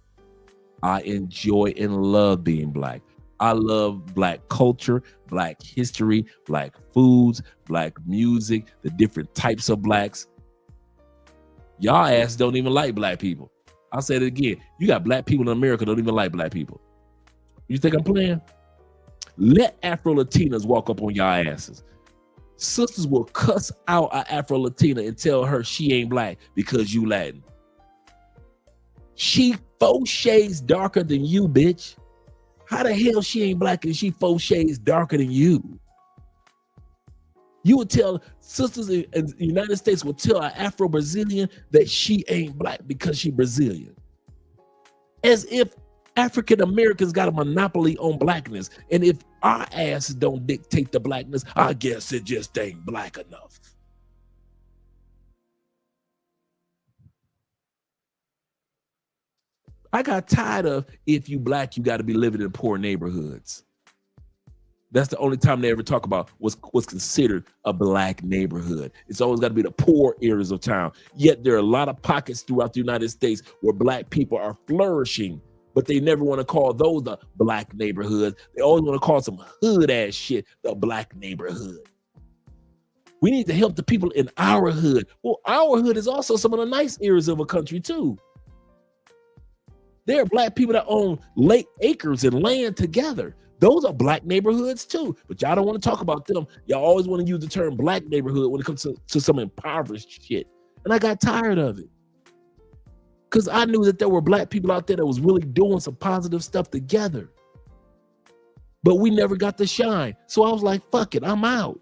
I enjoy and love being black. I love black culture, black history, black foods, black music, the different types of blacks. Y'all ass don't even like black people. I'll say it again. You got black people in America don't even like black people. You think I'm playing? Let Afro-Latinas walk up on y'all asses. Sisters will cuss out an Afro-Latina and tell her she ain't black because you Latin. She 4 shades darker than you, bitch. How the hell she ain't black and she 4 shades darker than you? You would tell sisters in the United States will tell an Afro-Brazilian that she ain't black because she Brazilian. As if African Americans got a monopoly on blackness. And if our asses don't dictate the blackness, I guess it just ain't black enough. I got tired of, if you black, you got to be living in poor neighborhoods. That's the only time they ever talk about what's considered a black neighborhood. It's always got to be the poor areas of town. Yet there are a lot of pockets throughout the United States where black people are flourishing, but they never want to call those the black neighborhoods. They always want to call some hood ass shit the black neighborhood. We need to help the people in our hood. Well, our hood is also some of the nice areas of a country too. There are black people that own lake acres and land together. Those are black neighborhoods too, but y'all don't want to talk about them. Y'all always want to use the term black neighborhood when it comes to some impoverished shit. And I got tired of it. Because I knew that there were black people out there that was really doing some positive stuff together. But we never got the shine. So I was like, fuck it, I'm out.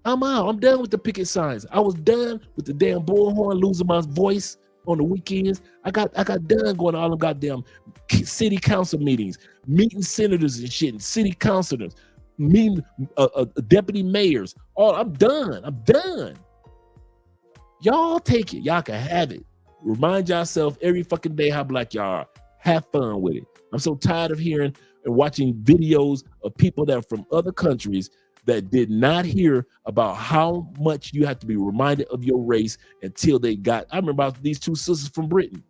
I'm out. I'm done with the picket signs. I was done with the damn bullhorn, losing my voice on the weekends. I got done going to all them goddamn city council meetings, meeting senators and shit, and city councilors, meeting deputy mayors. I'm done. I'm done. Y'all take it. Y'all can have it. Remind yourself every fucking day how black y'all are. Have fun with it. I'm so tired of hearing and watching videos of people that are from other countries that did not hear about how much you have to be reminded of your race until they got. I remember about these 2 sisters from Britain.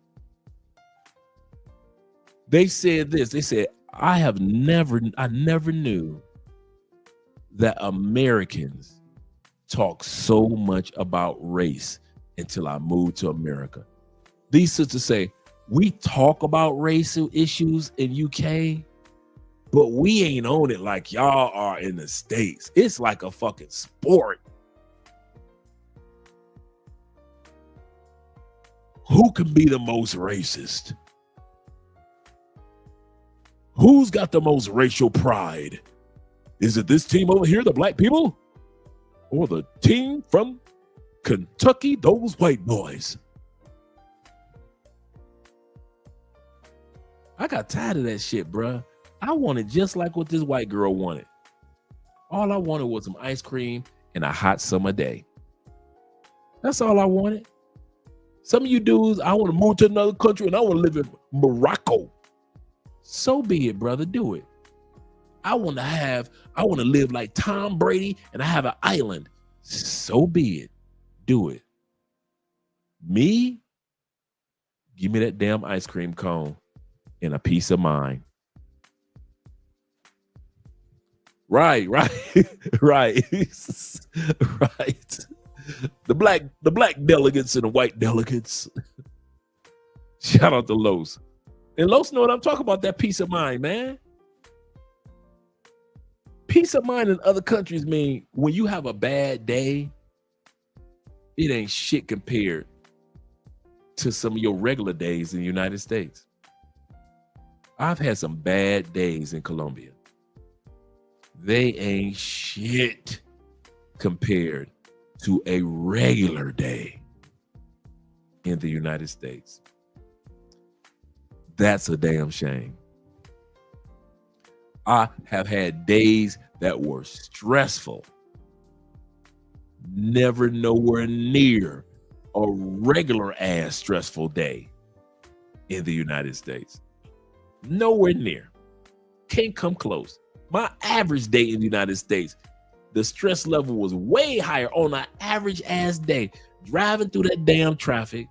They said this. They said, I never knew that Americans talk so much about race until I moved to America. These sisters say, we talk about racial issues in UK, but we ain't on it like y'all are in the States. It's like a fucking sport. Who can be the most racist? Who's got the most racial pride? Is it this team over here, the black people? Or the team from Kentucky, those white boys? I got tired of that shit, bruh. I wanted just like what this white girl wanted. All I wanted was some ice cream and a hot summer day. That's all I wanted. Some of you dudes, I want to move to another country and I want to live in Morocco. So be it, brother. Do it. I want to live like Tom Brady and I have an island. So be it. Do it. Me? Give me that damn ice cream cone and a peace of mind. Right. right. Right. The black delegates and the white delegates. Shout out to Los. And Los know what I'm talking about, that peace of mind, man. Peace of mind in other countries mean when you have a bad day, it ain't shit compared to some of your regular days in the United States. I've had some bad days in Colombia. They ain't shit compared to a regular day in the United States. That's a damn shame. I have had days that were stressful, never nowhere near a regular ass stressful day in the United States. Nowhere near. Can't come close. My average day in the United States the stress level was way higher on an average ass day. Driving through that damn traffic,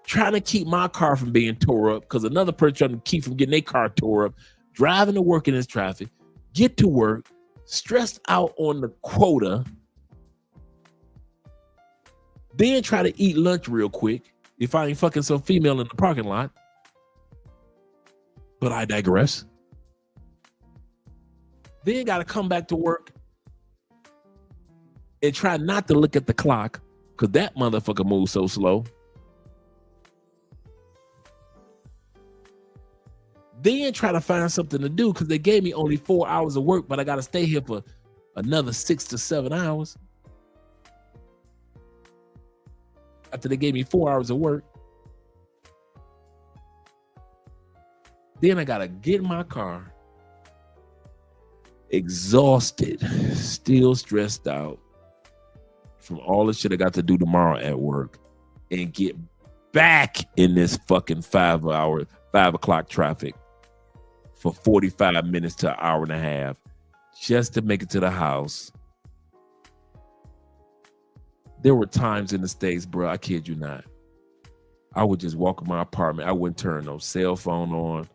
trying to keep my car from being tore up because another person trying to keep from getting their car tore up, driving to work in this traffic, get to work, stressed out on the quota, then try to eat lunch real quick if I ain't fucking some female in the parking lot. But I digress. Then got to come back to work and try not to look at the clock because that motherfucker moves so slow. Then try to find something to do because they gave me only 4 hours of work, but I got to stay here for another 6 to 7 hours. After they gave me 4 hours of work. Then I got to get in my car, exhausted, still stressed out from all the shit I got to do tomorrow at work, and get back in this fucking 5 o'clock traffic for 45 minutes to an hour and a half just to make it to the house. There were times in the States, bro, I kid you not, I would just walk in my apartment. I wouldn't turn no cell phone on.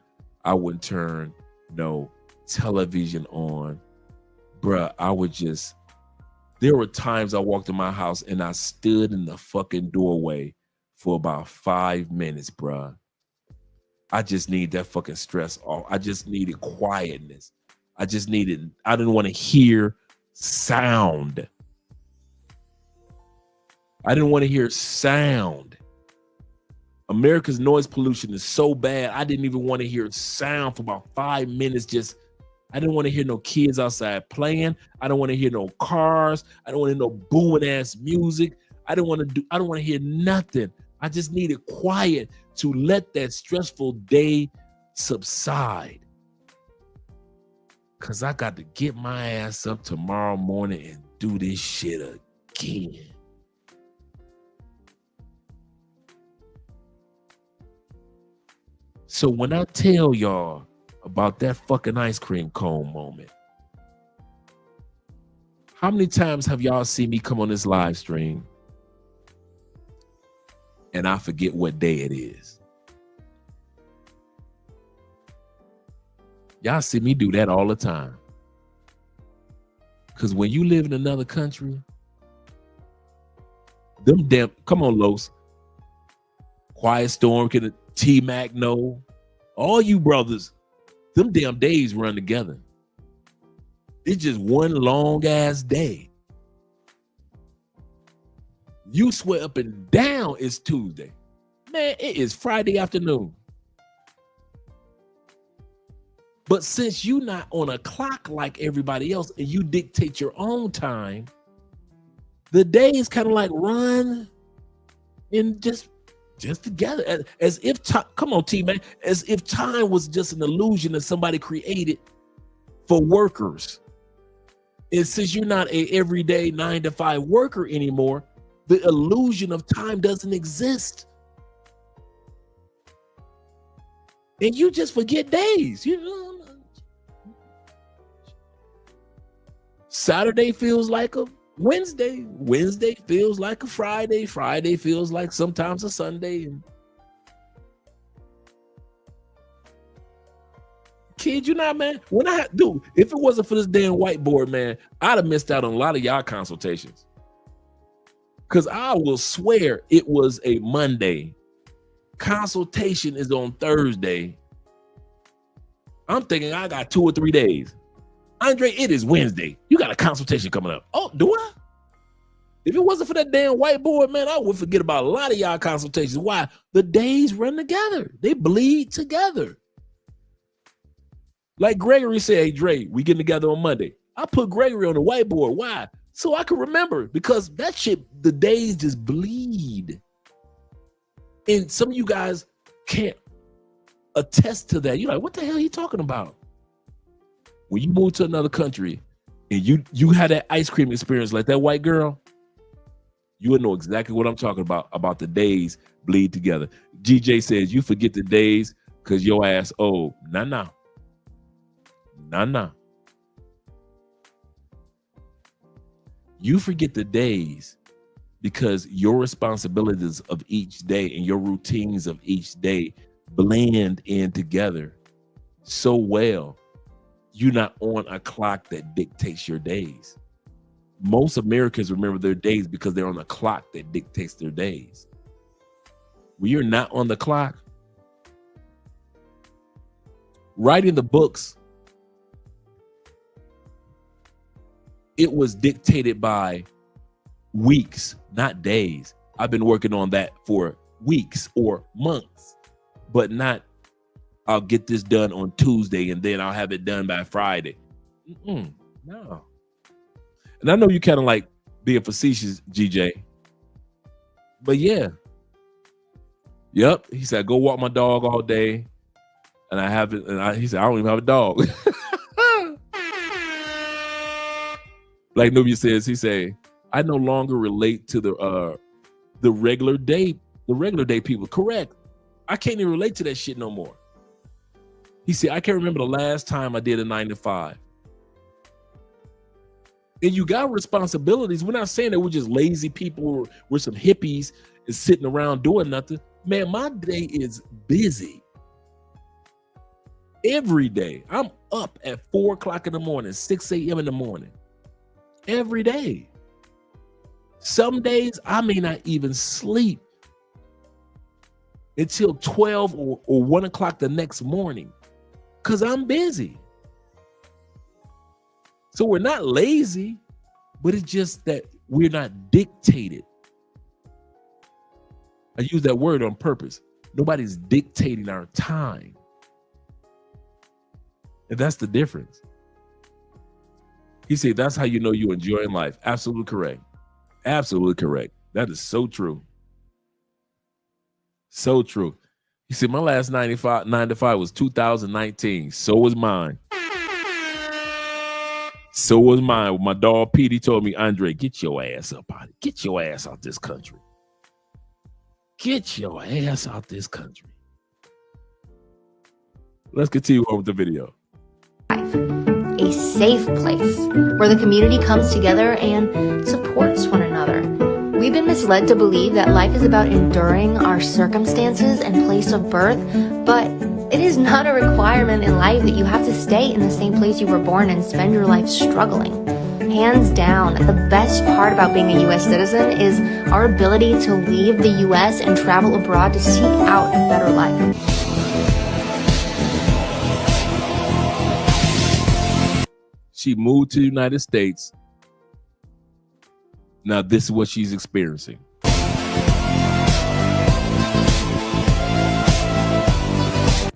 I wouldn't turn no television on. Bruh, I would just, there were times I walked in my house and I stood in the fucking doorway for about 5 minutes, bruh. I just need that fucking stress off. I just needed quietness. I didn't want to hear sound. I didn't want to hear sound. America's noise pollution is so bad. I didn't even want to hear sound for about 5 minutes. I didn't want to hear no kids outside playing. I don't want to hear no cars. I don't want to hear no booming ass music. I don't want to hear nothing. I just needed quiet to let that stressful day subside. Cause I got to get my ass up tomorrow morning and do this shit again. So when I tell y'all about that fucking ice cream cone moment, how many times have y'all seen me come on this live stream and I forget what day it is? Y'all see me do that all the time. Because when you live in another country, come on, Los. Quiet Storm, T-Mac, no. All you brothers, them damn days run together. It's just one long ass day. You swear up and down it's Tuesday. Man, it is Friday afternoon. But since you're not on a clock like everybody else and you dictate your own time, the days kind of like run in just together, as if come on, T-Man, as if time was just an illusion that somebody created for workers. And since you're not a everyday 9-to-5 worker anymore, the illusion of time doesn't exist. And you just forget days. You know, Saturday feels like a Wednesday. Wednesday feels like a Friday. Friday feels like sometimes a Sunday. And kid you not, man. If it wasn't for this damn whiteboard, man, I'd have missed out on a lot of y'all consultations. Because I will swear it was a Monday. Consultation is on Thursday. I'm thinking I got 2 or 3 days. Andre, it is Wednesday. You got a consultation coming up. Oh, do I? If it wasn't for that damn whiteboard, man, I would forget about a lot of y'all consultations. Why? The days run together. They bleed together. Like Gregory said, hey, Dre, we getting together on Monday. I put Gregory on the whiteboard. Why? So I can remember, because that shit, the days just bleed. And some of you guys can't attest to that. You're like, what the hell are you talking about? When you move to another country and you had that ice cream experience like that white girl, you will know exactly what I'm talking about the days bleed together. GJ says, you forget the days because your ass old. Nah. You forget the days because your responsibilities of each day and your routines of each day blend in together so well. You're not on a clock that dictates your days. Most Americans remember their days because they're on a clock that dictates their days. When you're not on the clock, writing the books, it was dictated by weeks, not days. I've been working on that for weeks or months, but not I'll get this done on Tuesday and then I'll have it done by Friday. No. And I know you kind of like being facetious, GJ. But yeah. Yep. He said, go walk my dog all day. And I have it. And he said, I don't even have a dog. Like Nubia says, he say, I no longer relate to the regular day people. Correct. I can't even relate to that shit no more. He said, I can't remember the last time I did a 9 to 5. And you got responsibilities. We're not saying that we're just lazy people. We're some hippies and sitting around doing nothing. Man, my day is busy. Every day. I'm up at 4 o'clock in the morning, 6 a.m. in the morning. Every day. Some days I may not even sleep until 12 or 1 o'clock the next morning because I'm busy. So we're not lazy, but it's just that we're not dictated. I use that word on purpose. Nobody's dictating our time. And that's the difference. He said, that's how you know you're enjoying life. Absolutely correct. Absolutely correct. That is so true. So true. He said, my last 9 to 5 was 2019. So was mine. So was mine. My dog Petey told me, Andre, get your ass up out. Get your ass out this country. Get your ass out this country. Let's continue on with the video. A safe place where the community comes together and supports one another. We've been misled to believe that life is about enduring our circumstances and place of birth, but it is not a requirement in life that you have to stay in the same place you were born and spend your life struggling. Hands down, the best part about being a U.S. citizen is our ability to leave the U.S. and travel abroad to seek out a better life. She moved to the United States. Now this is what she's experiencing.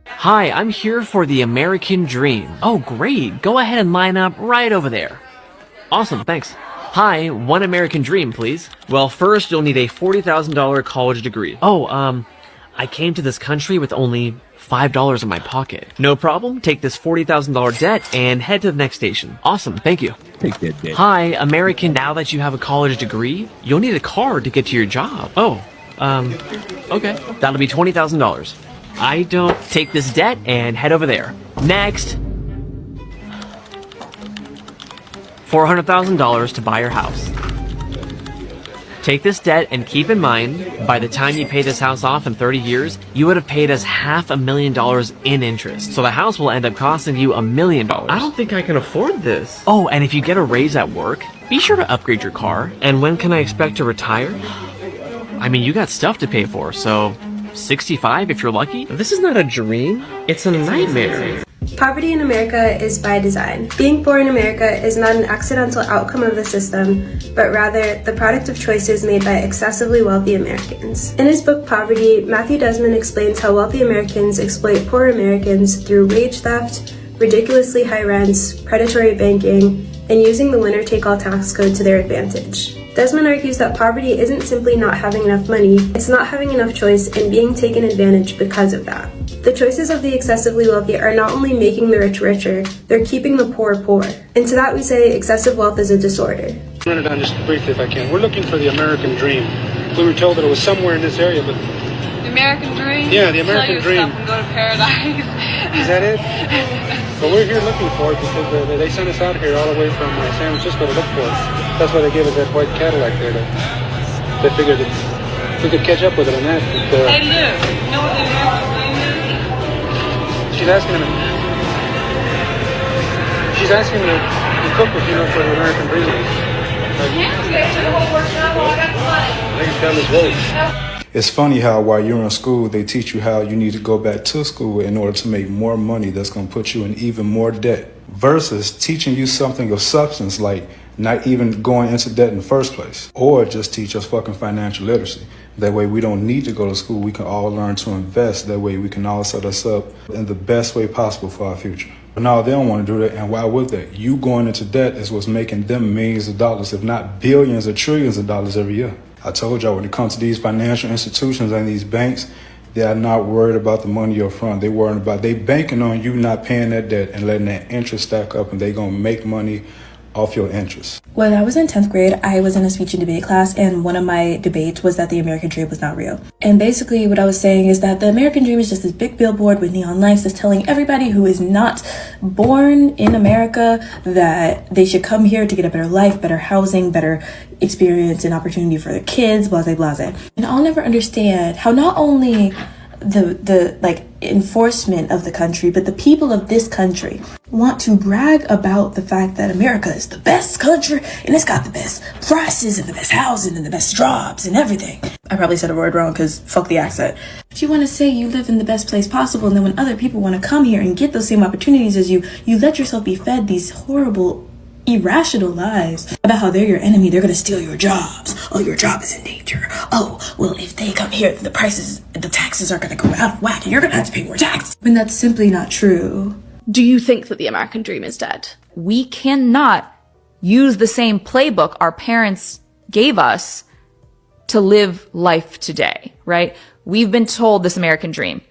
Hi, I'm here for the American Dream. Oh, great. Go ahead and line up right over there. Awesome, thanks. Hi, one American Dream, please. Well, first you'll need a $40,000 college degree. Oh, I came to this country with only $5 in my pocket. No problem. Take this $40,000 debt and head to the next station. Awesome. Thank you. Take that debt. Hi, American. Now that you have a college degree, you'll need a car to get to your job. Oh, okay. That'll be $20,000. I don't take this debt and head over there. Next. $400,000 to buy your house. Take this debt and keep in mind, by the time you pay this house off in 30 years, you would have paid us $500,000 in interest. So the house will end up costing you $1 million. I don't think I can afford this. Oh, and if you get a raise at work, be sure to upgrade your car. And when can I expect to retire? I mean, you got stuff to pay for, so 65 if you're lucky. This is not a dream, it's a nightmare. Poverty in America is by design. Being poor in America is not an accidental outcome of the system, but rather the product of choices made by excessively wealthy Americans. In his book Poverty, Matthew Desmond explains how wealthy Americans exploit poor Americans through wage theft, ridiculously high rents, predatory banking, and using the winner-take-all tax code to their advantage. Desmond argues that poverty isn't simply not having enough money, it's not having enough choice and being taken advantage because of that. The choices of the excessively wealthy are not only making the rich richer, they're keeping the poor poor. And to that we say excessive wealth is a disorder. Run it down just briefly if I can. We're looking for the American Dream. We were told that it was somewhere in this area, but... The American Dream? Yeah, the American Dream. And go to paradise. Is that it? Well, we're here looking for it because they sent us out here all the way from San Francisco to look for it. That's why they gave us that white Cadillac there. They figured that we could catch up with it on that. But, Hey, Lou, you know what the American dream is? she's asking him. She's asking him to cook with, for the American dream. They can tell his voice. It's funny how while you're in school, they teach you how you need to go back to school in order to make more money that's going to put you in even more debt, versus teaching you something of substance like not even going into debt in the first place, or just teach us fucking financial literacy. That way we don't need to go to school. We can all learn to invest. That way we can all set us up in the best way possible for our future. But now they don't want to do that, and why would they? You going into debt is what's making them millions of dollars, if not billions or trillions of dollars every year. I told y'all when it comes to these financial institutions and these banks, they are not worried about the money up front. They banking on you not paying that debt and letting that interest stack up, and they gonna make money off your interest. When I was in 10th grade, I was in a speech and debate class, and one of my debates was that the American dream was not real. And basically what I was saying is that the American dream is just this big billboard with neon lights that's telling everybody who is not born in America that they should come here to get a better life, better housing, better experience and opportunity for their kids, blase blase. And I'll never understand how not only the enforcement of the country, but the people of this country want to brag about the fact that America is the best country and it's got the best prices and the best housing and the best jobs and everything. I probably said a word wrong because fuck the accent. But you want to say you live in the best place possible, and then when other people want to come here and get those same opportunities as you let yourself be fed these horrible, irrational lies about how they're your enemy, they're gonna steal your jobs. Oh, your job is in danger. Oh, well, if they come here, the taxes are gonna go out of whack and you're gonna have to pay more taxes. When that's simply not true. Do you think that the American dream is dead? We cannot use the same playbook our parents gave us to live life today, right? We've been told this American dream.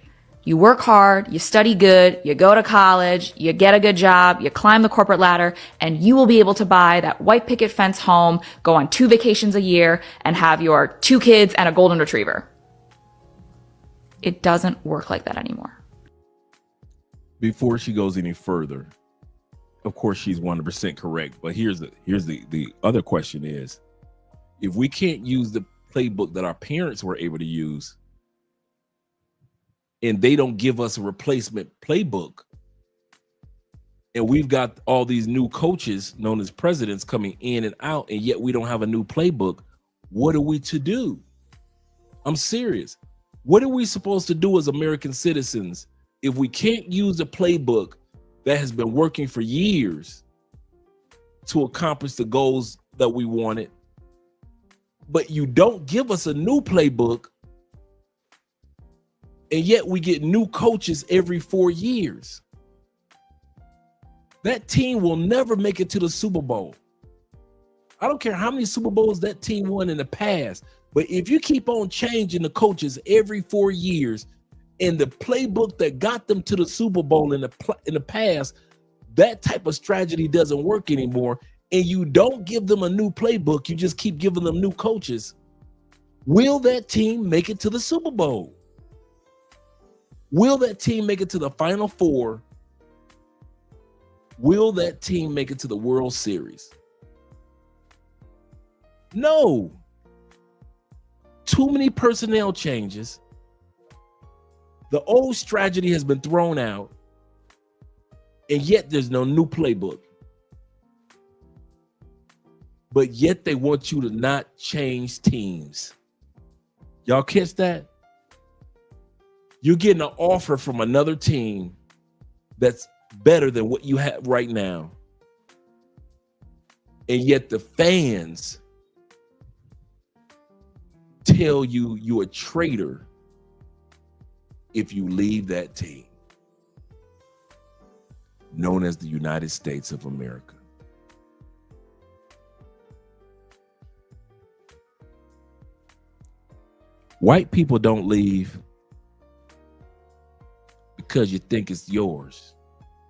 You work hard, you study good, you go to college, you get a good job, you climb the corporate ladder, and you will be able to buy that white picket fence home, go on 2 vacations a year, and have your 2 kids and a golden retriever. It doesn't work like that anymore. Before she goes any further, of course she's 100% correct, but here's the other question is, if we can't use the playbook that our parents were able to use, and they don't give us a replacement playbook, and we've got all these new coaches known as presidents coming in and out, and yet we don't have a new playbook, what are we to do? I'm serious. What are we supposed to do as American citizens if we can't use a playbook that has been working for years to accomplish the goals that we wanted, but you don't give us a new playbook, and yet we get new coaches every 4 years? That team will never make it to the Super Bowl. I don't care how many Super Bowls that team won in the past, but if you keep on changing the coaches every 4 years, and the playbook that got them to the Super Bowl in the past, that type of strategy doesn't work anymore, and you don't give them a new playbook, you just keep giving them new coaches, will that team make it to the Super Bowl? Will that team make it to the Final Four? Will that team make it to the World Series? No. Too many personnel changes. The old strategy has been thrown out, and yet there's no new playbook. But yet they want you to not change teams. Y'all catch that? You're getting an offer from another team that's better than what you have right now. And yet the fans tell you you're a traitor if you leave that team, known as the United States of America. White people don't leave because you think it's yours.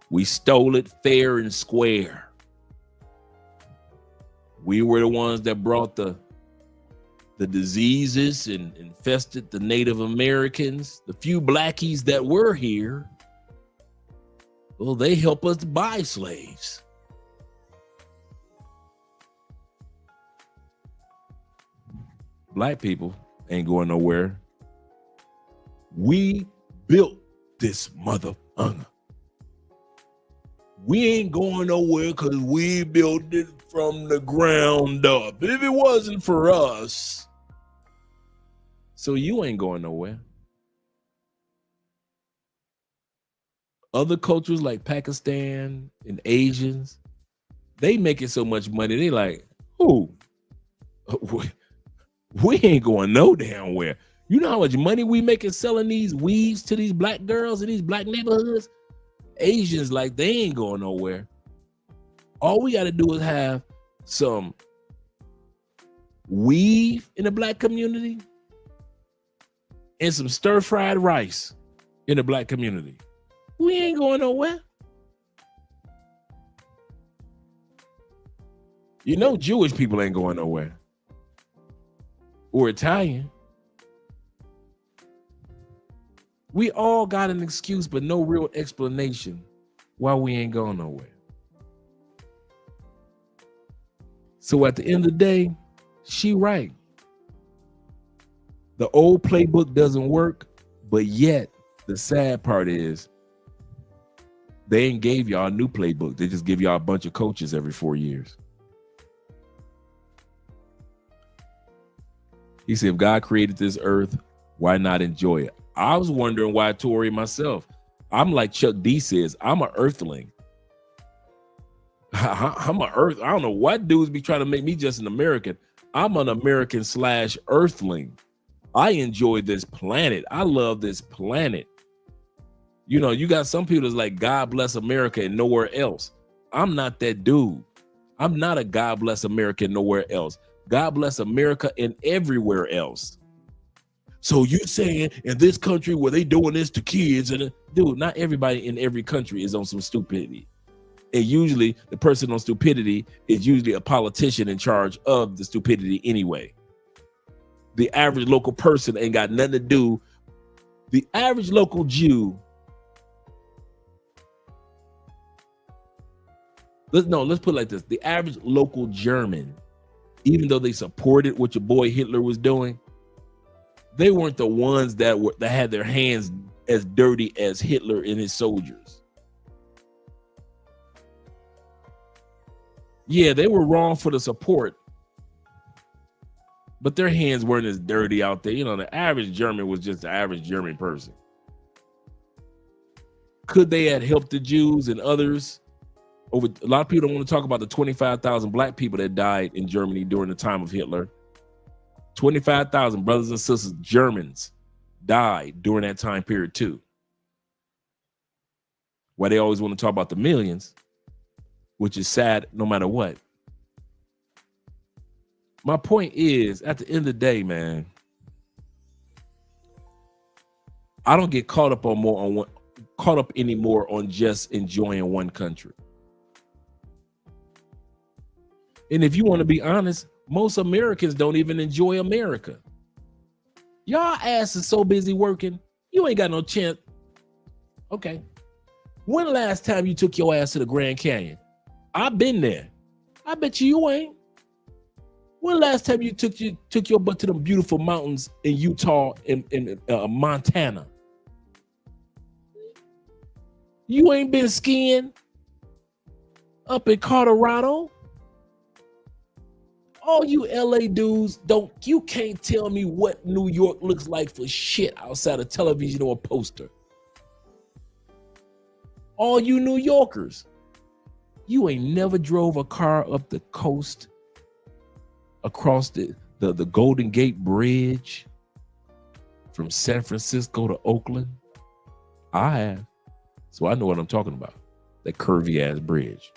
We stole it fair and square. We were the ones that brought the diseases and infested the Native Americans. The few blackies that were here, well, they help us buy slaves. Black people ain't going nowhere. We built this motherfucker. We ain't going nowhere because we built it from the ground up. If it wasn't for us, so you ain't going nowhere. Other cultures like Pakistan and Asians, they making so much money. They like, who? We ain't going no damn where. You know how much money we making selling these weaves to these black girls in these black neighborhoods? Asians, like, they ain't going nowhere. All we got to do is have some weave in the black community and some stir-fried rice in the black community. We ain't going nowhere. You know, Jewish people ain't going nowhere. Or Italian. We all got an excuse, but no real explanation why we ain't going nowhere. So at the end of the day, she right. The old playbook doesn't work, but yet the sad part is they ain't gave y'all a new playbook. They just give y'all a bunch of coaches every 4 years. He said, if God created this earth, why not enjoy it? I was wondering why, Tori, myself. I'm like Chuck D says, I'm an earthling. I'm an earth. I don't know what dudes be trying to make me just an American. I'm an American / earthling. I enjoy this planet. I love this planet. You know, you got some people that's like, God bless America and nowhere else. I'm not that dude. I'm not a God bless America and nowhere else. God bless America and everywhere else. So you saying in this country where they doing this to kids, and dude, not everybody in every country is on some stupidity. And usually the person on stupidity is usually a politician in charge of the stupidity anyway. The average local person ain't got nothing to do. The average local Jew. Let's put it like this. The average local German, even though they supported what your boy Hitler was doing, they weren't the ones that had their hands as dirty as Hitler and his soldiers. Yeah, they were wrong for the support, but their hands weren't as dirty out there. You know, the average German was just the average German person. Could they have helped the Jews and others? A lot of people don't want to talk about the 25,000 black people that died in Germany during the time of Hitler. 25,000 brothers and sisters, Germans, died during that time period too. Why they always want to talk about the millions, which is sad no matter what. My point is, at the end of the day, man, I don't get caught up anymore on just enjoying one country. And if you want to be honest, most Americans don't even enjoy America. Y'all ass is so busy working, you ain't got no chance. Okay. When the last time you took your ass to the Grand Canyon? I've been there. I bet you ain't. When the last time you took your butt to them beautiful mountains in Utah and Montana? You ain't been skiing up in Colorado? All you LA dudes you can't tell me what New York looks like for shit outside of television or a poster. All you New Yorkers, you ain't never drove a car up the coast across the Golden Gate Bridge from San Francisco to Oakland. I have. So I know what I'm talking about. That curvy ass bridge.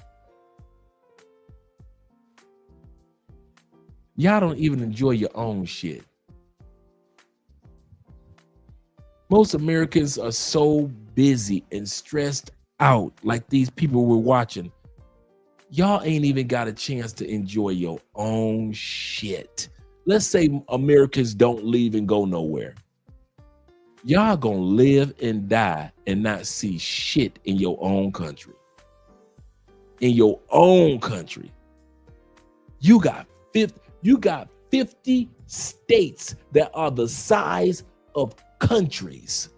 Y'all don't even enjoy your own shit. Most Americans are so busy and stressed out, like these people we're watching. Y'all ain't even got a chance to enjoy your own shit. Let's say Americans don't leave and go nowhere. Y'all gonna live and die and not see shit in your own country. In your own country. You got 50 states that are the size of countries.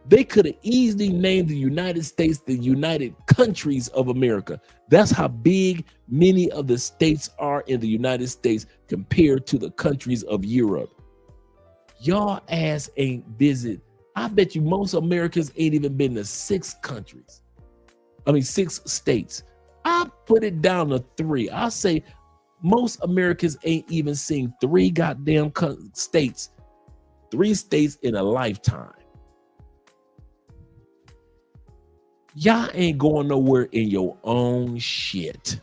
They could have easily named the United States the United Countries of America. That's how big many of the states are in the United States compared to the countries of Europe. Y'all ass ain't visit. I bet you most Americans ain't even been to 6 states. I'll put it down to 3. I'll say most Americans ain't even seen 3 goddamn states, 3 states in a lifetime. Y'all ain't going nowhere in your own shit.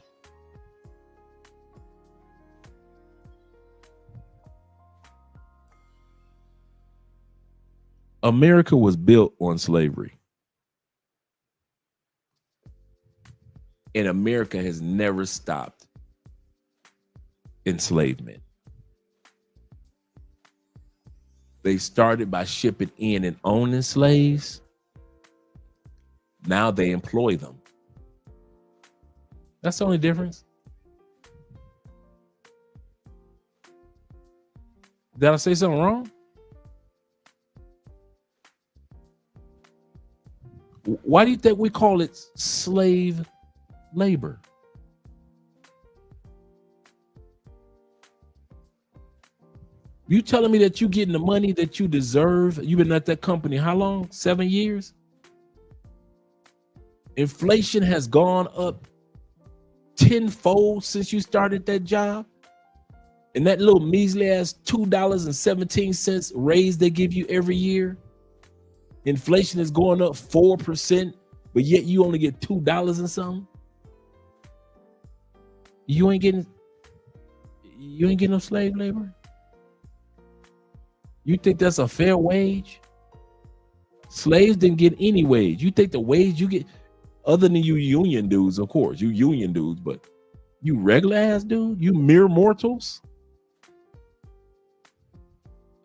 America was built on slavery. And America has never stopped enslavement. They started by shipping in and owning slaves. Now they employ them. That's the only difference. Did I say something wrong? Why do you think we call it slave labor? You telling me that you getting the money that you deserve? You've been at that company how long? 7 years? Inflation has gone up tenfold since you started that job. And that little measly ass $2.17 raise they give you every year. Inflation is going up 4%, but yet you only get $2 and something. You ain't getting no slave labor. You think that's a fair wage? Slaves didn't get any wage. You think the wage you get, other than you union dudes, of course, you union dudes, but you regular ass dude, you mere mortals.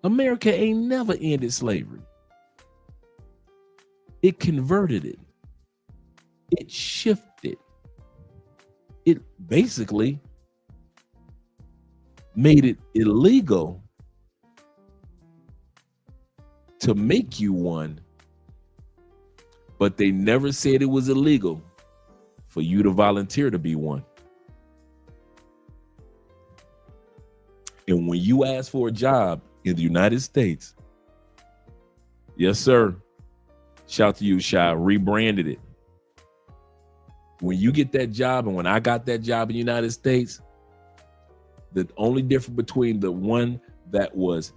America ain't never ended slavery. It converted it. It shifted. It basically made it illegal to make you one, but they never said it was illegal for you to volunteer to be one. And when you ask for a job in the United States, yes, sir. Shout to you, Shy. Rebranded it. When you get that job, and when I got that job in the United States, the only difference between the one that was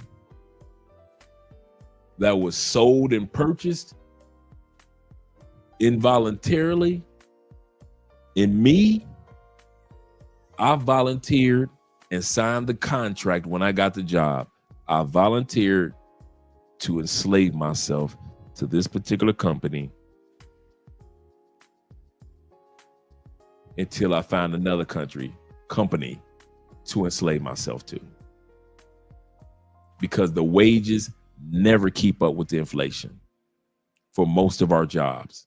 sold and purchased involuntarily, in me, I volunteered and signed the contract when I got the job. I volunteered to enslave myself to this particular company until I found another company to enslave myself to. Because the wages never keep up with the inflation for most of our jobs.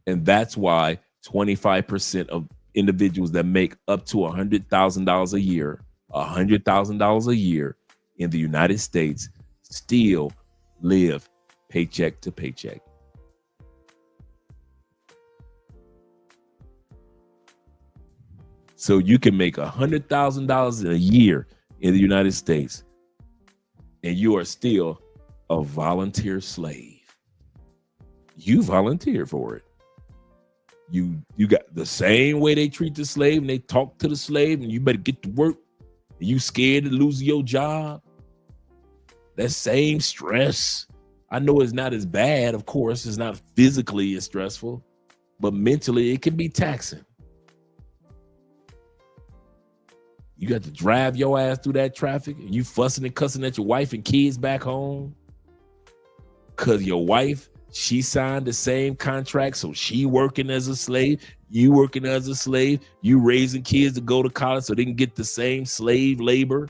And that's why 25% of individuals that make up to $100,000 a year, $100,000 a year in the United States still live paycheck to paycheck. So you can make $100,000 a year in the United States and you are still a volunteer slave. You volunteered for it. You got the same way they treat the slave and they talk to the slave and you better get to work. And you scared to lose your job. That same stress. I know it's not as bad, of course, it's not physically as stressful, but mentally it can be taxing. You got to drive your ass through that traffic and you fussing and cussing at your wife and kids back home because your wife, she signed the same contract, so she working as a slave, you working as a slave, you raising kids to go to college so they can get the same slave labor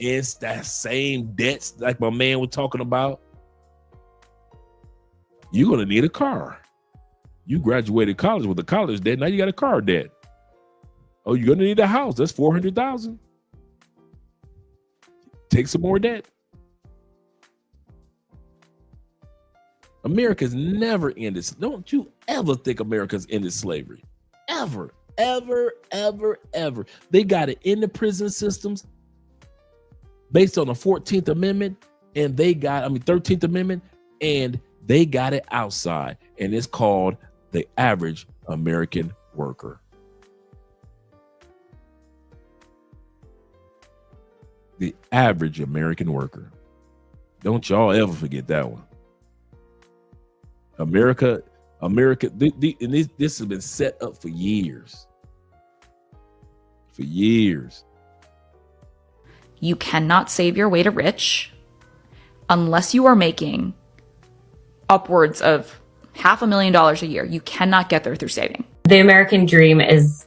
and that same debts like my man was talking about. You're going to need a car. You graduated college with a college debt. Now you got a car debt. Oh, you're going to need a house. That's $400,000. take some more debt. America's never ended. Don't you ever think America's ended slavery. Ever, ever, ever, ever. They got it in the prison systems based on the 14th Amendment, and 13th Amendment, and they got it outside, and it's called the average American worker. The average American worker. Don't y'all ever forget that one. America, and this has been set up for years. For years. You cannot save your way to rich unless you are making upwards of $500,000 a year. You cannot get there through saving. The American dream is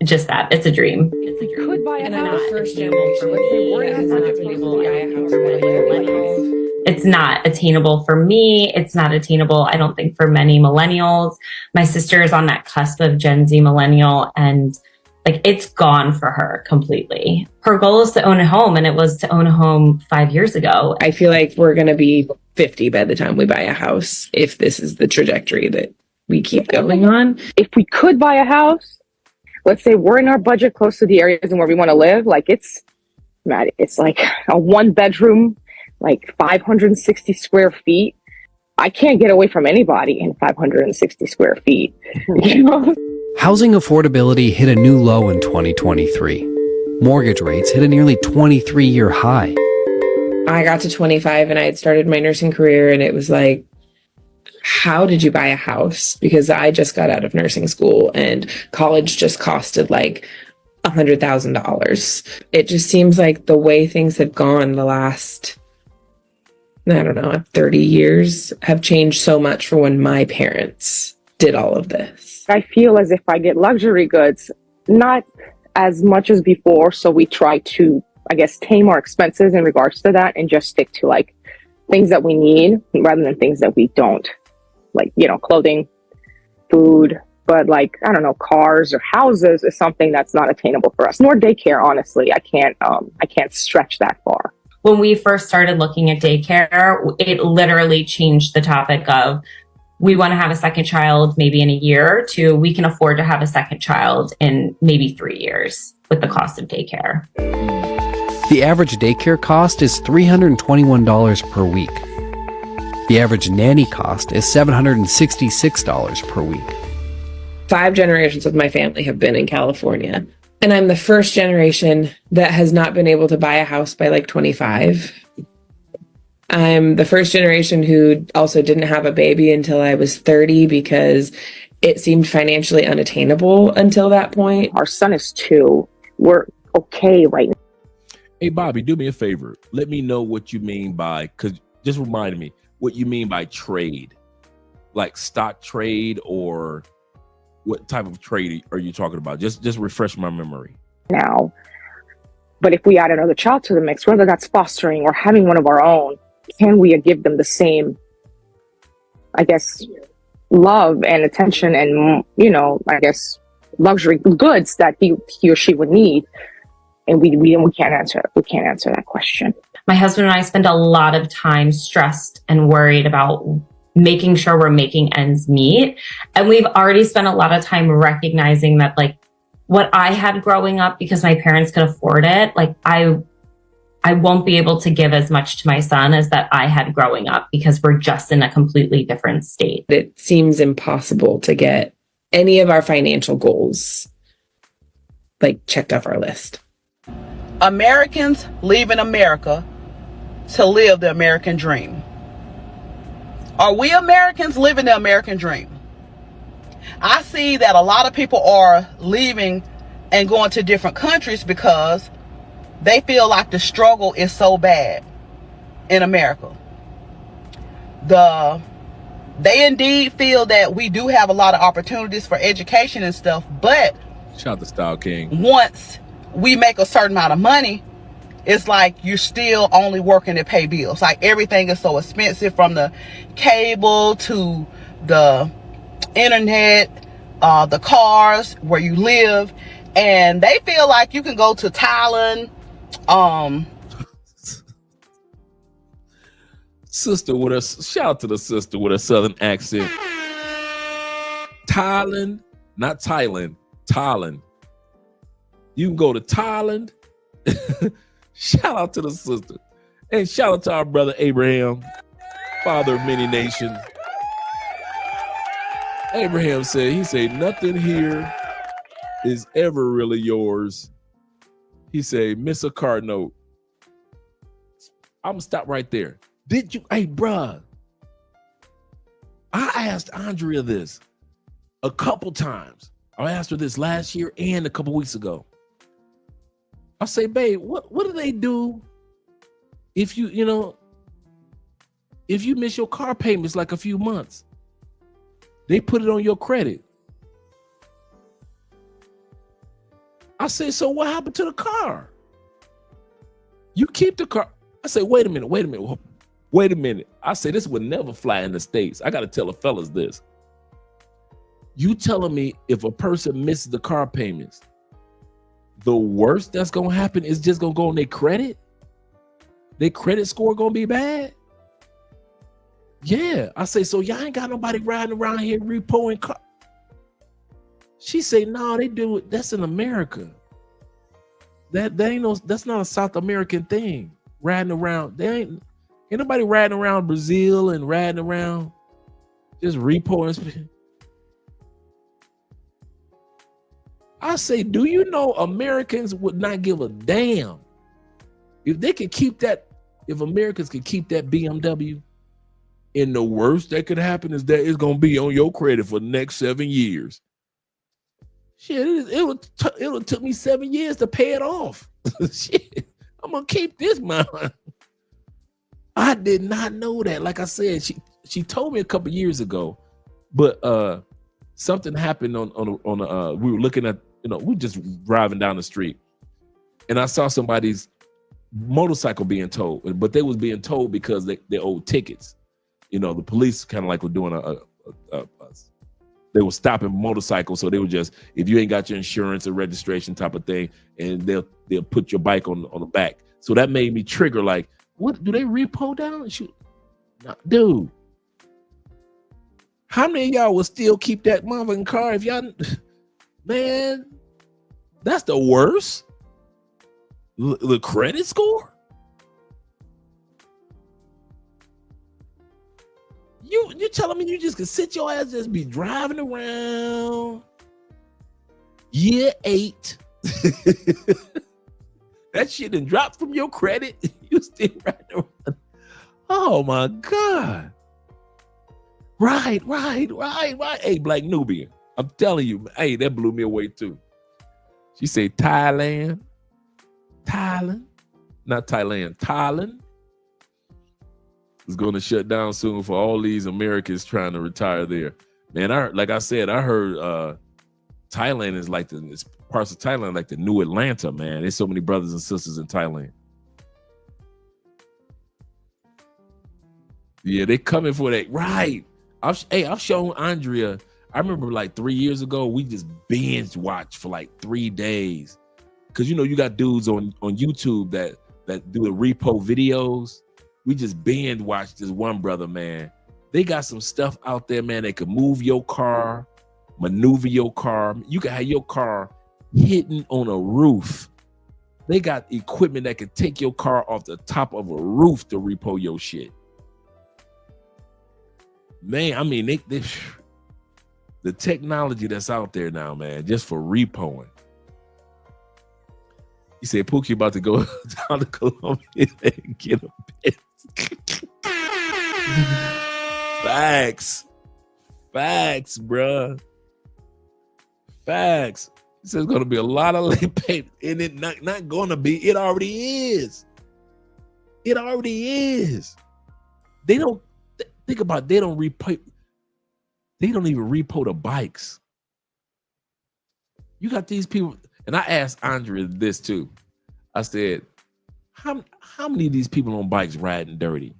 just that. It's a dream. It's a dream. Could buy a house. First generation. It's not attainable for me. It's not attainable, I don't think, for many millennials. My sister is on that cusp of Gen Z millennial, and like it's gone for her completely. Her goal is to own a home, and it was to own a home 5 years ago. I feel like we're going to be 50 by the time we buy a house, if this is the trajectory that we keep going on. If we could buy a house, let's say we're in our budget close to the areas and where we want to live, like it's like a 1-bedroom, like 560 square feet. I can't get away from anybody in 560 square feet. You know? Housing affordability hit a new low in 2023. Mortgage rates hit a nearly 23-year high. I got to 25 and I had started my nursing career, and it was like, how did you buy a house? Because I just got out of nursing school and college just costed like $100,000. It just seems like the way things have gone the last, I don't know, 30 years have changed so much for when my parents did all of this. I feel as if I get luxury goods, not as much as before. So we try to, I guess, tame our expenses in regards to that and just stick to like things that we need rather than things that we don't. Like, you know, clothing, food, but like, I don't know, cars or houses is something that's not attainable for us, nor daycare. Honestly, I can't stretch that far. When we first started looking at daycare, it literally changed the topic of, we want to have a second child maybe in a year, to we can afford to have a second child in maybe 3 years with the cost of daycare. The average daycare cost is $321 per week. The average nanny cost is $766 per week. 5 generations of my family have been in California, and I'm the first generation that has not been able to buy a house by like 25. I'm the first generation who also didn't have a baby until I was 30 because it seemed financially unattainable until that point. Our son is 2. We're okay right now. Hey, Bobby, do me a favor. Let me know what you mean by, because just remind me what you mean by trade, like stock trade, or what type of trade are you talking about? Just refresh my memory. Now, but if we add another child to the mix, whether that's fostering or having one of our own, can we give them the same, I guess, love and attention and, you know, I guess, luxury goods that he or she would need? And we can't answer that question. My husband and I spend a lot of time stressed and worried about making sure we're making ends meet. And we've already spent a lot of time recognizing that, like, what I had growing up, because my parents could afford it, like I won't be able to give as much to my son as that I had growing up, because we're just in a completely different state. It seems impossible to get any of our financial goals like checked off our list. Americans leaving America to live the American dream. Are we Americans living the American dream? I see that a lot of people are leaving and going to different countries because they feel like the struggle is so bad in America. They indeed feel that we do have a lot of opportunities for education and stuff, but shout out to Style King. Once we make a certain amount of money, it's like you're still only working to pay bills. Like everything is so expensive, from the cable to the internet, the cars, where you live. And they feel like you can go to Thailand, Sister with a shout out to the sister with a southern accent. Thailand, not Thailand, Thailand. You can go to Thailand. Shout out to the sister. And shout out to our brother Abraham, father of many nations. Abraham said, he said, nothing here is ever really yours. He said, miss a car note. I'm gonna stop right there. Did you, hey, bruh, I asked Andrea this a couple times. I asked her this last year and a couple weeks ago. I say, babe, what do they do if if you miss your car payments like a few months? They put it on your credit. I say, so what happened to the car? You keep the car. I say, wait a minute. I say, this would never fly in the States. I got to tell the fellas this. You telling me if a person misses the car payments, the worst that's going to happen is just going to go on their credit? Their credit score going to be bad? Yeah. I say, so y'all ain't got nobody riding around here repoing car. She say, no, they do it. That's in America. That's not a South American thing. Riding around. Ain't nobody riding around Brazil and riding around just repoing. I say, do you know Americans would not give a damn if they could keep that, if Americans could keep that BMW, and the worst that could happen is that it's going to be on your credit for the next 7 years. Shit, it would took me 7 years to pay it off. Shit, I'm going to keep this mind. I did not know that. Like I said, she told me a couple years ago, but something happened on we were looking at, we just driving down the street, and I saw somebody's motorcycle being towed, but they was being towed because they owed tickets. The police kind of like were doing they were stopping motorcycles, so they were just, if you ain't got your insurance or registration type of thing, and they'll put your bike on the back. So that made me trigger, like, what do they repo down? Shoot, nah, dude. How many of y'all will still keep that motherfucking car if y'all, man? That's the worst. The credit score. You telling me you just can sit your ass, just be driving around year 8? That shit done dropped from your credit. You still riding around. Oh my God. Right. Hey, Black Nubian, I'm telling you, hey, that blew me away too. She said Thailand, not Thailand, Thailand is going to shut down soon for all these Americans trying to retire there. Man, I heard Thailand is like it's parts of Thailand like the new Atlanta, man. There's so many brothers and sisters in Thailand. Yeah, they coming for that. Right. I've shown Andrea. I remember like 3 years ago, we just binge watched for like 3 days. Cause you got dudes on YouTube that do the repo videos. We just binge watched this one brother, man. They got some stuff out there, man. They could move your car, maneuver your car. You can have your car hidden on a roof. They got equipment that can take your car off the top of a roof to repo your shit. Man, I mean, they the technology that's out there now, man, just for repoing. You said Pookie about to go down to Colombia and get a bit. Facts, bruh. Facts. He says it's gonna be a lot of late payment, and it not gonna be. It already is. They don't think about. They don't repay. They don't even repo the bikes. You got these people, and I asked Andrea this too. I said, how many of these people on bikes riding dirty?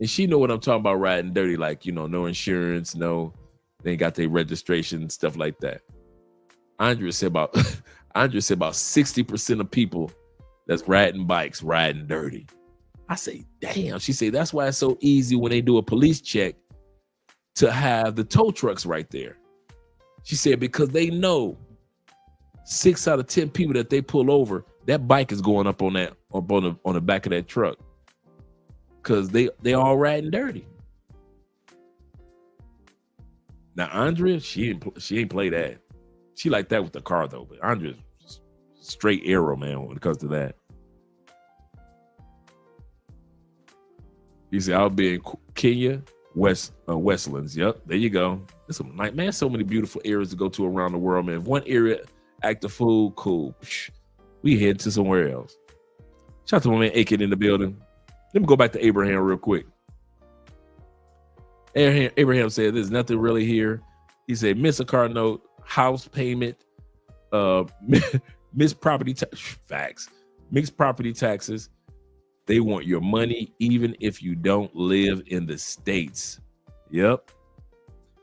And she know what I'm talking about, riding dirty, like, no insurance, they ain't got their registration, stuff like that. Andrea said about 60% of people that's riding bikes, riding dirty. I say, damn. She said, that's why it's so easy when they do a police check to have the tow trucks right there. She said, because they know 6 out of 10 people that they pull over, that bike is going up on that on the back of that truck, because they all riding dirty. Now Andrea, she ain't play that. She like that with the car though, but Andrea's straight arrow, man, when it comes to that. You see, I'll be in Kenya, Westlands. Yep, there you go. There's some like, man, so many beautiful areas to go to around the world, man. If one area act the fool, cool. We head to somewhere else. Shout out to my man Aiken in the building. Let me go back to Abraham real quick. Abraham said there's nothing really here. He said miss a car note, house payment, missed property facts, mixed property taxes. They want your money even if you don't live in the States. Yep.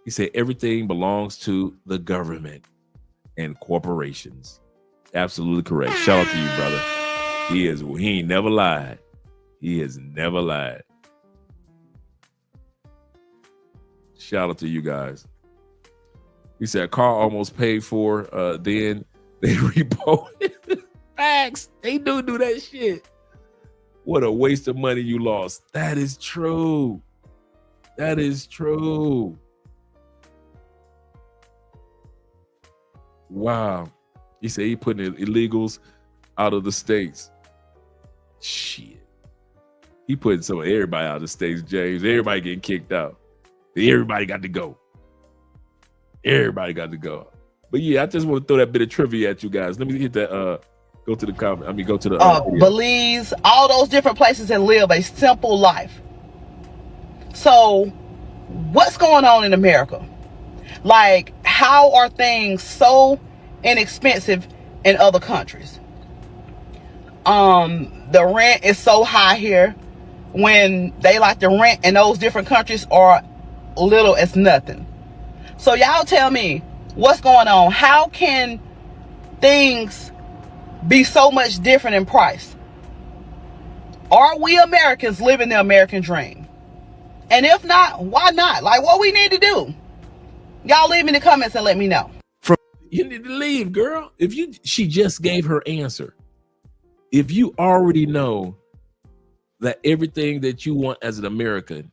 He said everything belongs to the government and corporations. Absolutely correct. Shout out to you, brother. He ain't never lied. He has never lied. Shout out to you guys. He said car almost paid for, then they repo it. Facts. They do that shit. What a waste of money you lost. That is true. That is true. Wow. He said he putting illegals out of the states. Shit. He putting some of everybody out of the states, James. Everybody getting kicked out. Everybody got to go. Everybody got to go. But yeah, I just want to throw that bit of trivia at you guys. Let me hit that. Go to the comment. Go to the Belize, all those different places, and live a simple life. So, what's going on in America? Like, how are things so inexpensive in other countries? The rent is so high here, when they like the rent in those different countries are little as nothing. So y'all tell me what's going on. How can things be so much different in price? Are we Americans living the American dream? And if not, why not? Like, what we need to do? Y'all leave in the comments and let me know. You need to leave, girl. She just gave her answer. If you already know that everything that you want as an American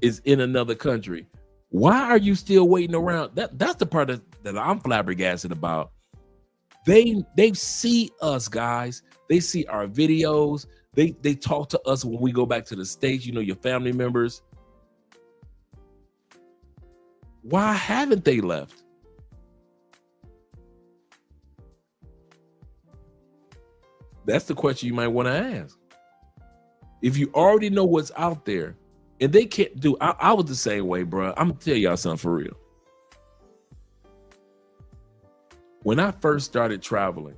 is in another country, why are you still waiting around? That's the part that I'm flabbergasted about. They see us, guys. They see our videos. They talk to us when we go back to the States, your family members. Why haven't they left? That's the question you might want to ask. If you already know what's out there, and they can't do, I was the same way, bro. I'm gonna tell y'all something for real. When I first started traveling,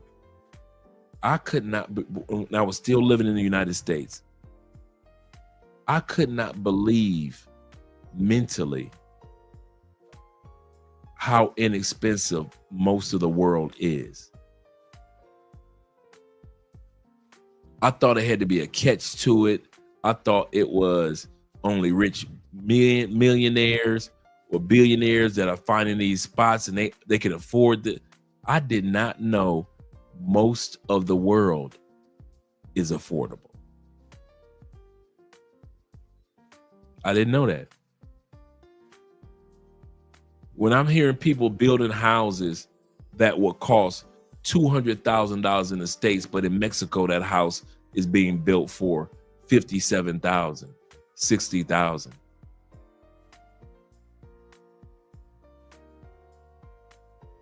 I could not, when I was still living in the United States, I could not believe mentally how inexpensive most of the world is. I thought it had to be a catch to it. I thought it was only rich millionaires or billionaires that are finding these spots and they can afford it. I did not know most of the world is affordable. I didn't know that. When I'm hearing people building houses that will cost $200,000 in the States, but in Mexico, that house is being built for $57,000, $60,000.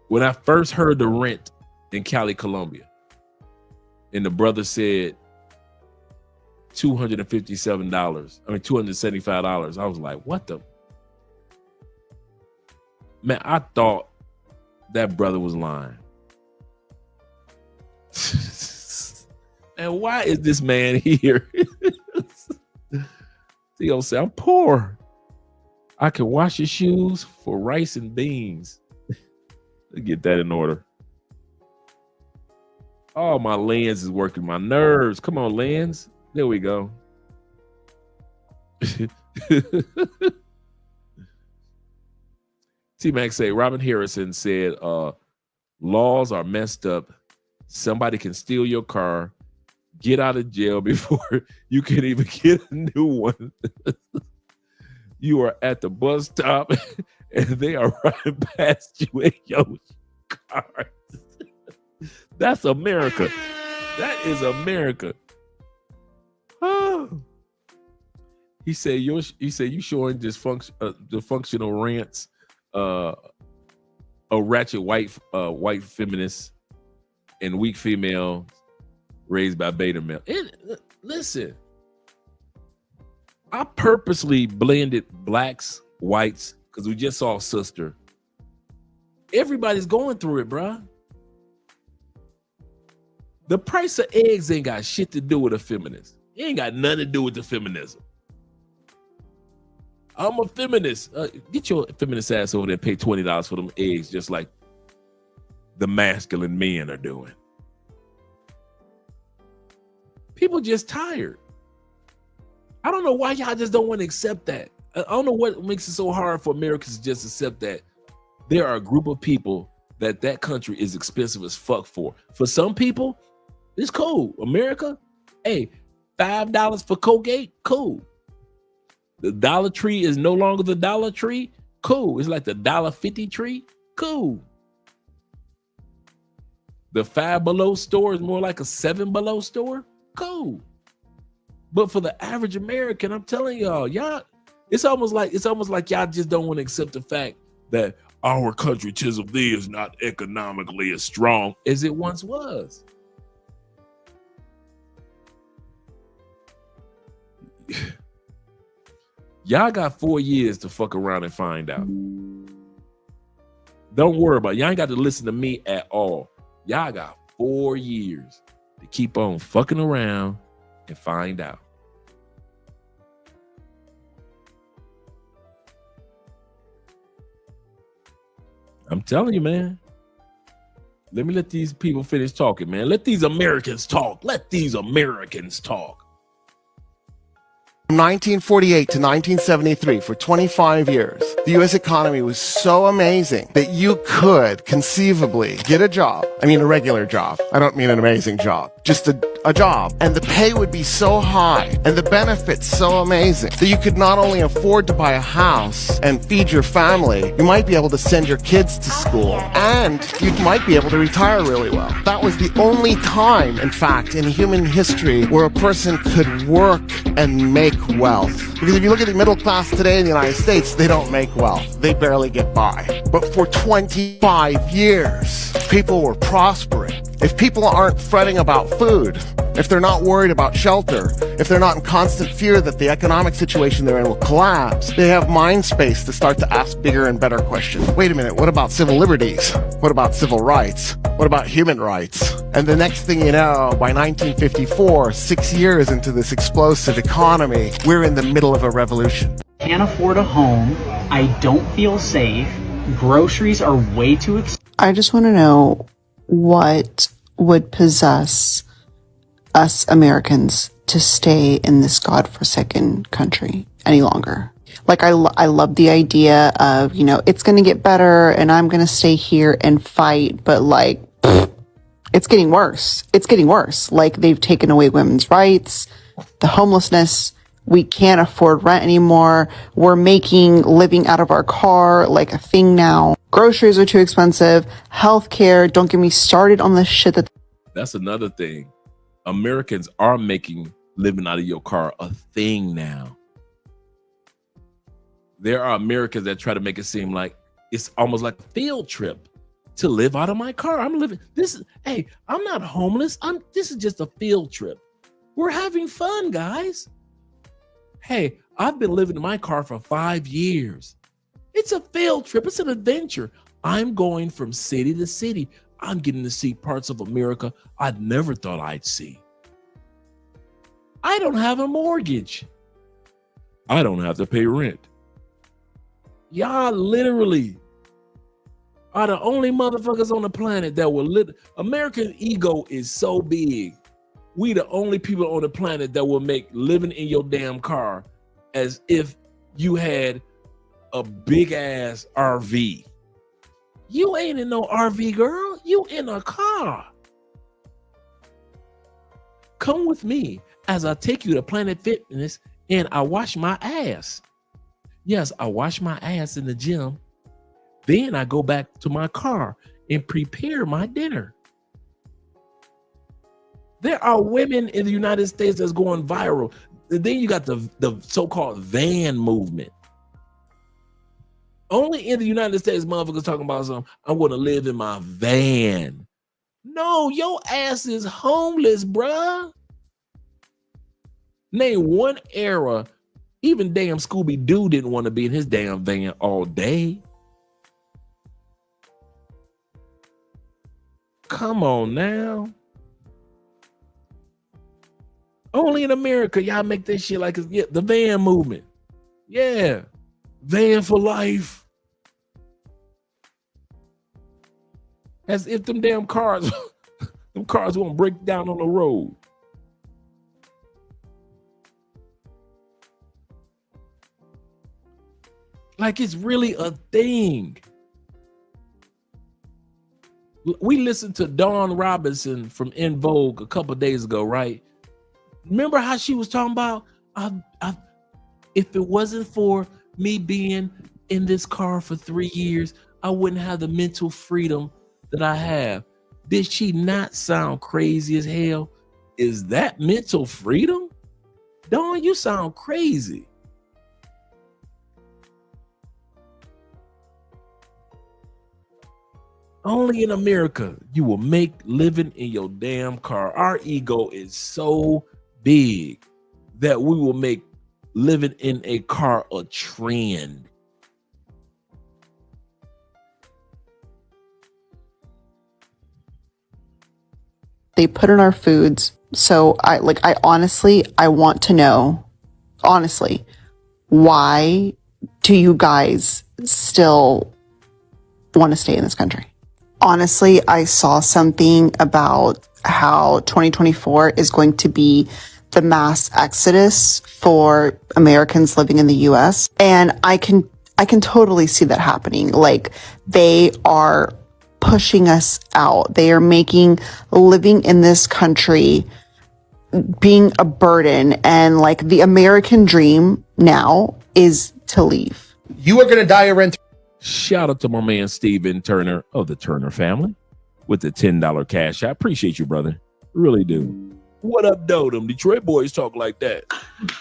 When I first heard the rent in Cali, Colombia, and the brother said $275, I was like, what the? Man, I thought that brother was lying. And why is this man here? He gonna say, I'm poor. I can wash your shoes for rice and beans. Let's get that in order. Oh, my lens is working my nerves. Come on, lens. There we go. T-Mac say, Robin Harrison said, laws are messed up. Somebody can steal your car, get out of jail before you can even get a new one. You are at the bus stop and they are running past you in your car. That's America. That is America. Oh. He said you showing the functional rants, a ratchet white feminist and weak female raised by beta male. And listen, I purposely blended blacks, whites, because we just saw sister. Everybody's going through it, bruh. The price of eggs ain't got shit to do with a feminist. It ain't got nothing to do with the feminism. I'm a feminist. Get your feminist ass over there and pay $20 for them eggs, just like the masculine men are doing. People just tired. I don't know why y'all just don't want to accept that. I don't know what makes it so hard for Americans to just accept that there are a group of people that country is expensive as fuck for. For some people, it's cool. America, hey, $5 for Colgate, cool. The Dollar Tree is no longer the Dollar Tree, cool. It's like the $1.50 tree, cool. The Five Below store is more like a Seven Below store, cool. But for the average American, I'm telling y'all, it's almost like y'all just don't want to accept the fact that our country, Chisholm Thee, is not economically as strong as it once was. Y'all got 4 years to fuck around and find out. Don't worry about it. Y'all ain't got to listen to me at all. Y'all got 4 years to keep on fucking around and find out. I'm telling you, man. Let me let these people finish talking, man. Let these Americans talk. Let these Americans talk. From 1948 to 1973, for 25 years, the U.S. economy was so amazing that you could conceivably get a job. I mean, a regular job. I don't mean an amazing job. Just a job. And the pay would be so high and the benefits so amazing that you could not only afford to buy a house and feed your family, you might be able to send your kids to school and you might be able to retire really well. That was the only time, in fact, in human history where a person could work and make wealth. Because if you look at the middle class today in the United States, they don't make wealth. They barely get by. But for 25 years, people were prospering. If people aren't fretting about food, if they're not worried about shelter, if they're not in constant fear that the economic situation they're in will collapse, they have mind space to start to ask bigger and better questions. Wait a minute, what about civil liberties? What about civil rights? What about human rights? And the next thing you know, by 1954, 6 years into this explosive economy, we're in the middle of a revolution. Can't afford a home. I don't feel safe. Groceries are way too expensive. I just want to know what would possess us Americans to stay in this godforsaken country any longer. Like, I love the idea of, it's going to get better and I'm going to stay here and fight, but like, it's getting worse. It's getting worse. Like, they've taken away women's rights, the homelessness. We can't afford rent anymore. We're making living out of our car like a thing now. Groceries are too expensive. Healthcare, don't get me started on the shit that... That's another thing. Americans are making living out of your car a thing now. There are Americans that try to make it seem like it's almost like a field trip to live out of my car. I'm not homeless. This is just a field trip. We're having fun, guys. Hey, I've been living in my car for 5 years. It's a field trip. It's an adventure. I'm going from city to city. I'm getting to see parts of America I never thought I'd see. I don't have a mortgage. I don't have to pay rent. Y'all literally are the only motherfuckers on the planet that will live. American ego is so big. We the only people on the planet that will make living in your damn car as if you had a big ass RV. You ain't in no RV, girl. You in a car. Come with me as I take you to Planet Fitness and I wash my ass. Yes, I wash my ass in the gym. Then I go back to my car and prepare my dinner. There are women in the United States that's going viral. Then you got the so-called van movement. Only in the United States, motherfuckers talking about something. I want to live in my van. No, your ass is homeless, bruh. Name one era, even damn Scooby-Doo didn't want to be in his damn van all day. Come on now. Only in America, y'all make this shit like it's, yeah, the van movement. Yeah. Van for life. As if them damn cars, them cars won't break down on the road. Like it's really a thing. We listened to Dawn Robinson from En Vogue a couple of days ago, right? Remember how she was talking about, if it wasn't for me being in this car for 3 years, I wouldn't have the mental freedom that I have. Did she not sound crazy as hell? Is that mental freedom? Dawn, you sound crazy. Only in America you will make living in your damn car. Our ego is so big that we will make living in a car a trend. They put in our foods. So I honestly want to know, honestly, why do you guys still want to stay in this country? Honestly, I saw something about how 2024 is going to be the mass exodus for Americans living in the US. And I can totally see that happening. Like, they are pushing us out. They are making living in this country being a burden. And like, the American dream now is to leave. You are going to die a renter. Shout out to my man Steven Turner of the Turner family with the $10 cash. I appreciate you, brother. Really do. What up, though? Them Detroit boys talk like that.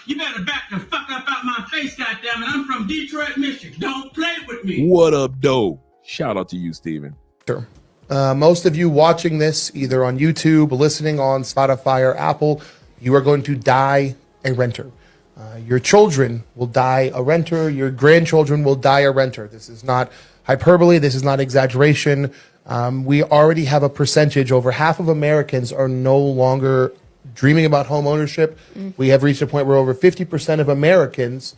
You better back the fuck up out my face, goddammit. I'm from Detroit, Michigan. Don't play with me. What up, though? Shout out to you, Steven. Sure. Most of you watching this either on YouTube, listening on Spotify or Apple, you are going to die a renter. Your children will die a renter. Your grandchildren will die a renter. This is not hyperbole. This is not exaggeration. We already have a percentage. Over half of Americans are no longer dreaming about home ownership. We have reached a point where over 50% of Americans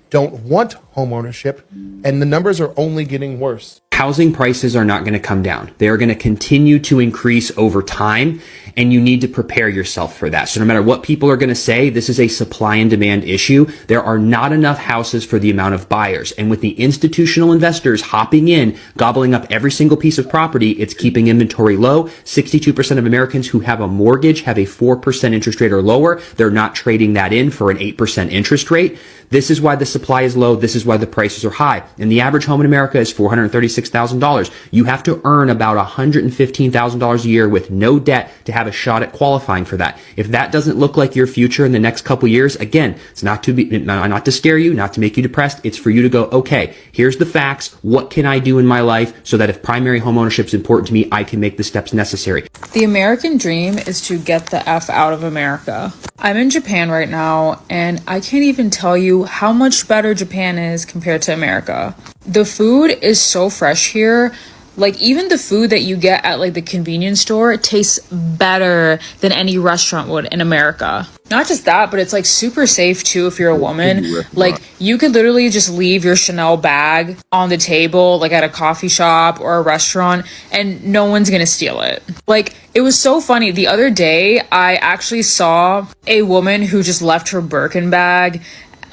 don't want home ownership, and the numbers are only getting worse. Housing prices are not going to come down. They are going to continue to increase over time, and you need to prepare yourself for that. So no matter what people are going to say, this is a supply and demand issue. There are not enough houses for the amount of buyers. And with the institutional investors hopping in, gobbling up every single piece of property, it's keeping inventory low. 62% of Americans who have a mortgage have a 4% interest rate or lower. They're not trading that in for an 8% interest rate. This is why the supply is low. This is why the prices are high. And the average home in America is $436,000. You have to earn about $115,000 a year with no debt to have a shot at qualifying for that. If that doesn't look like your future in the next couple years, again, it's not to scare you, not to make you depressed. It's for you to go, okay, here's the facts. What can I do in my life so that if primary home ownership is important to me, I can make the steps necessary? The American dream is to get the F out of America. I'm in Japan right now, and I can't even tell you how much better Japan is compared to America. The food is so fresh here. Like, even the food that you get at like the convenience store tastes better than any restaurant would in America. Not just that, but it's like super safe too if you're a woman. Like you could literally just leave your Chanel bag on the table, like at a coffee shop or a restaurant, and no one's gonna steal it. Like it was so funny. The other day, I actually saw a woman who just left her Birkin bag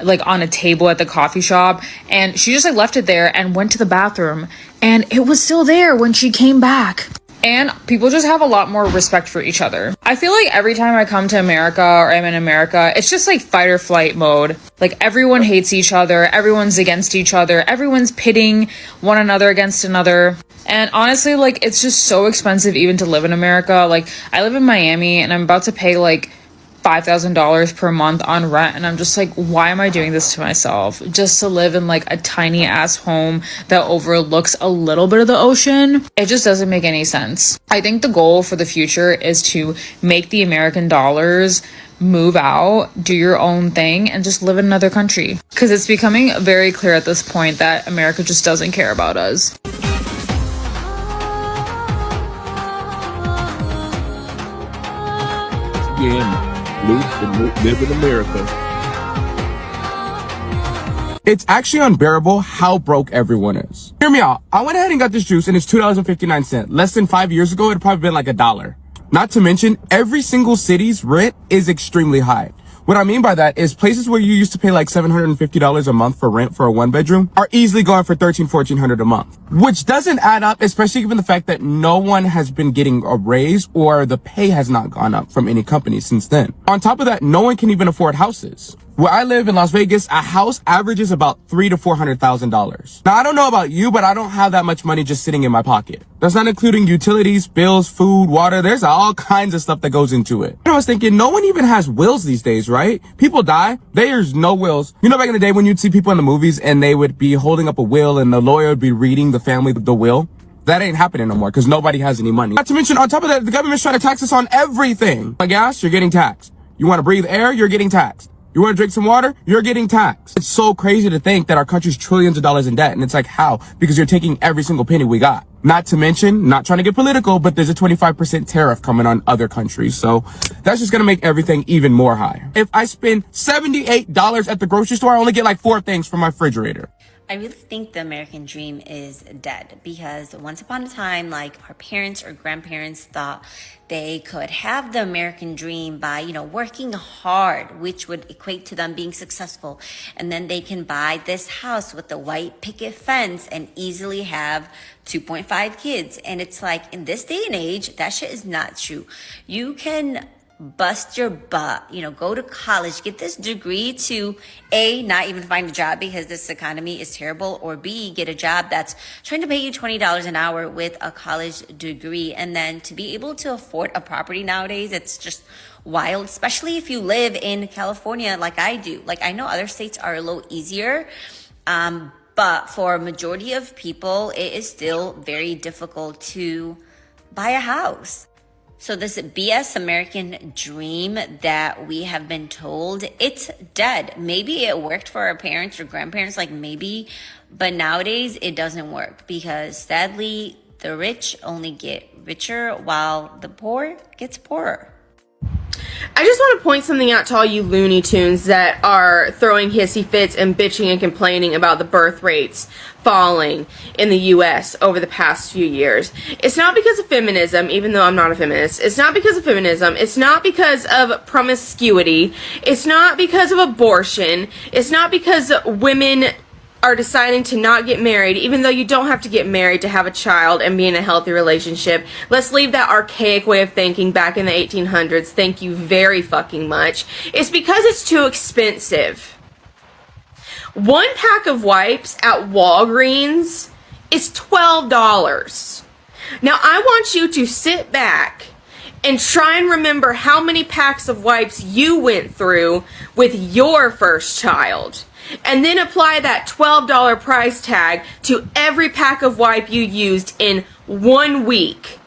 like on a table at the coffee shop, and she just like left it there and went to the bathroom, and it was still there when she came back. And people just have a lot more respect for each other. I feel like every time I come to America or I'm in America, it's just like fight or flight mode. Like everyone hates each other, everyone's against each other, everyone's pitting one another against another. And honestly, like it's just so expensive even to live in America. Like I live in Miami and I'm about to pay like $5,000 per month on rent, and I'm just like, why am I doing this to myself just to live in like a tiny ass home that overlooks a little bit of the ocean? It just doesn't make any sense. I think the goal for the future is to make the American dollars move out, do your own thing, and just live in another country, because it's becoming very clear at this point that America just doesn't care about us. Again, live in America. It's actually unbearable how broke everyone is. Hear me out. I went ahead and got this juice and it's $2.59. Less than 5 years ago, it'd probably been like $1. Not to mention, every single city's rent is extremely high. What I mean by that is places where you used to pay like $750 a month for rent for a 1-bedroom are easily going for $1,300-1,400 a month, which doesn't add up, especially given the fact that no one has been getting a raise or the pay has not gone up from any company since then. On top of that, no one can even afford houses. Where I live in Las Vegas, a house averages about $300,000 to $400,000. Now, I don't know about you, but I don't have that much money just sitting in my pocket. That's not including utilities, bills, food, water. There's all kinds of stuff that goes into it. And I was thinking, no one even has wills these days, right? People die. There's no wills. You know, back in the day when you'd see people in the movies and they would be holding up a will and the lawyer would be reading the family the will? That ain't happening no more because nobody has any money. Not to mention, on top of that, the government's trying to tax us on everything. Like gas, you're getting taxed. You want to breathe air, you're getting taxed. You want to drink some water? You're getting taxed. It's so crazy to think that our country's trillions of dollars in debt. And it's like, how? Because you're taking every single penny we got. Not to mention, not trying to get political, but there's a 25% tariff coming on other countries. So that's just going to make everything even more high. If I spend $78 at the grocery store, I only get like 4 things from my refrigerator. I really think the American dream is dead because once upon a time, like our parents or grandparents thought they could have the American dream by, working hard, which would equate to them being successful. And then they can buy this house with the white picket fence and easily have 2.5 kids. And it's like, in this day and age, that shit is not true. You can bust your butt, go to college, get this degree to A, not even find a job because this economy is terrible, or B, get a job that's trying to pay you $20 an hour with a college degree. And then to be able to afford a property nowadays, it's just wild, especially if you live in California like I do. Like I know other states are a little easier, but for a majority of people, it is still very difficult to buy a house. So this BS American dream that we have been told, it's dead. Maybe it worked for our parents or grandparents, like maybe, but nowadays it doesn't work because sadly, the rich only get richer while the poor gets poorer. I just want to point something out to all you Looney Tunes that are throwing hissy fits and bitching and complaining about the birth rates falling in the US over the past few years. It's not because of feminism, even though I'm not a feminist. It's not because of feminism. It's not because of promiscuity. It's not because of abortion. It's not because women are deciding to not get married, even though you don't have to get married to have a child and be in a healthy relationship. Let's leave that archaic way of thinking back in the 1800s. Thank you very fucking much. It's because it's too expensive. 1 pack of wipes at Walgreens is $12. Now, I want you to sit back and try and remember how many packs of wipes you went through with your first child. And then apply that $12 price tag to every pack of wipe you used in 1 week.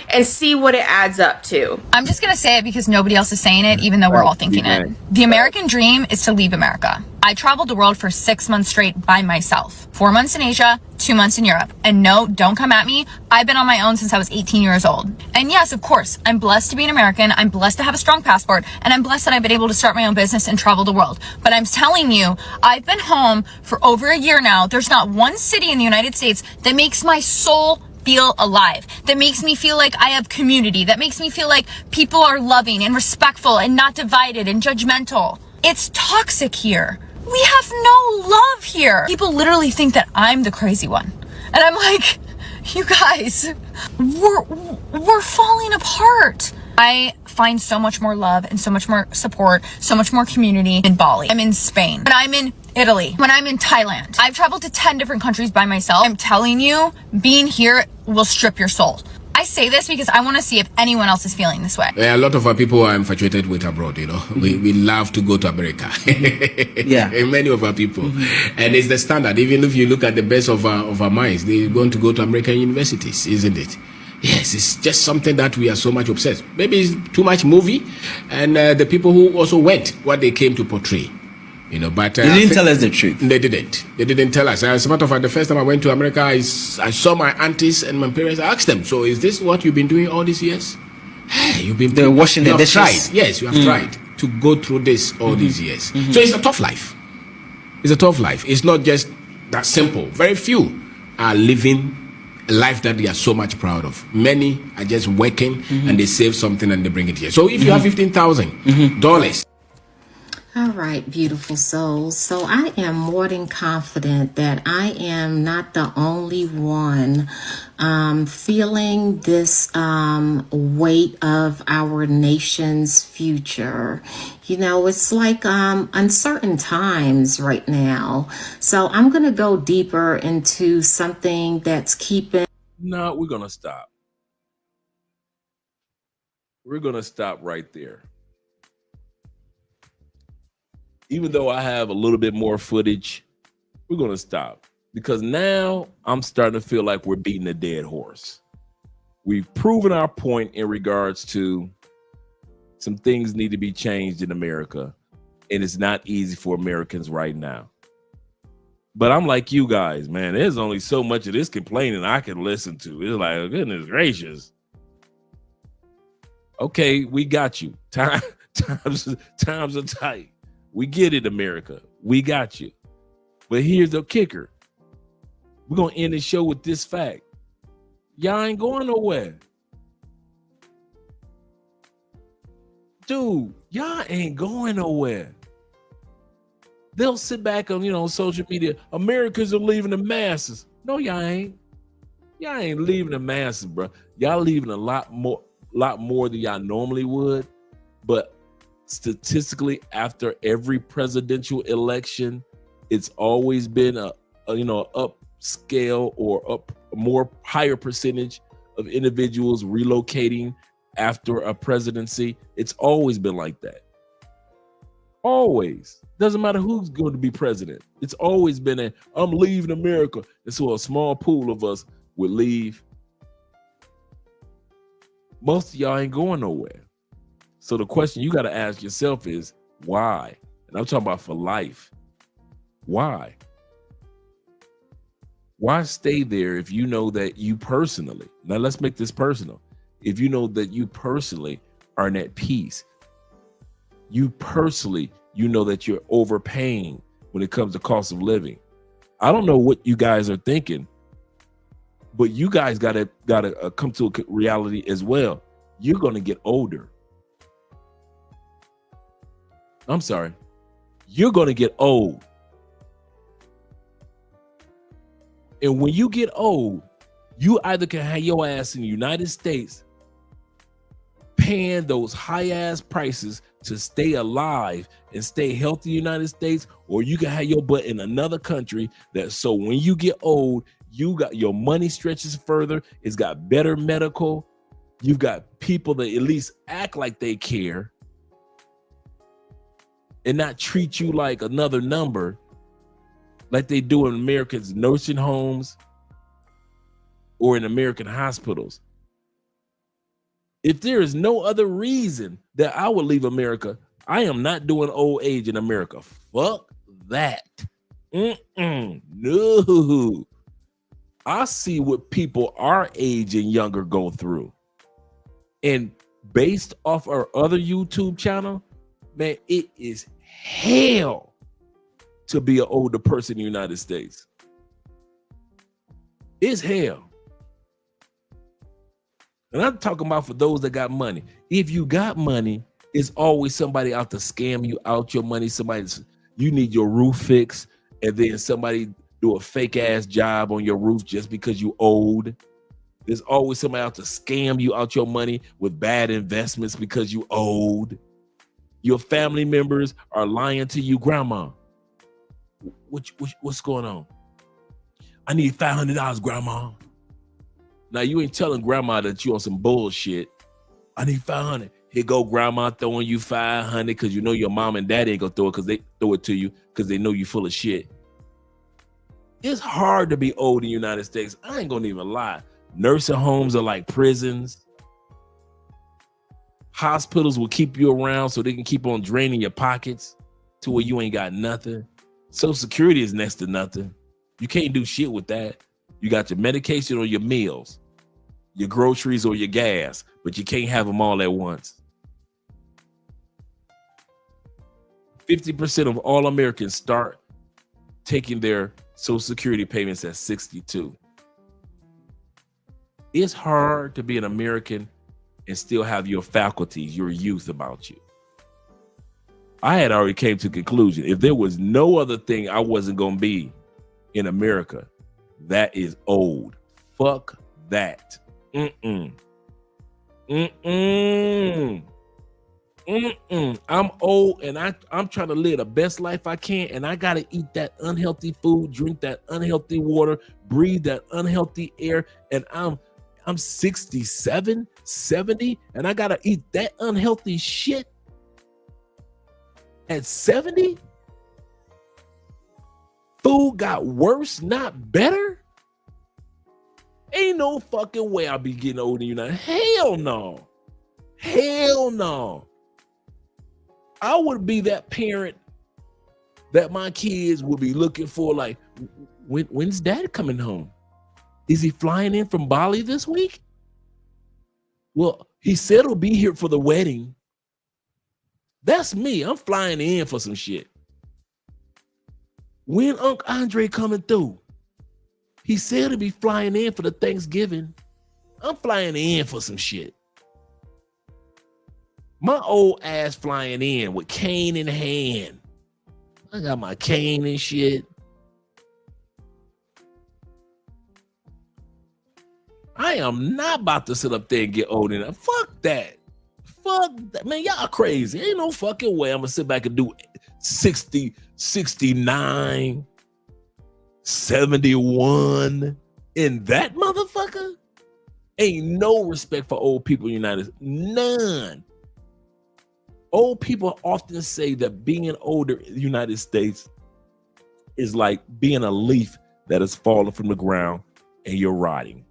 And see what it adds up to. I'm just going to say it because nobody else is saying it, even though we're all thinking it. The American dream is to leave America. I traveled the world for 6 months straight by myself. 4 months in Asia, 2 months in Europe. And no, don't come at me. I've been on my own since I was 18 years old. And yes, of course, I'm blessed to be an American. I'm blessed to have a strong passport. And I'm blessed that I've been able to start my own business and travel the world. But I'm telling you, I've been home for over a year now. There's not one city in the United States that makes my soul feel alive, that makes me feel like I have community, that makes me feel like people are loving and respectful and not divided and judgmental. It's toxic here. We have no love here. People literally think that I'm the crazy one. And I'm like, you guys, we're falling apart. I find so much more love and so much more support, so much more community in Bali. I'm in Spain, when I'm in Italy, when I'm in Thailand. I've traveled to 10 different countries by myself. I'm telling you, being here will strip your soul. I say this because I want to see if anyone else is feeling this way. A lot of our people are infatuated with abroad, you know. We love to go to America. Yeah. And many of our people. And it's the standard. Even if you look at the best of our minds, they're going to go to American universities, isn't it? Yes, it's just something that we are so much obsessed. Maybe it's too much movie, and the people who also went, what they came to portray. You know, but they didn't tell us the truth. They didn't tell us. As a matter of fact, the first time I went to America, I saw my aunties and my parents. I asked them, "So is this what you've been doing all these years? Hey, you've been washing the dishes. Tried. Yes, you have tried to go through this all these years. So it's a tough life. It's a tough life. It's not just that simple. Very few are living a life that they are so much proud of. Many are just working and they save something and they bring it here. So if you have $15,000. All right, beautiful souls. So I am more than confident that I am not the only one feeling this weight of our nation's future. You know, it's like uncertain times right now. So I'm going to go deeper into something that's keeping... No, we're going to stop. We're going to stop right there. Even though I have a little bit more footage, we're going to stop. Because now I'm starting to feel like we're beating a dead horse. We've proven our point in regards to some things need to be changed in America. And it's not easy for Americans right now. But I'm like you guys, man, there's only so much of this complaining I can listen to. It's like, goodness gracious. Okay, we got you. Times are tight. We get it, America. We got you. But here's the kicker. We're going to end the show with this fact. Y'all ain't going nowhere. Dude, y'all ain't going nowhere. They'll sit back on, social media. Americans are leaving the masses. No, y'all ain't. Y'all ain't leaving the masses, bro. Y'all leaving a lot more than y'all normally would. But statistically, after every presidential election, it's always been a upscale or a more higher percentage of individuals relocating after a presidency. It's always been like that. Always. Doesn't matter who's going to be president. It's always been I'm leaving America. And so a small pool of us would leave. Most of y'all ain't going nowhere. So the question you got to ask yourself is, why? And I'm talking about for life. Why? Why stay there if you know that you personally, now let's make this personal. If you know that you personally are at peace, you personally, you know that you're overpaying when it comes to cost of living. I don't know what you guys are thinking, but you guys gotta come to a reality as well. You're gonna get older. I'm sorry. You're gonna get old. And when you get old, you either can have your ass in the United States paying those high ass prices to stay alive and stay healthy in the United States, or you can have your butt in another country that so when you get old, you got your money stretches further, it's got better medical, you've got people that at least act like they care and not treat you like another number like they do in America's nursing homes or in American hospitals. If there is no other reason that I would leave America, I am not doing old age in America. Fuck that. No. I see what people our age and younger go through. And based off our other YouTube channel, man, it is hell to be an older person in the United States. It's hell. And I'm talking about for those that got money. If you got money, it's always somebody out to scam you out your money. You need your roof fixed, and then somebody do a fake ass job on your roof just because you owed. There's always somebody out to scam you out your money with bad investments because you owed. Your family members are lying to you. Grandma, what's going on? I need $500, Grandma. Now you ain't telling Grandma that you on some bullshit. I need 500. Here go Grandma throwing you 500 because you know your mom and dad ain't gonna throw it because they throw it to you because they know you full of shit. It's hard to be old in the United States. I ain't gonna even lie. Nursing homes are like prisons. Hospitals will keep you around so they can keep on draining your pockets to where you ain't got nothing. Social Security is next to nothing. You can't do shit with that. You got your medication or your meals, your groceries or your gas, but you can't have them all at once. 50% of all Americans start taking their Social Security payments at 62. It's hard to be an American and still have your faculties, your youth about you. I had already came to the conclusion, if there was no other thing I wasn't going to be in America, that is old. Fuck that. I'm old and I'm trying to live the best life I can, and I gotta eat that unhealthy food, drink that unhealthy water, breathe that unhealthy air, and I'm 67, 70, and I gotta eat that unhealthy shit at 70? Food got worse, not better? Ain't no fucking way I'll be getting old in the United. Hell no. Hell no. I would be that parent that my kids would be looking for, like, when's dad coming home? Is he flying in from Bali this week? Well, he said he'll be here for the wedding. That's me. I'm flying in for some shit. When Uncle Andre coming through? He said he'll be flying in for the Thanksgiving. I'm flying in for some shit. My old ass flying in with cane in hand. I got my cane and shit. I am not about to sit up there and get old enough. Fuck that. Fuck that. Man, y'all crazy. Ain't no fucking way I'm gonna sit back and do 60, 69, 71 in that motherfucker. Ain't no respect for old people in the United States. None. Old people often say that being older in the United States is like being a leaf that has fallen from the ground and you're rotting.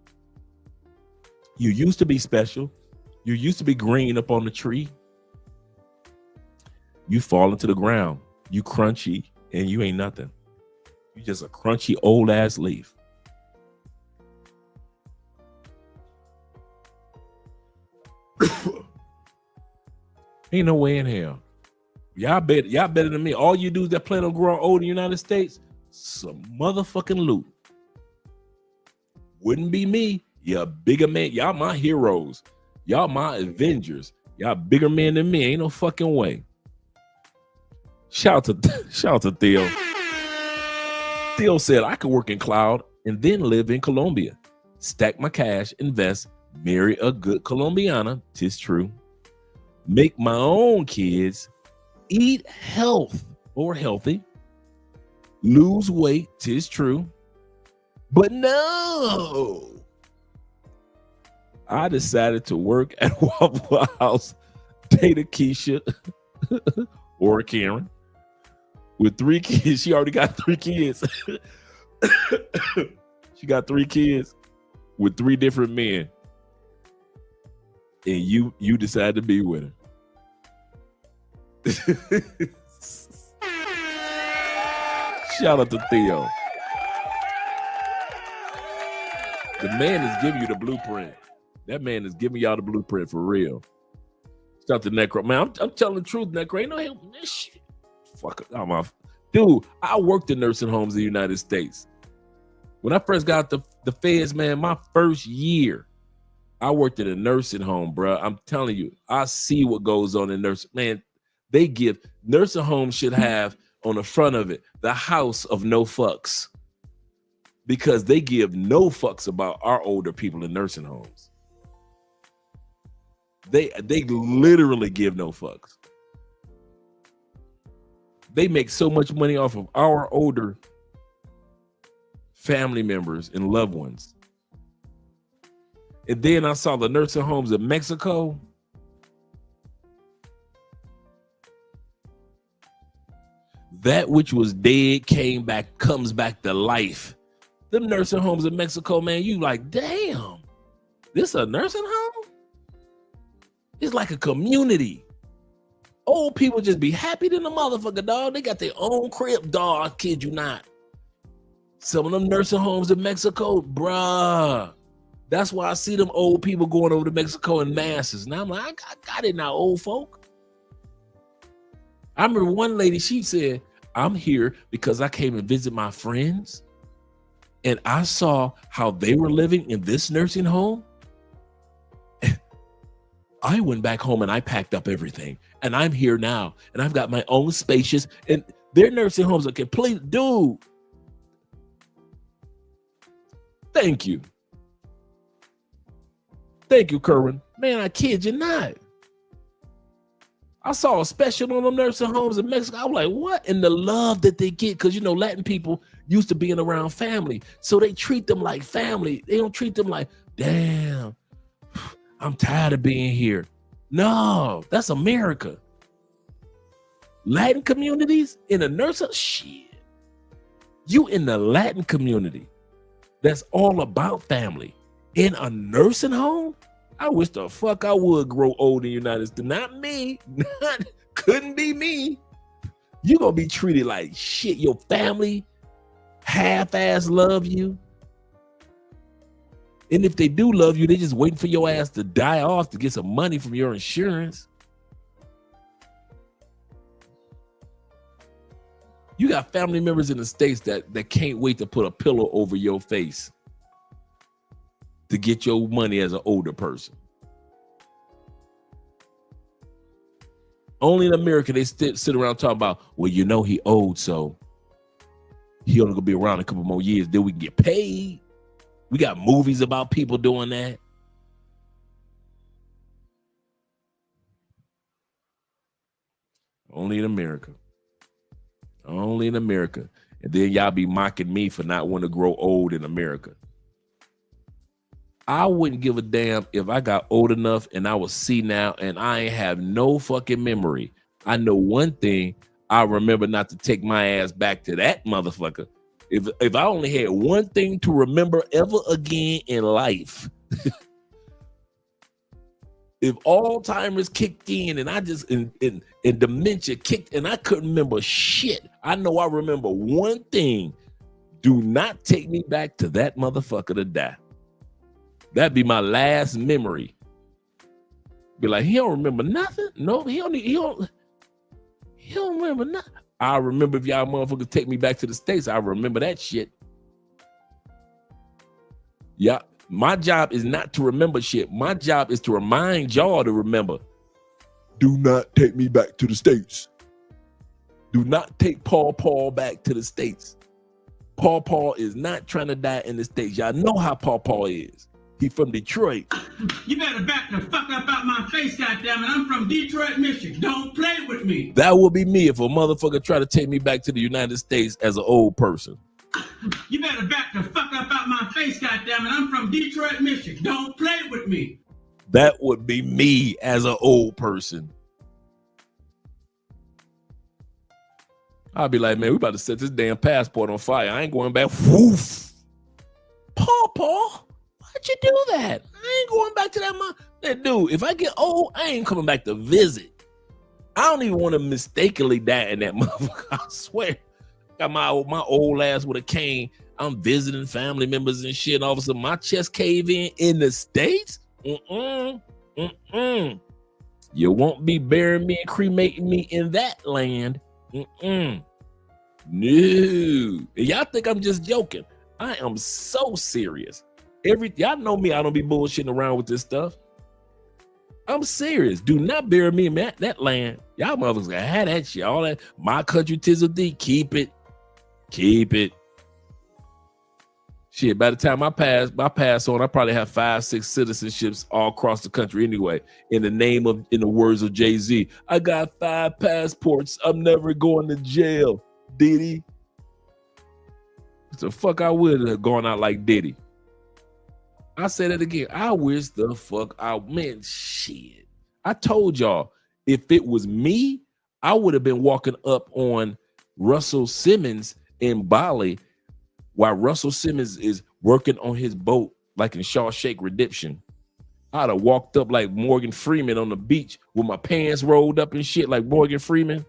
You used to be special. You used to be green up on the tree. You fall into the ground. You crunchy and you ain't nothing. You just a crunchy old ass leaf. Ain't no way in hell. Y'all better than me. All you dudes that plan on growing old in the United States, some motherfucking loot. Wouldn't be me. You're bigger man. Y'all my heroes. Y'all my Avengers. Y'all bigger men than me. Ain't no fucking way. Shout out to Theo. Theo said I could work in cloud and then live in Colombia. Stack my cash, invest, marry a good Colombiana. 'Tis true. Make my own kids, eat healthy, lose weight. 'Tis true. But no. I decided to work at Waffle House, date a Keisha or a Karen with 3 kids. She already got 3 kids. She got 3 kids with 3 different men. And you decided to be with her. Shout out to Theo. The man is giving you the blueprint. That man is giving y'all the blueprint for real. Shout out to Necro. Man, I'm telling the truth, Necro. Ain't no help. Shit. Fuck it. I'm off. Dude, I worked in nursing homes in the United States. When I first got the feds, man, my first year, I worked in a nursing home, bro. I'm telling you, I see what goes on in nursing. Man, they give, nursing homes should have on the front of it, the house of no fucks. Because they give no fucks about our older people in nursing homes. They literally give no fucks. They make so much money off of our older family members and loved ones. And then I saw the nursing homes in Mexico. That which was dead comes back to life. Them nursing homes in Mexico, man, you like, damn, this a nursing home? It's like a community. Old people just be happy than the motherfucker, dog. They got their own crib, dog. I kid you not. Some of them nursing homes in Mexico, bruh. That's why I see them old people going over to Mexico in masses. Now I'm like, I got it now, old folk. I remember one lady, she said, I'm here because I came and visit my friends and I saw how they were living in this nursing home. I went back home and I packed up everything and I'm here now and I've got my own spacious, and their nursing homes are complete. Dude, thank you. Thank you, Kerwin. Man, I kid you not. I saw a special on them nursing homes in Mexico. I was like, what? And the love that they get, because, you know, Latin people used to being around family. So they treat them like family. They don't treat them like, damn, I'm tired of being here. No, that's America. Latin communities in a nursing, shit. You in the Latin community that's all about family in a nursing home? I wish the fuck I would grow old in the United States. Not me. Couldn't be me. You gonna be treated like shit. Your family half-ass love you. And if they do love you, they just waiting for your ass to die off to get some money from your insurance. You got family members in the States that can't wait to put a pillow over your face to get your money as an older person. Only in America, they sit around talking about, well, you know, he old, so he only gonna be around a couple more years, then we can get paid. We got movies about people doing that. Only in America. Only in America. And then y'all be mocking me for not wanting to grow old in America. I wouldn't give a damn if I got old enough and I was senile and I ain't have no fucking memory. I know one thing, I remember not to take my ass back to that motherfucker. If I only had one thing to remember ever again in life, if Alzheimer's kicked in and I just and dementia kicked and I couldn't remember shit, I know I remember one thing. Do not take me back to that motherfucker to die. That'd be my last memory. Be like, he don't remember nothing. No, he don't remember nothing. I remember if y'all motherfuckers take me back to the States, I remember that shit. Yeah, my job is not to remember shit. My job is to remind y'all to remember. Do not take me back to the States. Do not take Paul back to the States. Paul is not trying to die in the States. Y'all know how Paul is. He from Detroit. You better back the fuck up out my face, goddammit. I'm from Detroit, Michigan. Don't play with me. That would be me if a motherfucker tried to take me back to the United States as an old person. You better back the fuck up out my face, goddammit. I'm from Detroit, Michigan. Don't play with me. That would be me as an old person. I'll be like, man, we about to set this damn passport on fire. I ain't going back. Woof. Paul. Why'd you do that? I ain't going back to that dude. If I get old, I ain't coming back to visit. I don't even want to mistakenly die in that motherfucker. I swear. Got my old ass with a cane. I'm visiting family members and shit. And all of a sudden, my chest cave in the States. You won't be burying me and cremating me in that land. No. And y'all think I'm just joking. I am so serious. Y'all know me. I don't be bullshitting around with this stuff. I'm serious. Do not bury me in that land. Y'all motherfuckers gotta have that shit. All that. My country 'tis of thee. Keep it. Keep it. Shit, by the time I pass on, I probably have 5-6 citizenships all across the country anyway. In the words of Jay-Z, I got 5 passports. I'm never going to jail. Diddy. The fuck I would have gone out like Diddy. I say that again. I wish the fuck out, man. Shit. I told y'all, if it was me, I would have been walking up on Russell Simmons in Bali while Russell Simmons is working on his boat, like in Shawshank Redemption. I'd have walked up like Morgan Freeman on the beach with my pants rolled up and shit like Morgan Freeman.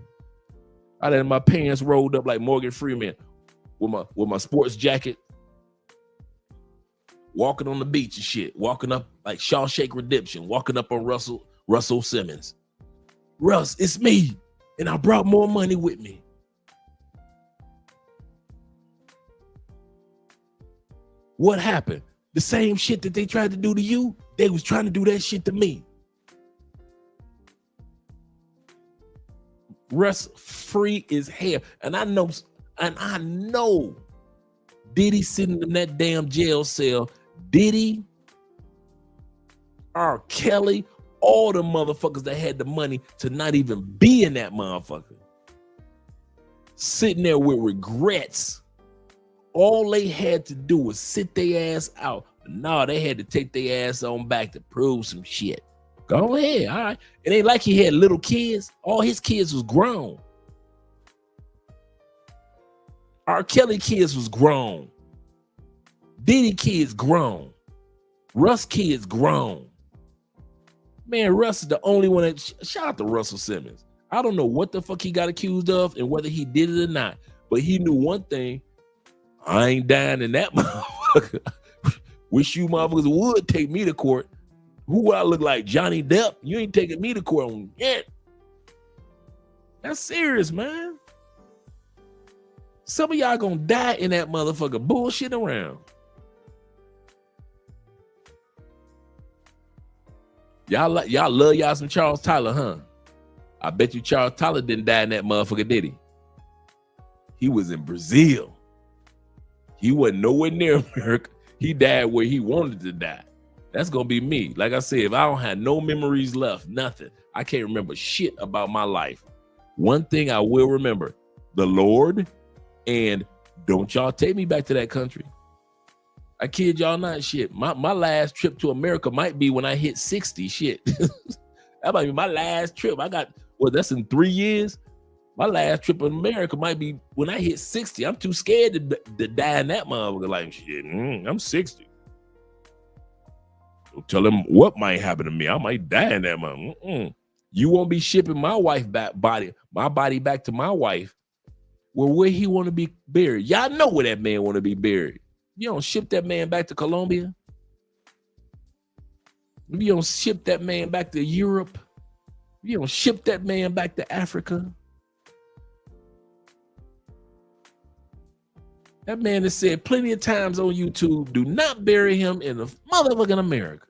I'd have my pants rolled up like Morgan Freeman with my sports jacket, walking on the beach and shit, walking up like Shawshank Redemption, walking up on Russell Simmons. Russ, it's me, and I brought more money with me. What happened? The same shit that they tried to do to you, they was trying to do that shit to me. Russ free as hell. And I know Diddy sitting in that damn jail cell. Diddy, R. Kelly, all the motherfuckers that had the money to not even be in that motherfucker. Sitting there with regrets. All they had to do was sit their ass out. No, they had to take their ass on back to prove some shit. Go ahead, all right. It ain't like he had little kids. All his kids was grown. R. Kelly kids was grown. Diddy kids grown. Russ kids grown. Man, Russ is the only one that, shout out to Russell Simmons. I don't know what the fuck he got accused of and whether he did it or not, but he knew one thing. I ain't dying in that motherfucker. Wish you motherfuckers would take me to court. Who would I look like? Johnny Depp? You ain't taking me to court on yet. That's serious, man. Some of y'all gonna die in that motherfucker bullshit around. Y'all love y'all some Charles Tyler, huh? I bet you Charles Tyler didn't die in that motherfucker, did he? He was in Brazil. He wasn't nowhere near America. He died where he wanted to die. That's gonna be me. Like I said, if I don't have no memories left, nothing, I can't remember shit about my life. One thing I will remember, the Lord, and don't y'all take me back to that country. I kid y'all not, shit. My last trip to America might be when I hit 60, shit. That might be my last trip. That's in 3 years. My last trip in America might be when I hit 60. I'm too scared to die in that motherfucker. Like, shit, I'm 60. Don't tell him what might happen to me. I might die in that motherfucker. You won't be shipping my body back to my wife. Well, where he want to be buried? Y'all know where that man want to be buried. You don't ship that man back to Colombia. You don't ship that man back to Europe. You don't ship that man back to Africa. That man has said plenty of times on YouTube, do not bury him in the motherfucking America.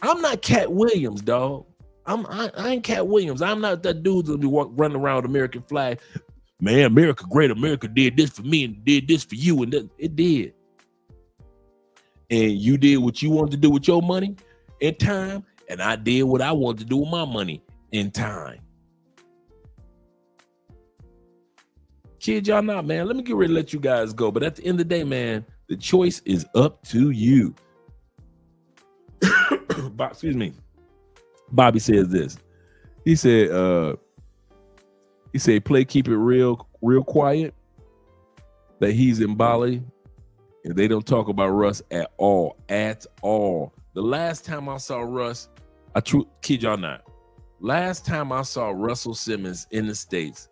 I'm not Cat Williams, dog. I ain't Cat Williams. I'm not that dude that'll be running around with American flag. Man, America great. America did this for me and did this for you. And it did. And you did what you wanted to do with your money in time. And I did what I wanted to do with my money in time. Kid y'all not, man. Let me get ready to let you guys go. But at the end of the day, man, the choice is up to you. Excuse me. Bobby says this. He said, play keep it real quiet. That he's in Bali. And they don't talk about Russ at all. At all. The last time I saw Russ, kid y'all not. Last time I saw Russell Simmons in the States,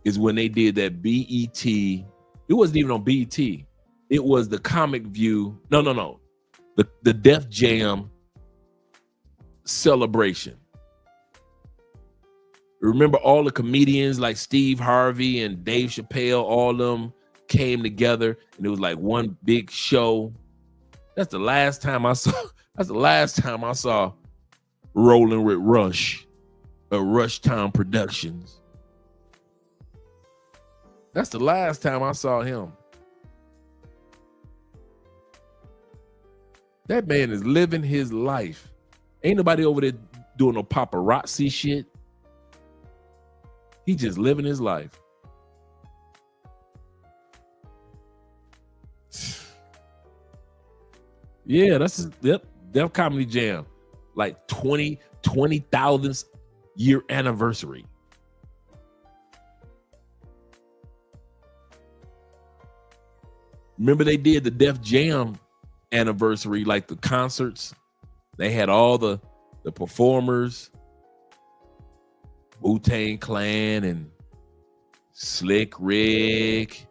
is when they did that BET. It wasn't even on BET. It was the Comic View. No. The Def Jam celebration. Remember all the comedians like Steve Harvey and Dave Chappelle, all of them came together and it was like one big show. That's the last time I saw Rolling with Rush, Rush Town Productions. That's the last time I saw him. That man is living his life. Ain't nobody over there doing no paparazzi shit. He just living his life. Yeah, that's Def Comedy Jam. Like 20,000th year anniversary. Remember they did the Def Jam anniversary, like the concerts. They had all the performers, Wu-Tang Clan and Slick Rick,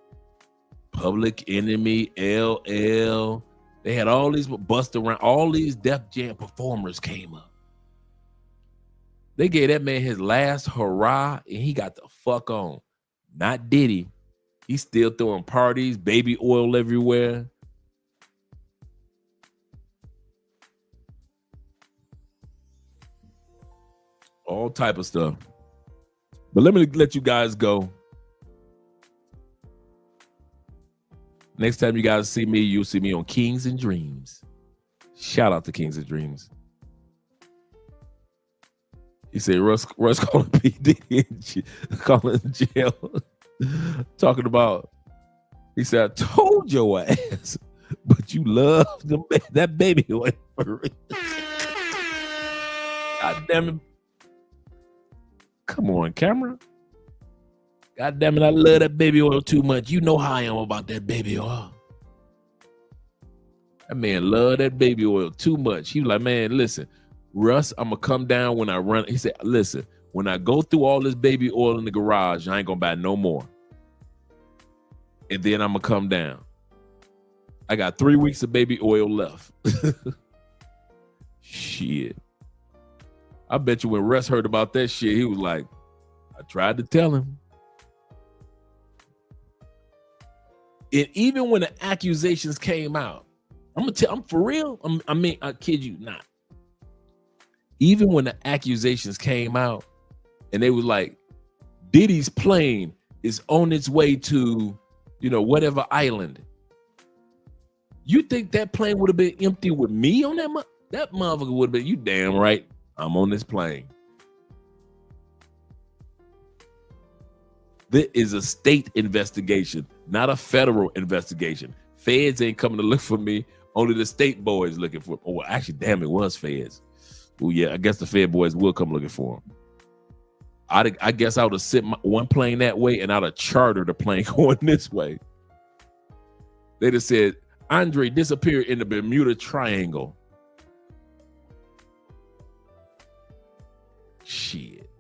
Public Enemy, LL. They had all these Busta Rhymes, all these Def Jam performers came up. They gave that man his last hurrah and he got the fuck on. Not Diddy. He's still throwing parties, baby oil everywhere. All type of stuff. But let me let you guys go. Next time you guys see me, you'll see me on Kings and Dreams. Shout out to Kings and Dreams. He said, Russ calling PD calling jail. Talking about, he said, I told your ass, but you love that baby oil for real. God damn it. Come on, camera. God damn it, I love that baby oil too much. You know how I am about that baby oil. That man love that baby oil too much. He was like, man, listen, Russ, I'm going to come down when I run. He said, listen, when I go through all this baby oil in the garage, I ain't going to buy no more. And then I'm going to come down. I got 3 weeks of baby oil left. Shit. I bet you when Russ heard about that shit, he was like, I tried to tell him. And even when the accusations came out, I'm for real. I kid you not. Even when the accusations came out and they was like, Diddy's plane is on its way to, whatever island. You think that plane would have been empty with me on that? That motherfucker would have been, you damn right, I'm on this plane. This is a state investigation, not a federal investigation. Feds ain't coming to look for me. Only the state boys looking for. Oh, well, actually, damn, it was feds. Oh yeah, I guess the Fed boys will come looking for him. I guess I would have sent one plane that way, and I'd have chartered a plane going this way. They'd have said, Andre disappeared in the Bermuda Triangle. Shit.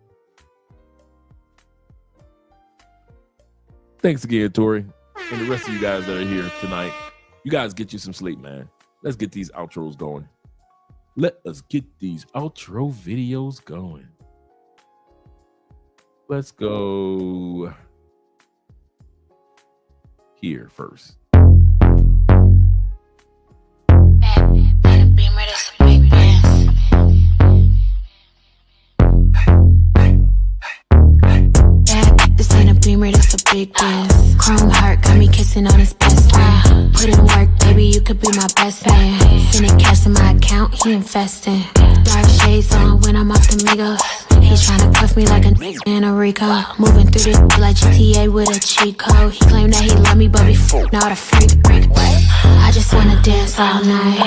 Thanks again, Tori, and the rest of you guys that are here tonight. You guys get you some sleep, man. Let's get these outros going. Let us get these outro videos going. Let's go here first. Beamer, that's a big dance. Chrome heart got me kissing on his best friend. Put in work, baby, you could be my best man. Sending cash to my account, he investing. Dark shades on when I'm off the Migos. He's trying to cuff me like a in a Rico. Moving through this like GTA with a cheat code. He claimed that he love me, but before not a freak. I just wanna dance all night.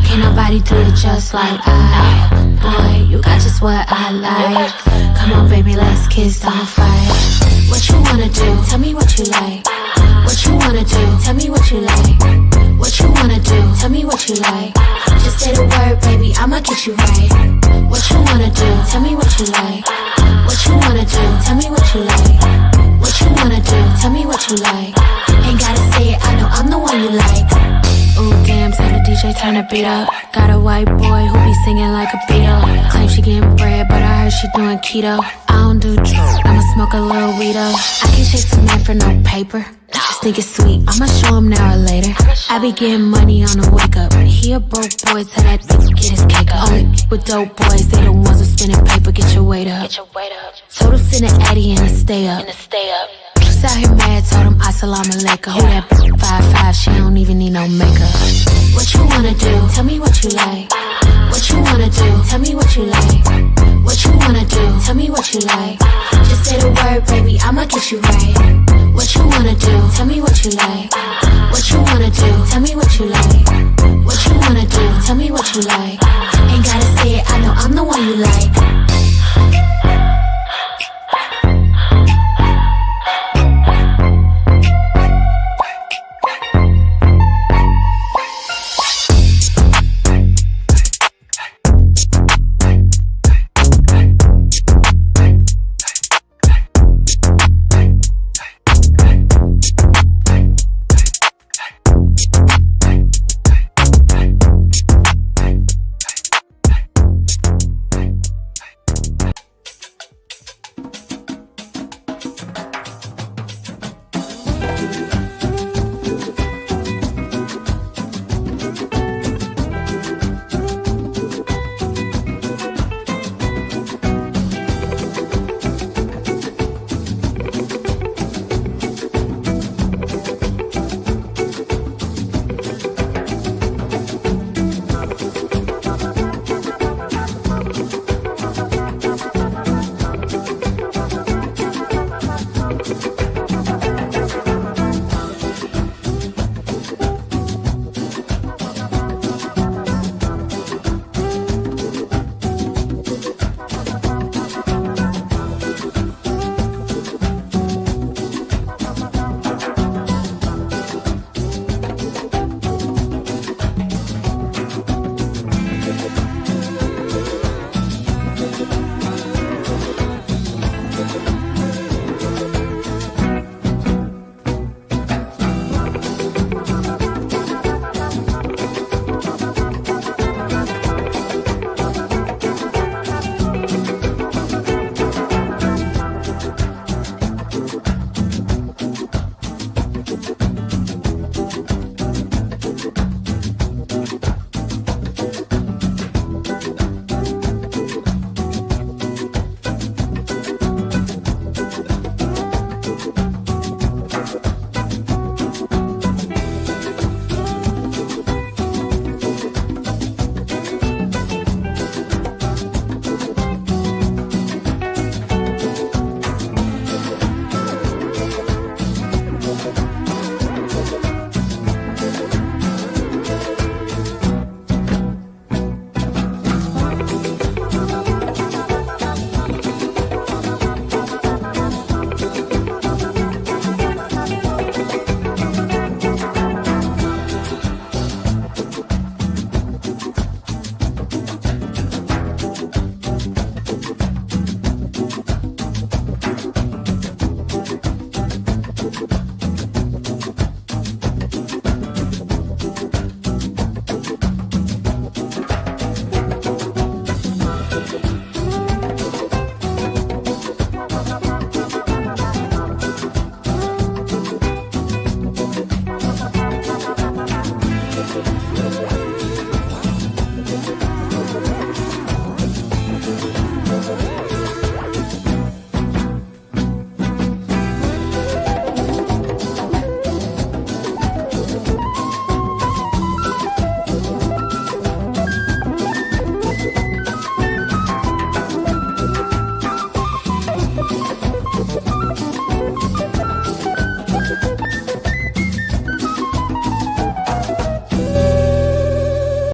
Can't nobody do it just like I. Boy, you got just what I like. Come on, baby, let's kiss, don't fight. What you wanna do? Tell me what you like. What you wanna do? Tell me what you like. What you wanna do? Tell me what you like. Just say the word, baby, I'ma get you right. What you wanna do? Tell me what you like. What you wanna do? Tell me what you like. What you wanna do? Tell me what you like. Ain't gotta say it, I know I'm the one you like. Ooh, damn, tell the DJ turn the beat up. Got a white boy who be singing like a Beatle. Claim she getting bread, but I heard she doing keto. I don't do drugs, I'ma smoke a little weedo. I can chase a man for no paper. Just think it's sweet, I'ma show him now or later. I be getting money on the wake up. He a broke boy, tell that bitch get his cake up. Only with dope boys, they the ones who spinning paper. Get your weight up. Total send an Addy and a stay up. Just out here mad, told him assalamu alaikum. Who that 5'5", she don't even need no makeup. What you wanna do? Tell me what you like. What you wanna do? Tell me what you like. What you wanna do? Tell me what you like. Just say the word, baby, I'ma get you right. What you wanna do? Tell me what you like. What you wanna do? Tell me what you like. What you wanna do? Tell me what you like. Ain't gotta say it, I know I'm the one you like.